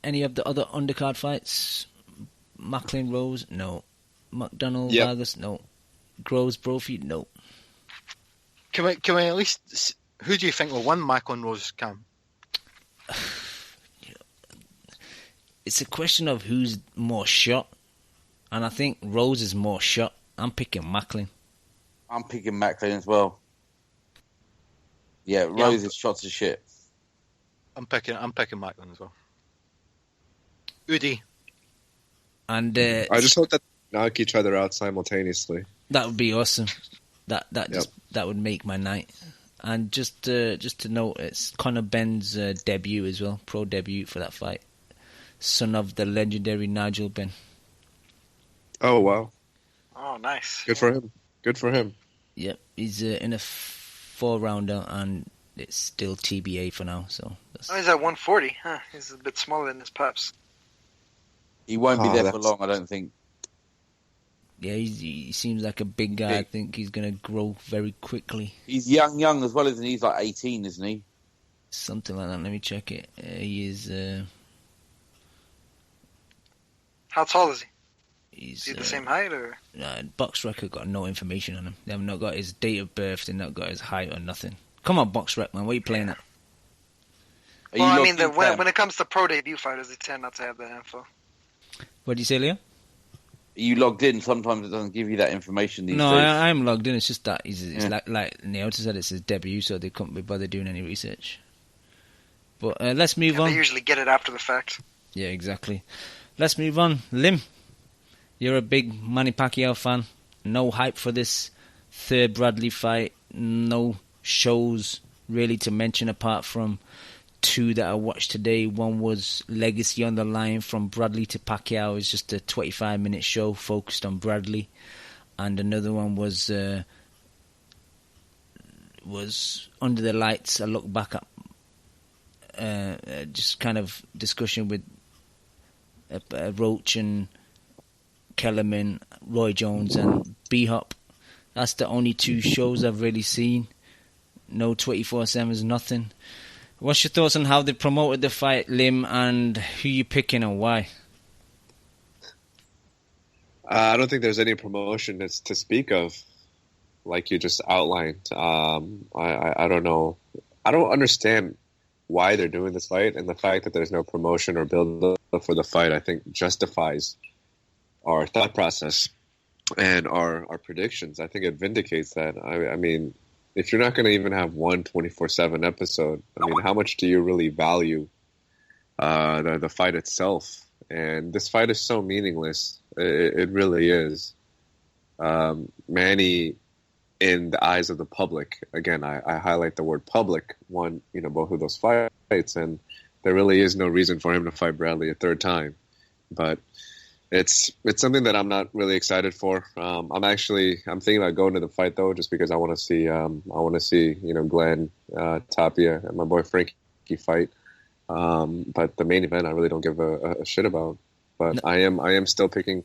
the other undercard fights? Macklin Rose, no. McDonald Vargas, no. Groves Brophy, no. Can we at least? Who do you think will win Macklin Rose, Cam? It's a question of who's more shot, and I think Rose is more shot. I'm picking Macklin. I'm picking Macklin as well. Yeah, Rose is shot to shit. I'm picking Macklin as well. Udi. And I just hope that they knock each other out simultaneously. That would be awesome. That would make my night. And just to note, it's Conor Benn's debut as well, pro debut for that fight. Son of the legendary Nigel Benn. Oh wow! Oh, nice. Good for him. Yep, he's in a 4-rounder, and it's still TBA for now. So he's at 140. Huh? He's a bit smaller than his pops. He won't be there for long, I don't think. Yeah, he seems like a big guy. I think he's going to grow very quickly. He's young as well, isn't he? He's like 18, isn't he? Something like that. Let me check it. He is... How tall is he? Is he the same height, or...? Box Record got no information on him. They have not got his date of birth. They've not got his height or nothing. Come on, Box Rec, man. What are you playing at? Well, I mean, when it comes to pro debut fighters, they tend not to have that info. What do you say, Leo? Are you logged in? Sometimes it doesn't give you that information these days. No, I'm logged in. It's just that it's like Neota said, it's his debut, so they couldn't be bothered doing any research. But let's move on. They usually get it after the fact. Yeah, exactly. Let's move on. Lim, you're a big Manny Pacquiao fan. No hype for this third Bradley fight. No shows really to mention apart from 2 that I watched today. One was Legacy on the Line from Bradley to Pacquiao. It's just a 25-minute show focused on Bradley. And another one was Under the Lights. I look back at just kind of discussion with Roach and Kellerman, Roy Jones and B-Hop. That's the only 2 shows I've really seen. No 24/7s, nothing. What's your thoughts on how they promoted the fight, Lim, and who you picking and why? I don't think there's any promotion that's to speak of, like you just outlined. I don't know. I don't understand why they're doing this fight, and the fact that there's no promotion or build up for the fight, I think, justifies our thought process and our predictions. I think it vindicates that. I mean, if you're not going to even have one 24/7 episode, I mean, how much do you really value the fight itself? And this fight is so meaningless. It really is. Manny, in the eyes of the public, again, I highlight the word public, won both of those fights, and there really is no reason for him to fight Bradley a third time. But it's something that I'm not really excited for. I'm thinking about going to the fight though, just because I want to see Glenn Tapia and my boy Frankie fight. But the main event I really don't give a shit about. But I am still picking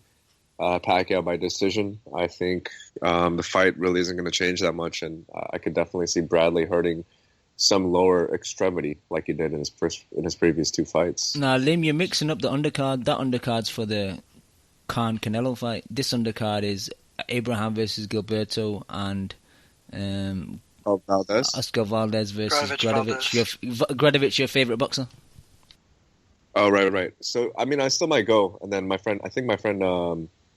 Pacquiao by decision. I think the fight really isn't going to change that much, and I could definitely see Bradley hurting some lower extremity like he did in his previous 2 fights. Now, Lim, you're mixing up the undercard. That undercard's for the Khan Canelo fight. This undercard is Abraham versus Gilberto and Valdez. Oscar Valdez versus Gradovich. Gradovich, your favorite boxer? Oh, right. So, I mean, I still might go, and then my friend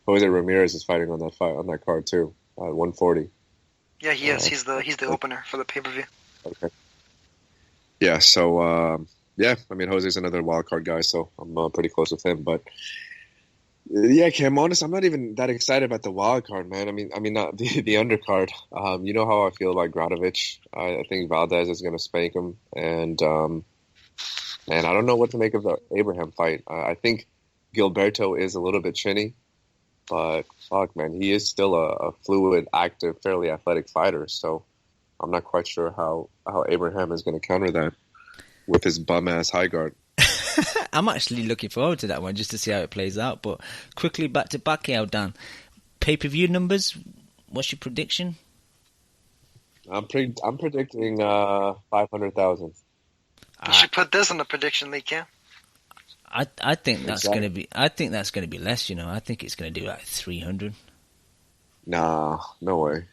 Jose Ramirez is fighting on that card too, at 140. Yeah, he is. He's the opener for the pay-per-view. Okay. Yeah. So, I mean, Jose's another wild card guy, so I'm pretty close with him. But yeah, Cam, honest, I'm not even that excited about the wild card, man. I mean, not the undercard. You know how I feel about Gradovich. I think Valdez is going to spank him, and I don't know what to make of the Abraham fight. I think Gilberto is a little bit chinny, but fuck, man, he is still a fluid, active, fairly athletic fighter. So I'm not quite sure how Abraham is going to counter that with his bum-ass high guard. I'm actually looking forward to that one just to see how it plays out. But quickly back to Pacquiao, Dan. Pay-per-view numbers, what's your prediction? I'm predicting 500,000. You should put this in the prediction league, Cam. I think that's Exactly. gonna be. I think that's gonna be less. I think it's gonna do like 300. Nah, no way.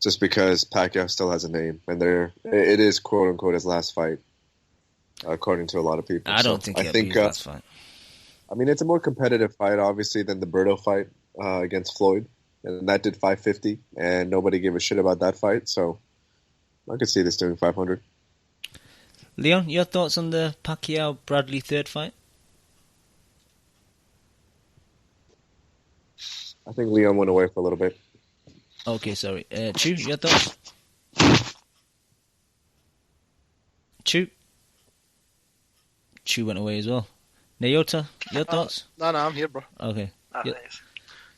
Just because Pacquiao still has a name, and it is quote unquote his last fight, according to a lot of people. I don't think it'll be his last fight. I mean, it's a more competitive fight, obviously, than the Berto fight against Floyd, and that did 550, and nobody gave a shit about that fight. So I could see this doing 500. Leon, your thoughts on the Pacquiao Bradley third fight? I think Leon went away for a little bit. Okay, sorry. Chu, your thoughts? Chu went away as well. Naota, your thoughts? No, I'm here, bro. Okay. Oh, Yeah. nice.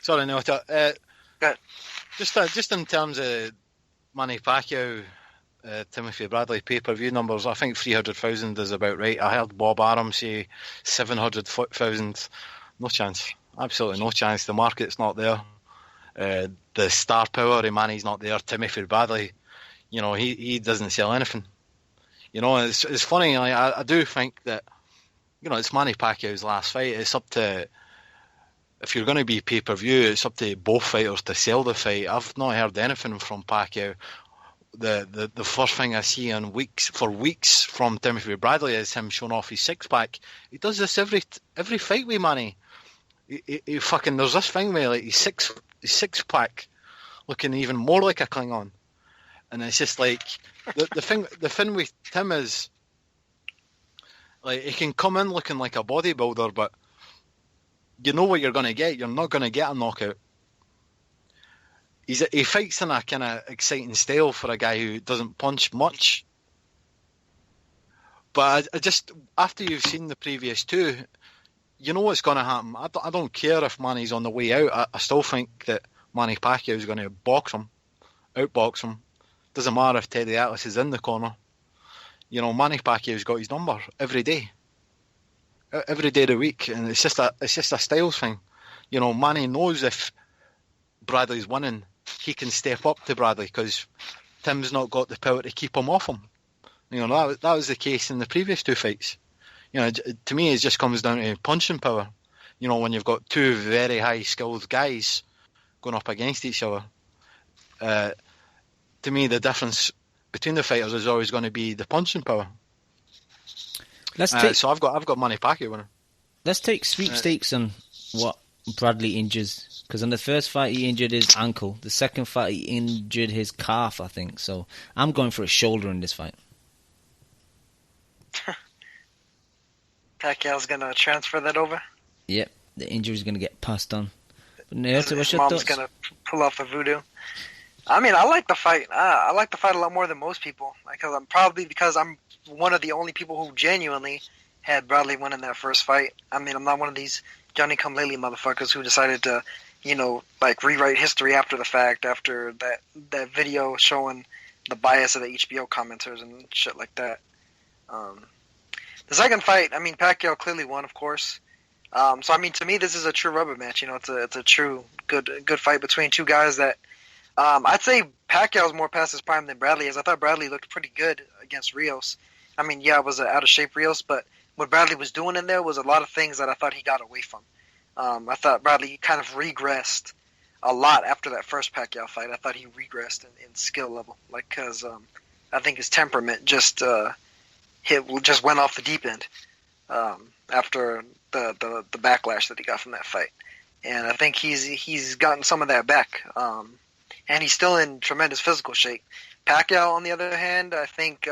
Sorry, Naota. Go ahead. Just in terms of Manny Pacquiao, Timothy Bradley pay-per-view numbers, I think 300,000 is about right. I heard Bob Arum say 700,000. No chance. Absolutely no chance. The market's not there. The star power of Manny's not there. Timothy Bradley, he doesn't sell anything. It's funny. I do think that, it's Manny Pacquiao's last fight. It's up to, if you're going to be pay-per-view, it's up to both fighters to sell the fight. I've not heard anything from Pacquiao. The first thing I see for weeks from Timothy Bradley is him showing off his six-pack. He does this every fight with Manny. He fucking, there's this thing where like his six-pack looking even more like a Klingon. And it's just like, the thing with Tim is, like, he can come in looking like a bodybuilder, but you know what you're going to get. You're not going to get a knockout. He fights in a kind of exciting style for a guy who doesn't punch much. But I just, after you've seen the previous two, you know what's going to happen. I don't care if Manny's on the way out. I still think that Manny Pacquiao is going to outbox him. Doesn't matter if Teddy Atlas is in the corner. Manny Pacquiao's got his number every day of the week, and it's just a styles thing. Manny knows if Bradley's winning, he can step up to Bradley because Tim's not got the power to keep him off him. That was the case in the previous two fights. To me, it just comes down to punching power. When you've got two very high-skilled guys going up against each other. To me, the difference between the fighters is always going to be the punching power. So I've got Manny Pacquiao winning. Let's take sweepstakes on what Bradley injures. Because on the first fight, he injured his ankle. The second fight, he injured his calf, I think. So I'm going for a shoulder in this fight. Pacquiao's going to transfer that over? Yep, the injury's going to get passed on. But Naota, what's His your mom's thoughts? going to pull off a voodoo. I mean, I like the fight. I like the fight a lot more than most people. Because I'm one of the only people who genuinely had Bradley winning that first fight. I mean, I'm not one of these Johnny-come-lately motherfuckers who decided to, rewrite history after the fact, after that video showing the bias of the HBO commenters and shit like that. The second fight, I mean, Pacquiao clearly won, of course. So, I mean, to me, this is a true rubber match. It's a true good fight between two guys that I'd say Pacquiao's more past his prime than Bradley is. I thought Bradley looked pretty good against Rios. I mean, yeah, it was an out-of-shape Rios, but what Bradley was doing in there was a lot of things that I thought he got away from. I thought Bradley kind of regressed a lot after that first Pacquiao fight. I thought he regressed in skill level, because I think his temperament just went off the deep end after the backlash that he got from that fight. And I think he's gotten some of that back. And he's still in tremendous physical shape. Pacquiao, on the other hand, I think,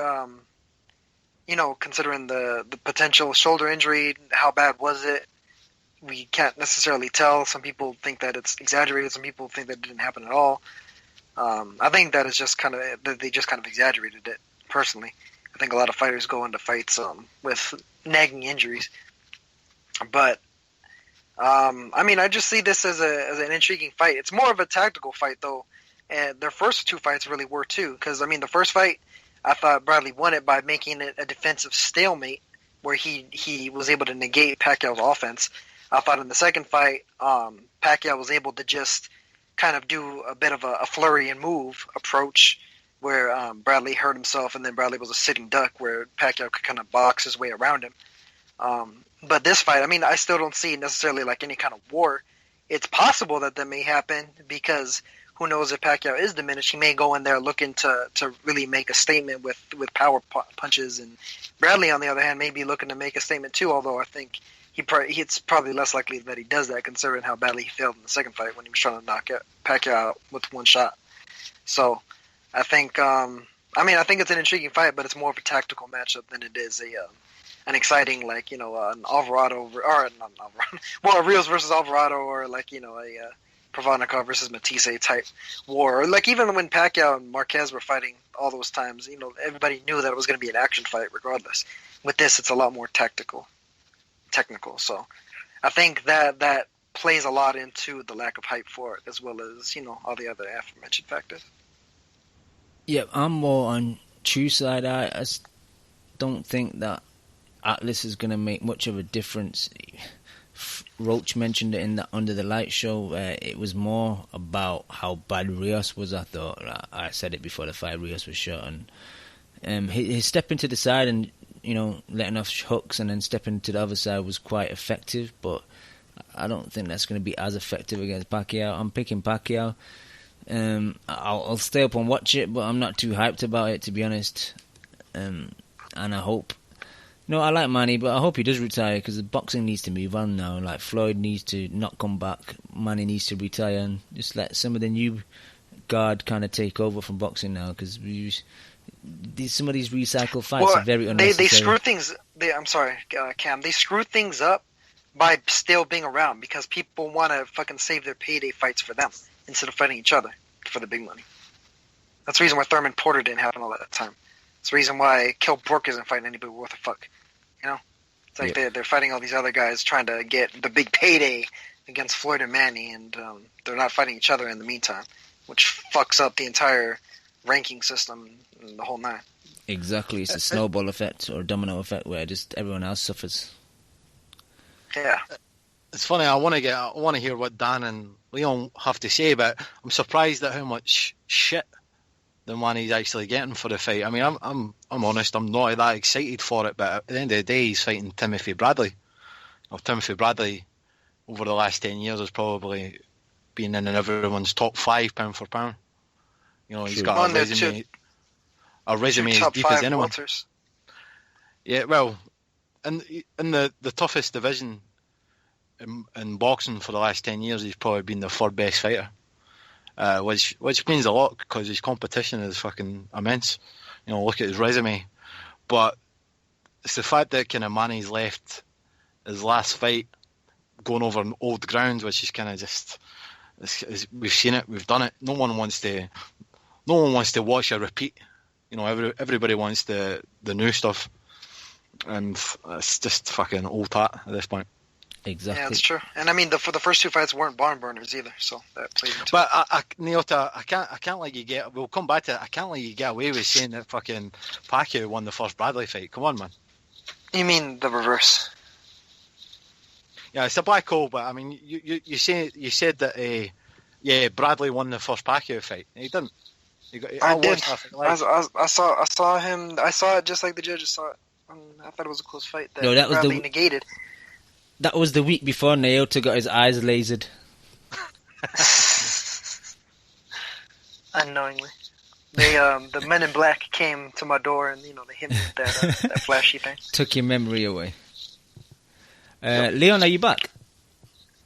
considering the potential shoulder injury, how bad was it? We can't necessarily tell. Some people think that it's exaggerated. Some people think that it didn't happen at all. I think that it's just they just kind of exaggerated it, personally. I think a lot of fighters go into fights with nagging injuries. But, I mean, I just see this as an intriguing fight. It's more of a tactical fight, though. And their first two fights really were, too. Because, I mean, the first fight, I thought Bradley won it by making it a defensive stalemate where he was able to negate Pacquiao's offense. I thought in the second fight, Pacquiao was able to just kind of do a bit of a flurry and move approach where Bradley hurt himself, and then Bradley was a sitting duck where Pacquiao could kind of box his way around him. But this fight, I mean, I still don't see necessarily like any kind of war. It's possible that may happen because who knows if Pacquiao is diminished. He may go in there looking to really make a statement with power punches. And Bradley, on the other hand, may be looking to make a statement too, although I think it's probably less likely that he does that considering how badly he failed in the second fight when he was trying to knock Pacquiao out with one shot. So I think I think it's an intriguing fight, but it's more of a tactical matchup than it is an exciting, like, an Alvarado or not Alvarado, well, a Rios versus Alvarado, or like, a Provodnikov versus Matisse type war. Or like even when Pacquiao and Marquez were fighting all those times, everybody knew that it was going to be an action fight regardless. With this, it's a lot more technical. So I think that plays a lot into the lack of hype for it, as well as, all the other aforementioned factors. Yeah, I'm more on Chu's side. I just don't think that Atlas is going to make much of a difference. Roach mentioned it in the Under the Light show. It was more about how bad Rios was, I thought. I said it before the fight. Rios was shot. And his stepping to the side and, letting off hooks and then stepping to the other side was quite effective. But I don't think that's going to be as effective against Pacquiao. I'm picking Pacquiao. I'll stay up and watch it, but I'm not too hyped about it, to be honest. And I hope... I like Manny, but I hope he does retire, because the boxing needs to move on now. Like, Floyd needs to not come back, Manny needs to retire, and just let some of the new guard kind of take over from boxing now, because some of these recycled fights are very unnecessary. They screw things... I'm sorry, Cam. They screw things up by still being around, because people want to fucking save their payday fights for them instead of fighting each other for the big money. That's the reason why Thurman Porter didn't happen all that time. It's the reason why Kell Brook isn't fighting anybody worth a fuck. It's like they're fighting all these other guys trying to get the big payday against Floyd and Manny, and they're not fighting each other in the meantime, which fucks up the entire ranking system and the whole nine. Exactly. It's a snowball effect or domino effect where just everyone else suffers. Yeah. It's funny, I want to hear what Dan and Leon have to say, but I'm surprised at how much shit the man he's actually getting for the fight. I mean, I'm honest, I'm not that excited for it, but at the end of the day, he's fighting Timothy Bradley. Timothy Bradley, over the last 10 years, has probably been in everyone's top 5 pound for pound. He's got a resume as deep as anyone. Welters. Yeah, well, in the toughest division in boxing for the last 10 years, he's probably been the 4th best fighter. Which means a lot, because his competition is fucking immense. Look at his resume. But it's the fact that kind of Manny's left his last fight going over an old ground, which is kind of just... we've seen it, we've done it. No one wants to watch a repeat. Everybody wants the new stuff. And it's just fucking old hat at this point. Exactly. Yeah, that's true. And I mean, for the first 2 fights weren't barn burners either, so that plays into it. But Niota, I can't let you get. We'll come back to it. I can't let you get away with saying that fucking Pacquiao won the first Bradley fight. Come on, man. You mean the reverse? Yeah, it's a black hole. But I mean, you said that Bradley won the first Pacquiao fight. He didn't. I did. I saw him. I saw it just like the judges saw it. I thought it was a close fight that Bradley negated. That was the week before Naota got his eyes lasered. Unknowingly. The men in black came to my door and, they hit me with that flashy thing. Took your memory away. Leon, are you back?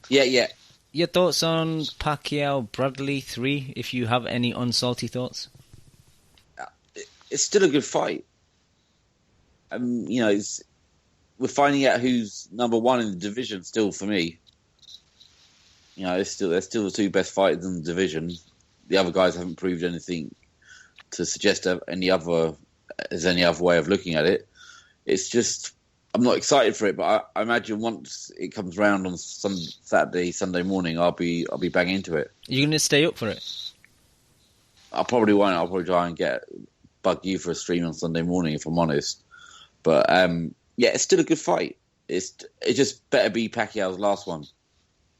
Yeah. Your thoughts on Pacquiao Bradley 3, if you have any unsalty thoughts? It's still a good fight. We're finding out who's number 1 in the division still for me. They're still the 2 best fighters in the division. The other guys haven't proved anything to suggest there's any other way of looking at it. It's just, I'm not excited for it, but I imagine once it comes round on some Saturday, Sunday morning, I'll be bang into it. You're going to stay up for it? I probably won't. I'll probably try and bug you for a stream on Sunday morning, if I'm honest. But, yeah, it's still a good fight. It just better be Pacquiao's last one.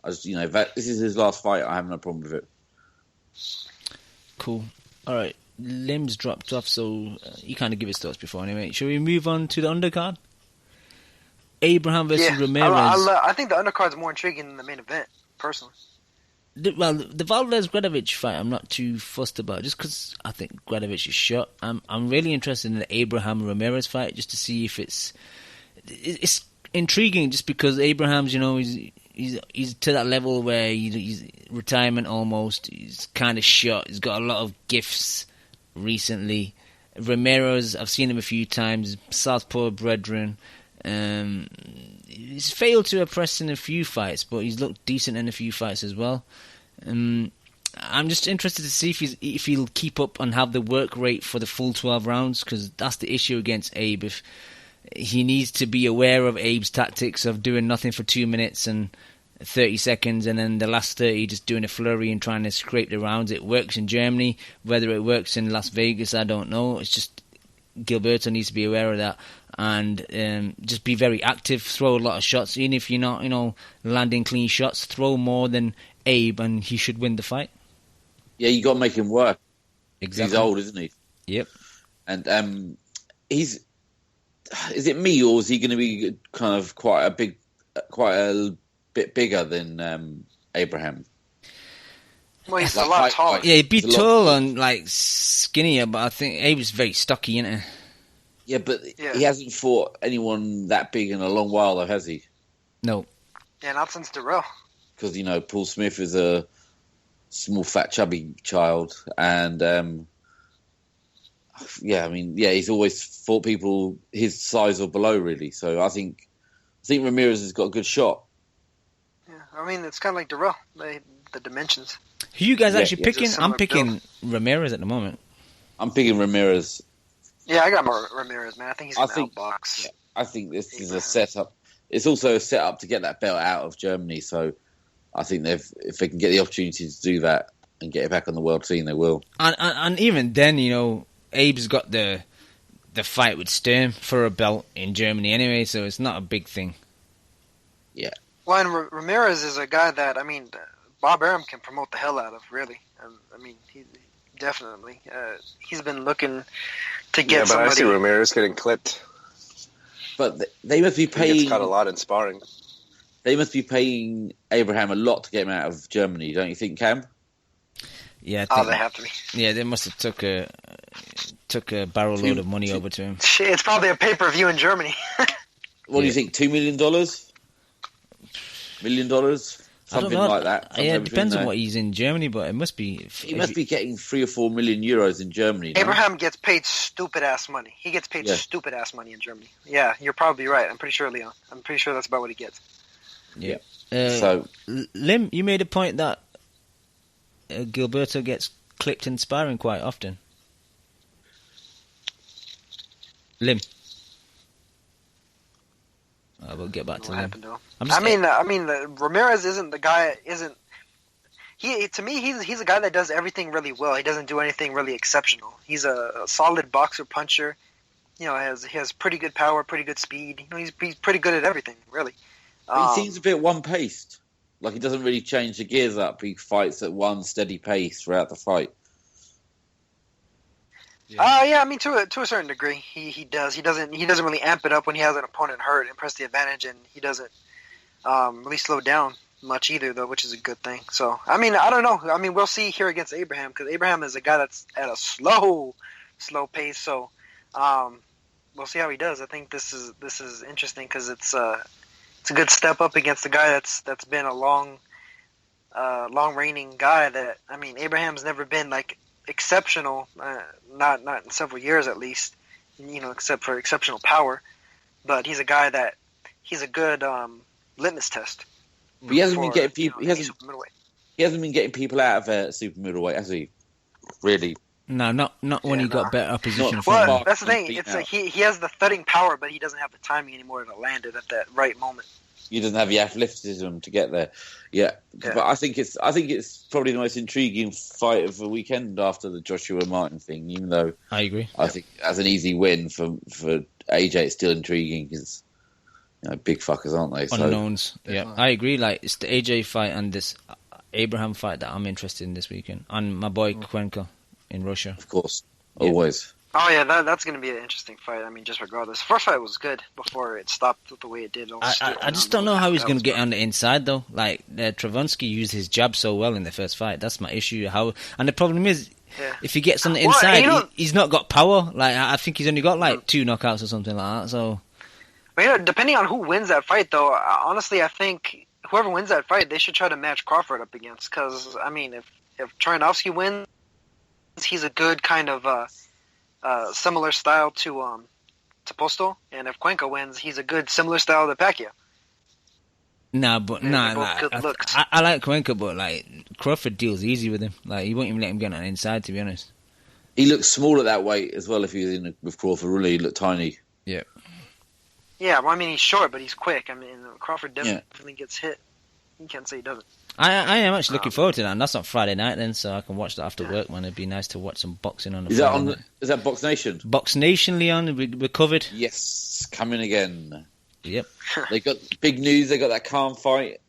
If this is his last fight, I have no problem with it. Cool. All right. Lim's dropped off, so he kind of give his thoughts before anyway. Shall we move on to the undercard? Abraham versus Ramirez. I think the undercard's more intriguing than the main event, personally. The Valdez-Gradovich fight I'm not too fussed about, just because I think Gradovich is shot. I'm really interested in the Abraham-Ramirez fight, just to see if it's intriguing, just because Abraham's, he's to that level where he's retirement almost. He's kind of shot. He's got a lot of gifts recently. Ramirez, I've seen him a few times. Southpaw brethren. He's failed to impress in a few fights, but he's looked decent in a few fights as well. I'm just interested to see if he'll keep up and have the work rate for the full 12 rounds, because that's the issue against Abe. If he needs to be aware of Abe's tactics of doing nothing for 2 minutes and 30 seconds, and then the last 30 just doing a flurry and trying to scrape the rounds. It works in Germany. Whether it works in Las Vegas, I don't know. It's just Gilberto needs to be aware of that. And just be very active, throw a lot of shots. Even if you're not, landing clean shots, throw more than Abe, and he should win the fight. Yeah, you got to make him work. Exactly. He's old, isn't he? Yep. And is it me, or is he going to be kind of quite a bit bigger than Abraham? Well, he's a lot taller. Yeah, he'd be tall and skinnier, but I think Abe's very stocky, isn't he? Yeah, but he hasn't fought anyone that big in a long while, though, has he? No. Yeah, not since Darrell. Because, Paul Smith is a small, fat, chubby child. And, he's always fought people his size or below, really. So I think Ramirez has got a good shot. Yeah, it's kind of like Darrell, the dimensions. Who you guys actually picking? I'm picking Ramirez at the moment. I'm picking Ramirez. Yeah, I got Ramirez, man. I think he's going to outbox. Yeah, I think this is a setup. It's also a setup to get that belt out of Germany. So I think if they can get the opportunity to do that and get it back on the world scene, they will. And even then, Abe's got the fight with Sturm for a belt in Germany anyway, so it's not a big thing. Yeah. Well, and Ramirez is a guy that, Bob Arum can promote the hell out of, really. He definitely. He's been looking to get somebody. I see Ramirez getting clipped. But they must be paying. He gets cut a lot in sparring. They must be paying Abraham a lot to get him out of Germany, don't you think, Cam? Yeah. They have to be. Yeah, they must have took a barrel load of money over to him. It's probably a pay-per-view in Germany. What do you think? $2 million? $1 million? Something like that. Yeah, it depends on what he's in Germany, but it must be. He must be getting 3 or 4 million euros in Germany. Abraham gets paid stupid ass money. He gets paid stupid ass money in Germany. Yeah, you're probably right. I'm pretty sure, Leon. I'm pretty sure that's about what he gets. Yeah. So, Lim, you made a point that Gilberto gets clipped in sparring quite often. Lim. We'll get back to what Lim. happened to him? Ramirez isn't the guy. To me, he's a guy that does everything really well. He doesn't do anything really exceptional. He's a solid boxer puncher. He has pretty good power, pretty good speed. He's pretty good at everything, really. He seems a bit one-paced. Like he doesn't really change the gears up. He fights at one steady pace throughout the fight. To a certain degree, he does. He doesn't really amp it up when he has an opponent hurt and press the advantage, and he doesn't really slow down much either, though, which is a good thing. So, I don't know. We'll see here against Abraham, because Abraham is a guy that's at a slow pace. So, we'll see how he does. I think this is interesting because it's a good step up against a guy that's been a long reigning guy. That Abraham's never been like exceptional, not in several years at least, except for exceptional power. But he's a guy that he's a good litmus test. But he hasn't been getting people. He hasn't been getting people out of super middleweight, has he? Really? No, not when he got better opposition. Well, that's the thing. It's like he has the thudding power, but he doesn't have the timing anymore to land it at that right moment. He doesn't have the athleticism to get there. Yeah. But I think it's probably the most intriguing fight of the weekend after the Joshua Martin thing. Even though I agree, I think as an easy win for AJ, it's still intriguing because big fuckers, aren't they? Unknowns. So, yeah, I agree. Like it's the AJ fight and this Abraham fight that I'm interested in this weekend, and my boy Cuenca. in Russia. Of course, always. Oh yeah, that's going to be an interesting fight. I mean, just regardless, first fight was good before it stopped the way it did. I just don't know how he's going to get on the inside though. Like Travonsky used his jab so well in the first fight. That's my issue. And the problem is, if he gets on the inside, he's not got power. Like I think he's only got like 2 knockouts or something like that. So, but depending on who wins that fight, though, honestly, I think whoever wins that fight, they should try to match Crawford up against. Because I mean, if Troyanovsky wins, he's a good kind of similar style to Postol, and if Cuenca wins, he's a good similar style to Pacquiao. I like Cuenca, but like Crawford deals easy with him. Like he won't even let him get on the inside, to be honest. He looks small at that weight as well. If he was in with Crawford, really, he looked tiny. Yeah. Yeah, well, I mean, he's short, but he's quick. I mean, Crawford definitely gets hit. You can't say he doesn't. I am actually looking forward to that, and that's on Friday night then, so I can watch that after work, man. It'd be nice to watch some boxing on the Friday night. Is that Box Nation? Box Nation, Leon, we're covered. Yes, coming again. Yep. They got big news, they got that Khan fight.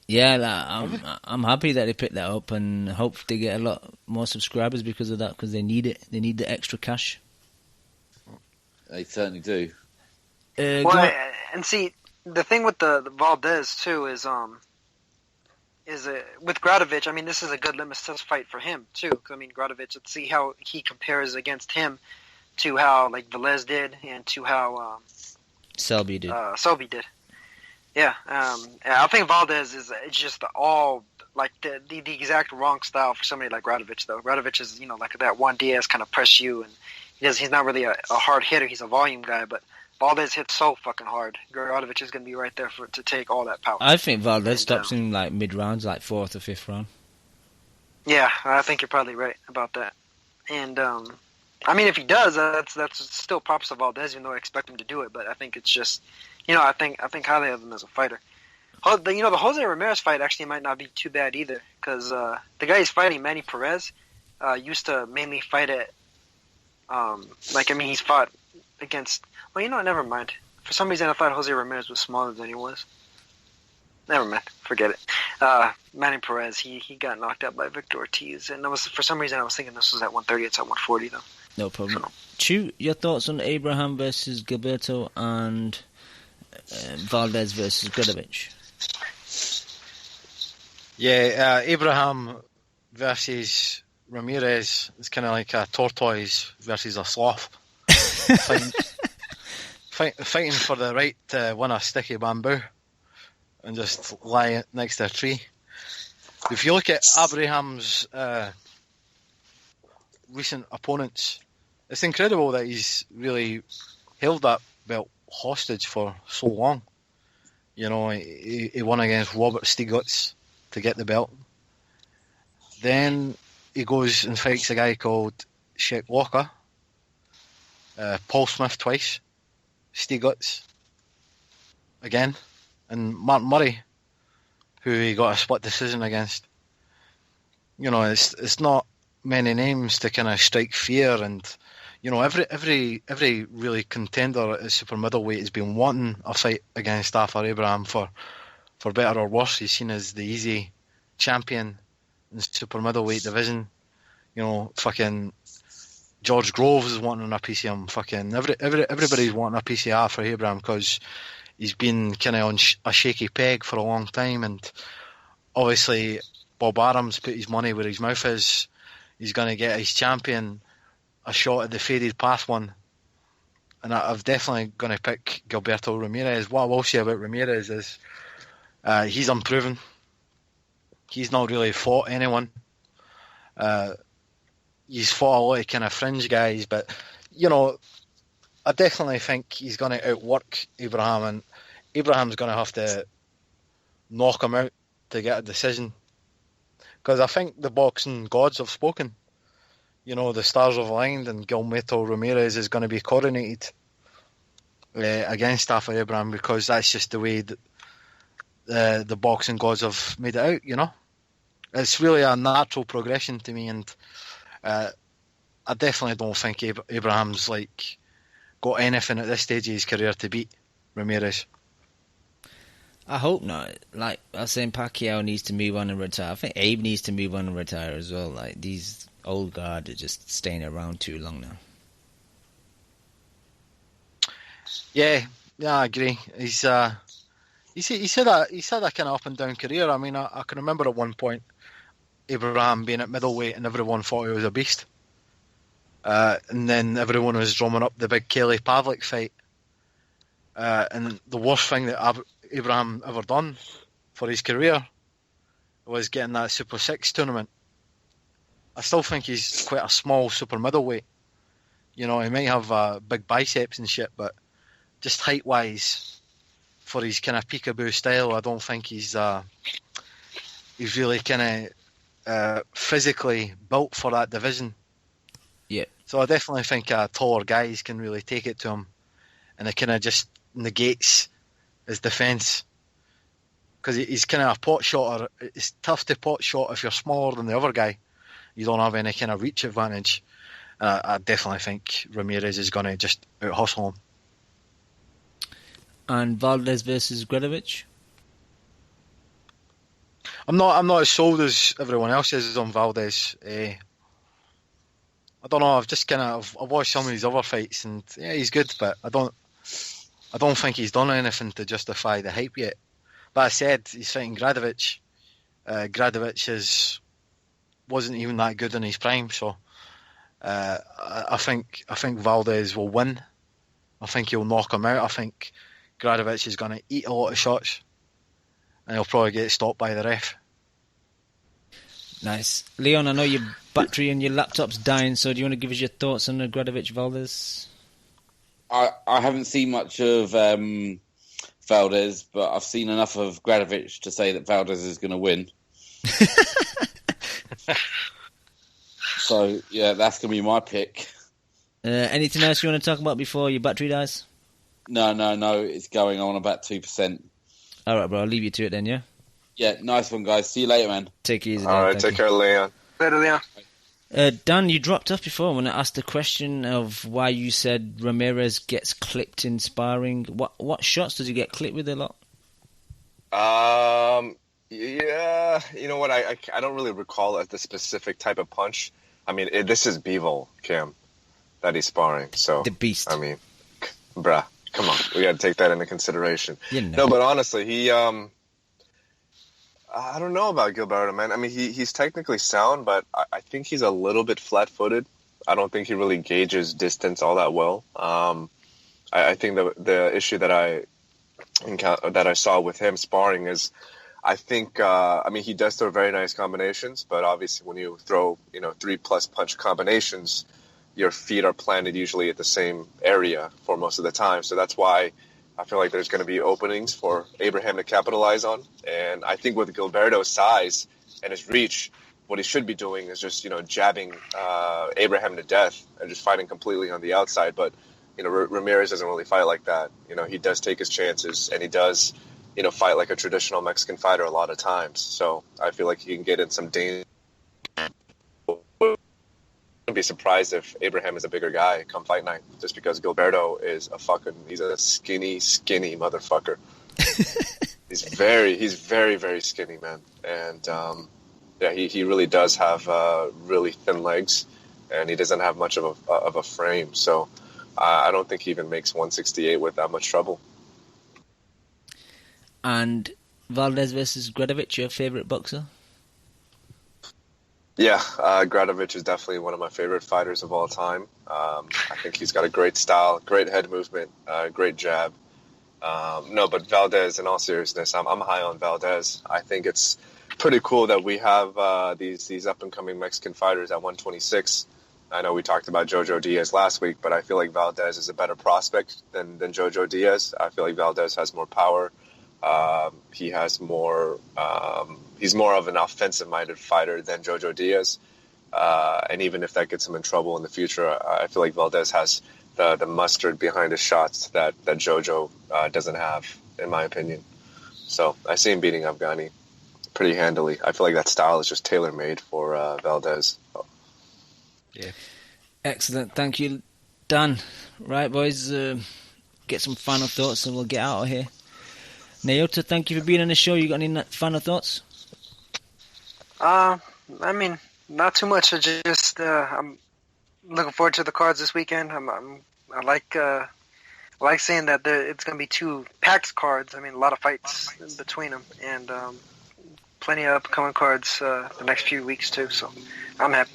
Yeah, I'm happy that they picked that up, and hope they get a lot more subscribers because of that, because they need it. They need the extra cash. They certainly do. And see, the thing with the Valdez, too, is with Gradovic, I mean, this is a good litmus test fight for him, too. 'Cause, I mean, Gradovic, let's see how he compares against him to how, like, Velez did and to how Selby did. Yeah. I think Valdez is just all, like, the exact wrong style for somebody like Gradovic, though. Gradovic is, like that Juan Diaz kind of press you, and he's not really a hard hitter. He's a volume guy, but Valdez hits so fucking hard. Gradovic is going to be right there to take all that power. I think Valdez stops him like mid-rounds, like 4th or 5th round. Yeah, I think you're probably right about that. And I mean, if he does, that's still props to Valdez, even though I expect him to do it. But I think it's just, I think highly of him as a fighter. The Jose Ramirez fight actually might not be too bad either, because the guy he's fighting, Manny Perez, used to mainly fight at, he's fought against. Well, never mind. For some reason, I thought Jose Ramirez was smaller than he was. Never mind. Forget it. Manny Perez, he got knocked out by Victor Ortiz, and for some reason I was thinking this was at 130. It's at 140 though. No problem. Chu, your thoughts on Abraham versus Gilberto and Valdez versus Gradovic? Yeah, Abraham versus Ramirez is kind of like a tortoise versus a sloth. Fighting for the right to win a sticky bamboo and just lie next to a tree. If you look at Abraham's recent opponents, it's incredible that he's really held that belt hostage for so long. He won against Robert Stiglitz to get the belt. Then he goes and fights a guy called Sheik Walker, Paul Smith twice, Stiglitz again, and Mark Murray, who he got a split decision against. It's not many names to kind of strike fear, and every really contender at super middleweight has been wanting a fight against Afar Abraham for better or worse. He's seen as the easy champion in the super middleweight division. Fucking George Groves is wanting a piece of him. Fucking everybody's wanting a piece of Afar Abraham because he's been kind of on a shaky peg for a long time, and obviously Bob Arum's put his money where his mouth is. He's going to get his champion a shot at the faded path one, and I'm definitely going to pick Gilberto Ramirez. What I will say about Ramirez is he's unproven. He's not really fought anyone. He's fought a lot of kind of fringe guys, but I definitely think he's going to outwork Abraham, and Abraham's going to have to knock him out to get a decision. Because I think the boxing gods have spoken. The stars have aligned, and Gilberto Ramirez is going to be coronated against Afar Abraham, because that's just the way that the boxing gods have made it out. It's really a natural progression to me, and I definitely don't think Abraham's got anything at this stage of his career to beat Ramirez. I hope not. Like I was saying, Pacquiao needs to move on and retire. I think Abe needs to move on and retire as well. Like these old guard are just staying around too long now. Yeah, I agree. He's had a kind of up and down career. I mean, I can remember at one point Abraham being at middleweight and everyone thought he was a beast. And then everyone was drumming up the big Kelly Pavlik fight. And the worst thing that Abraham ever done for his career was getting that Super 6 tournament. I still think he's quite a small super middleweight. You know, he might have big biceps and shit, but just height-wise, for his kind of peekaboo style, I don't think he's really kind of physically built for that division. Yeah. So I definitely think taller guys can really take it to him, and it kind of just negates his defence. Because he's kind of a pot shotter. It's tough to pot shot if you're smaller than the other guy. You don't have any kind of reach advantage. I definitely think Ramirez is going to just out-hustle him. And Valdez versus Gradovich? I'm not as sold as everyone else is on Valdez. I don't know. I've watched some of his other fights, and yeah, he's good, but I don't think he's done anything to justify the hype yet. But I said he's fighting Gradovich. Gradovich wasn't even that good in his prime, so I think Valdez will win. I think he'll knock him out. I think Gradovich is going to eat a lot of shots, and he'll probably get stopped by the ref. Nice. Leon, I know your battery and your laptop's dying, so do you want to give us your thoughts on the Gradovich-Valdez? I haven't seen much of Valdez, but I've seen enough of Gradovich to say that Valdez is going to win. So, yeah, that's going to be my pick. Anything else you want to talk about before your battery dies? No, it's going on about 2%. All right, bro, I'll leave you to it then, yeah? Yeah, nice one, guys. See you later, man. Take it easy. All right, take care, Leon. Later, Leon. Dan, you dropped off before when I asked the question of why you said Ramirez gets clipped in sparring. What shots does he get clipped with a lot? Yeah, you know what? I don't really recall the specific type of punch. I mean, this is Bivol, Cam, that he's sparring. So The beast. I mean, bruh, come on, we got to take that into consideration. You know. No, but honestly, he I don't know about Gilberto, man. I mean, he's technically sound, but I think he's a little bit flat-footed. I don't think he really gauges distance all that well. I think the issue that I saw with him sparring is, I think, I mean, he does throw very nice combinations, but obviously when you throw, 3+ punch combinations, your feet are planted usually at the same area for most of the time. So that's why I feel like there's going to be openings for Abraham to capitalize on. And I think with Gilberto's size and his reach, what he should be doing is just, jabbing Abraham to death and just fighting completely on the outside. But, Ramirez doesn't really fight like that. He does take his chances, and he does, fight like a traditional Mexican fighter a lot of times. So I feel like he can get in some danger. I'd be surprised if Abraham is a bigger guy come fight night, just because Gilberto is he's a skinny motherfucker. He's very, very skinny, man. And, yeah, he really does have really thin legs, and he doesn't have much of a frame. So I don't think he even makes 168 with that much trouble. And Valdez versus Gradovich, your favorite boxer? Yeah, Gradovich is definitely one of my favorite fighters of all time. I think he's got a great style, great head movement, great jab. No, but Valdez, in all seriousness, I'm high on Valdez. I think it's pretty cool that we have these up-and-coming Mexican fighters at 126. I know we talked about Jojo Diaz last week, but I feel like Valdez is a better prospect than Jojo Diaz. I feel like Valdez has more power. He has more. He's more of an offensive-minded fighter than Jojo Diaz, and even if that gets him in trouble in the future, I feel like Valdez has the mustard behind his shots that Jojo doesn't have, in my opinion. So I see him beating Afghani pretty handily. I feel like that style is just tailor-made for Valdez. Yeah. Excellent. Thank you, Dan. Right, boys, get some final thoughts and we'll get out of here. Naota, thank you for being on the show. You got any final thoughts? I mean, Not too much. I'm looking forward to the cards this weekend. I like saying that it's going to be two packed cards. I mean, a lot of fights in between them, and plenty of upcoming cards the next few weeks too. So I'm happy.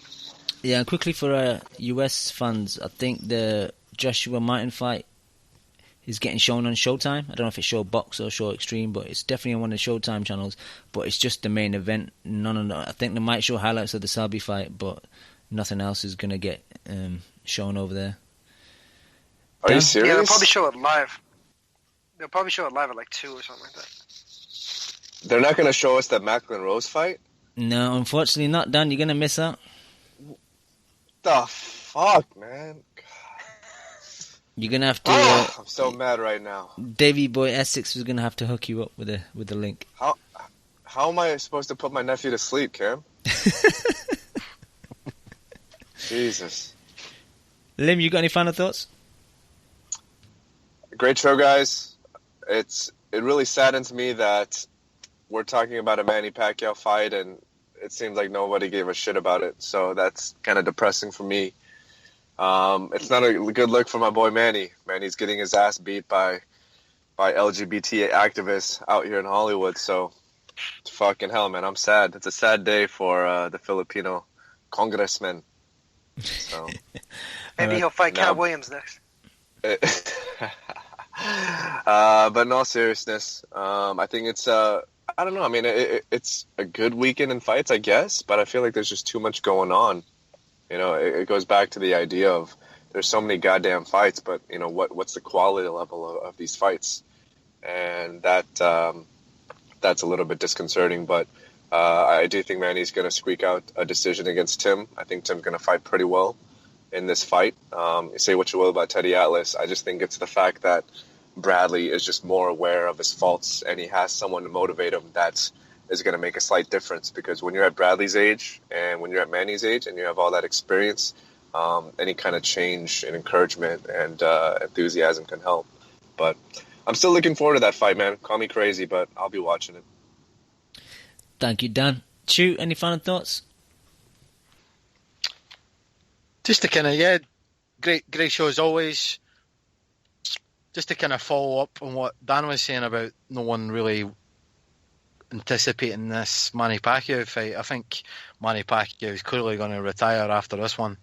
Yeah, and quickly for US fans, I think the Joshua Martin fight is getting shown on Showtime. I don't know if it's Showbox or Show Extreme, but it's definitely on one of the Showtime channels. But it's just the main event. I think they might show highlights of the Selby fight, but nothing else is going to get shown over there. Are you serious? Yeah, they'll probably show it live. They'll probably show it live at like 2 or something like that. They're not going to show us that Macklin Rose fight? No, unfortunately not, Dan. You're going to miss out. The fuck, man? You're going to have to... I'm so mad right now. Davey Boy Essex is going to have to hook you up with a link. How am I supposed to put my nephew to sleep, Cam? Jesus. Lim, you got any final thoughts? Great show, guys. It really saddens me that we're talking about a Manny Pacquiao fight, and it seems like nobody gave a shit about it. So that's kind of depressing for me. It's not a good look for my boy Manny. Manny's getting his ass beat by LGBT activists out here in Hollywood. So it's fucking hell, man. I'm sad. It's a sad day for the Filipino congressman. So maybe he'll fight Cat Williams next. But in all seriousness, I think it's I don't know. I mean, it's a good weekend in fights, I guess, but I feel like there's just too much going on. You know, it goes back to the idea of there's so many goddamn fights, but you know what's the quality level of these fights, and that's a little bit disconcerting. But I do think Manny's going to squeak out a decision against Tim. I think Tim's going to fight pretty well in this fight. You say what you will about Teddy Atlas, I just think it's the fact that Bradley is just more aware of his faults, and he has someone to motivate him that is going to make a slight difference. Because when you're at Bradley's age and when you're at Manny's age and you have all that experience, any kind of change and encouragement and enthusiasm can help. But I'm still looking forward to that fight, man. Call me crazy, but I'll be watching it. Thank you, Dan. Chu, any final thoughts? Just to kind of, great show as always. Just to kind of follow up on what Dan was saying about no one really anticipating this Manny Pacquiao fight. I think Manny Pacquiao is clearly going to retire after this one.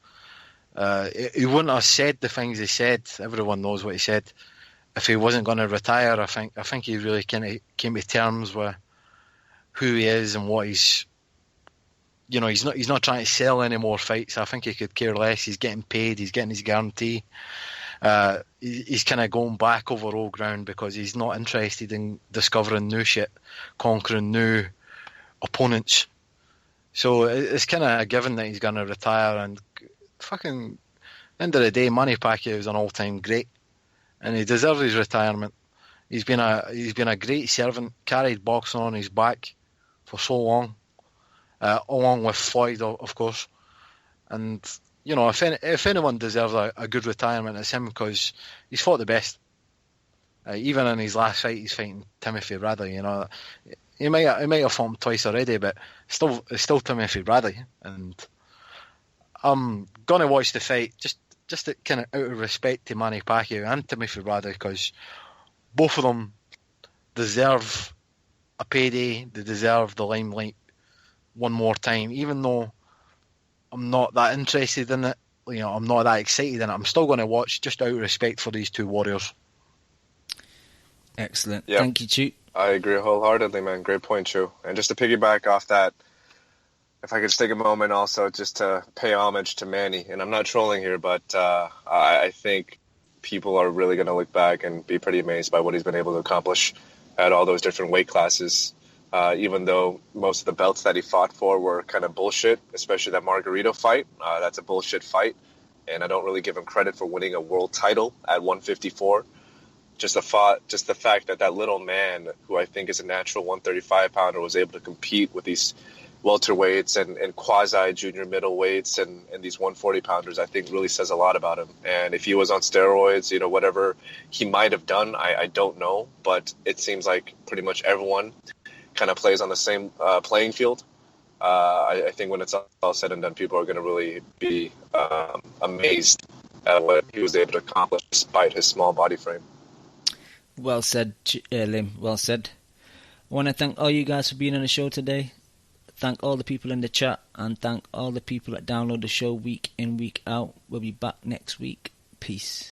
He wouldn't have said the things he said. Everyone knows what he said. If he wasn't going to retire, I think he really kind of came to terms with who he is and what he's. You know, he's not trying to sell any more fights. I think he could care less. He's getting paid. He's getting his guarantee. He's kind of going back over old ground because he's not interested in discovering new shit, conquering new opponents. So it's kind of a given that he's going to retire. And fucking end of the day, Manny Pacquiao is an all-time great, and he deserves his retirement. He's been a great servant, carried boxing on his back for so long, along with Floyd, of course. And you know, if anyone deserves a good retirement, it's him, because he's fought the best. Even in his last fight, he's fighting Timothy Bradley. You know, he might have fought him twice already, but it's still Timothy Bradley. And I'm gonna watch the fight just to kind of out of respect to Manny Pacquiao and Timothy Bradley, because both of them deserve a payday. They deserve the limelight one more time, even though I'm not that interested in it. You know, I'm not that excited in it. I'm still going to watch just out of respect for these two warriors. Excellent. Yep. Thank you, Chu. I agree wholeheartedly, man. Great point, Chu. And just to piggyback off that, if I could just take a moment also just to pay homage to Manny. And I'm not trolling here, but I think people are really going to look back and be pretty amazed by what he's been able to accomplish at all those different weight classes. Even though most of the belts that he fought for were kind of bullshit, especially that Margarito fight. That's a bullshit fight. And I don't really give him credit for winning a world title at 154. Just the fact that little man, who I think is a natural 135-pounder, was able to compete with these welterweights and quasi-junior middleweights and these 140-pounders, I think really says a lot about him. And if he was on steroids, you know, whatever he might have done, I don't know. But it seems like pretty much everyone kind of plays on the same playing field. I think when it's all said and done, people are going to really be amazed at what he was able to accomplish despite his small body frame. Well said, Lim. Well said. I want to thank all you guys for being on the show today. Thank all the people in the chat, and thank all the people that download the show week in, week out. We'll be back next week. Peace.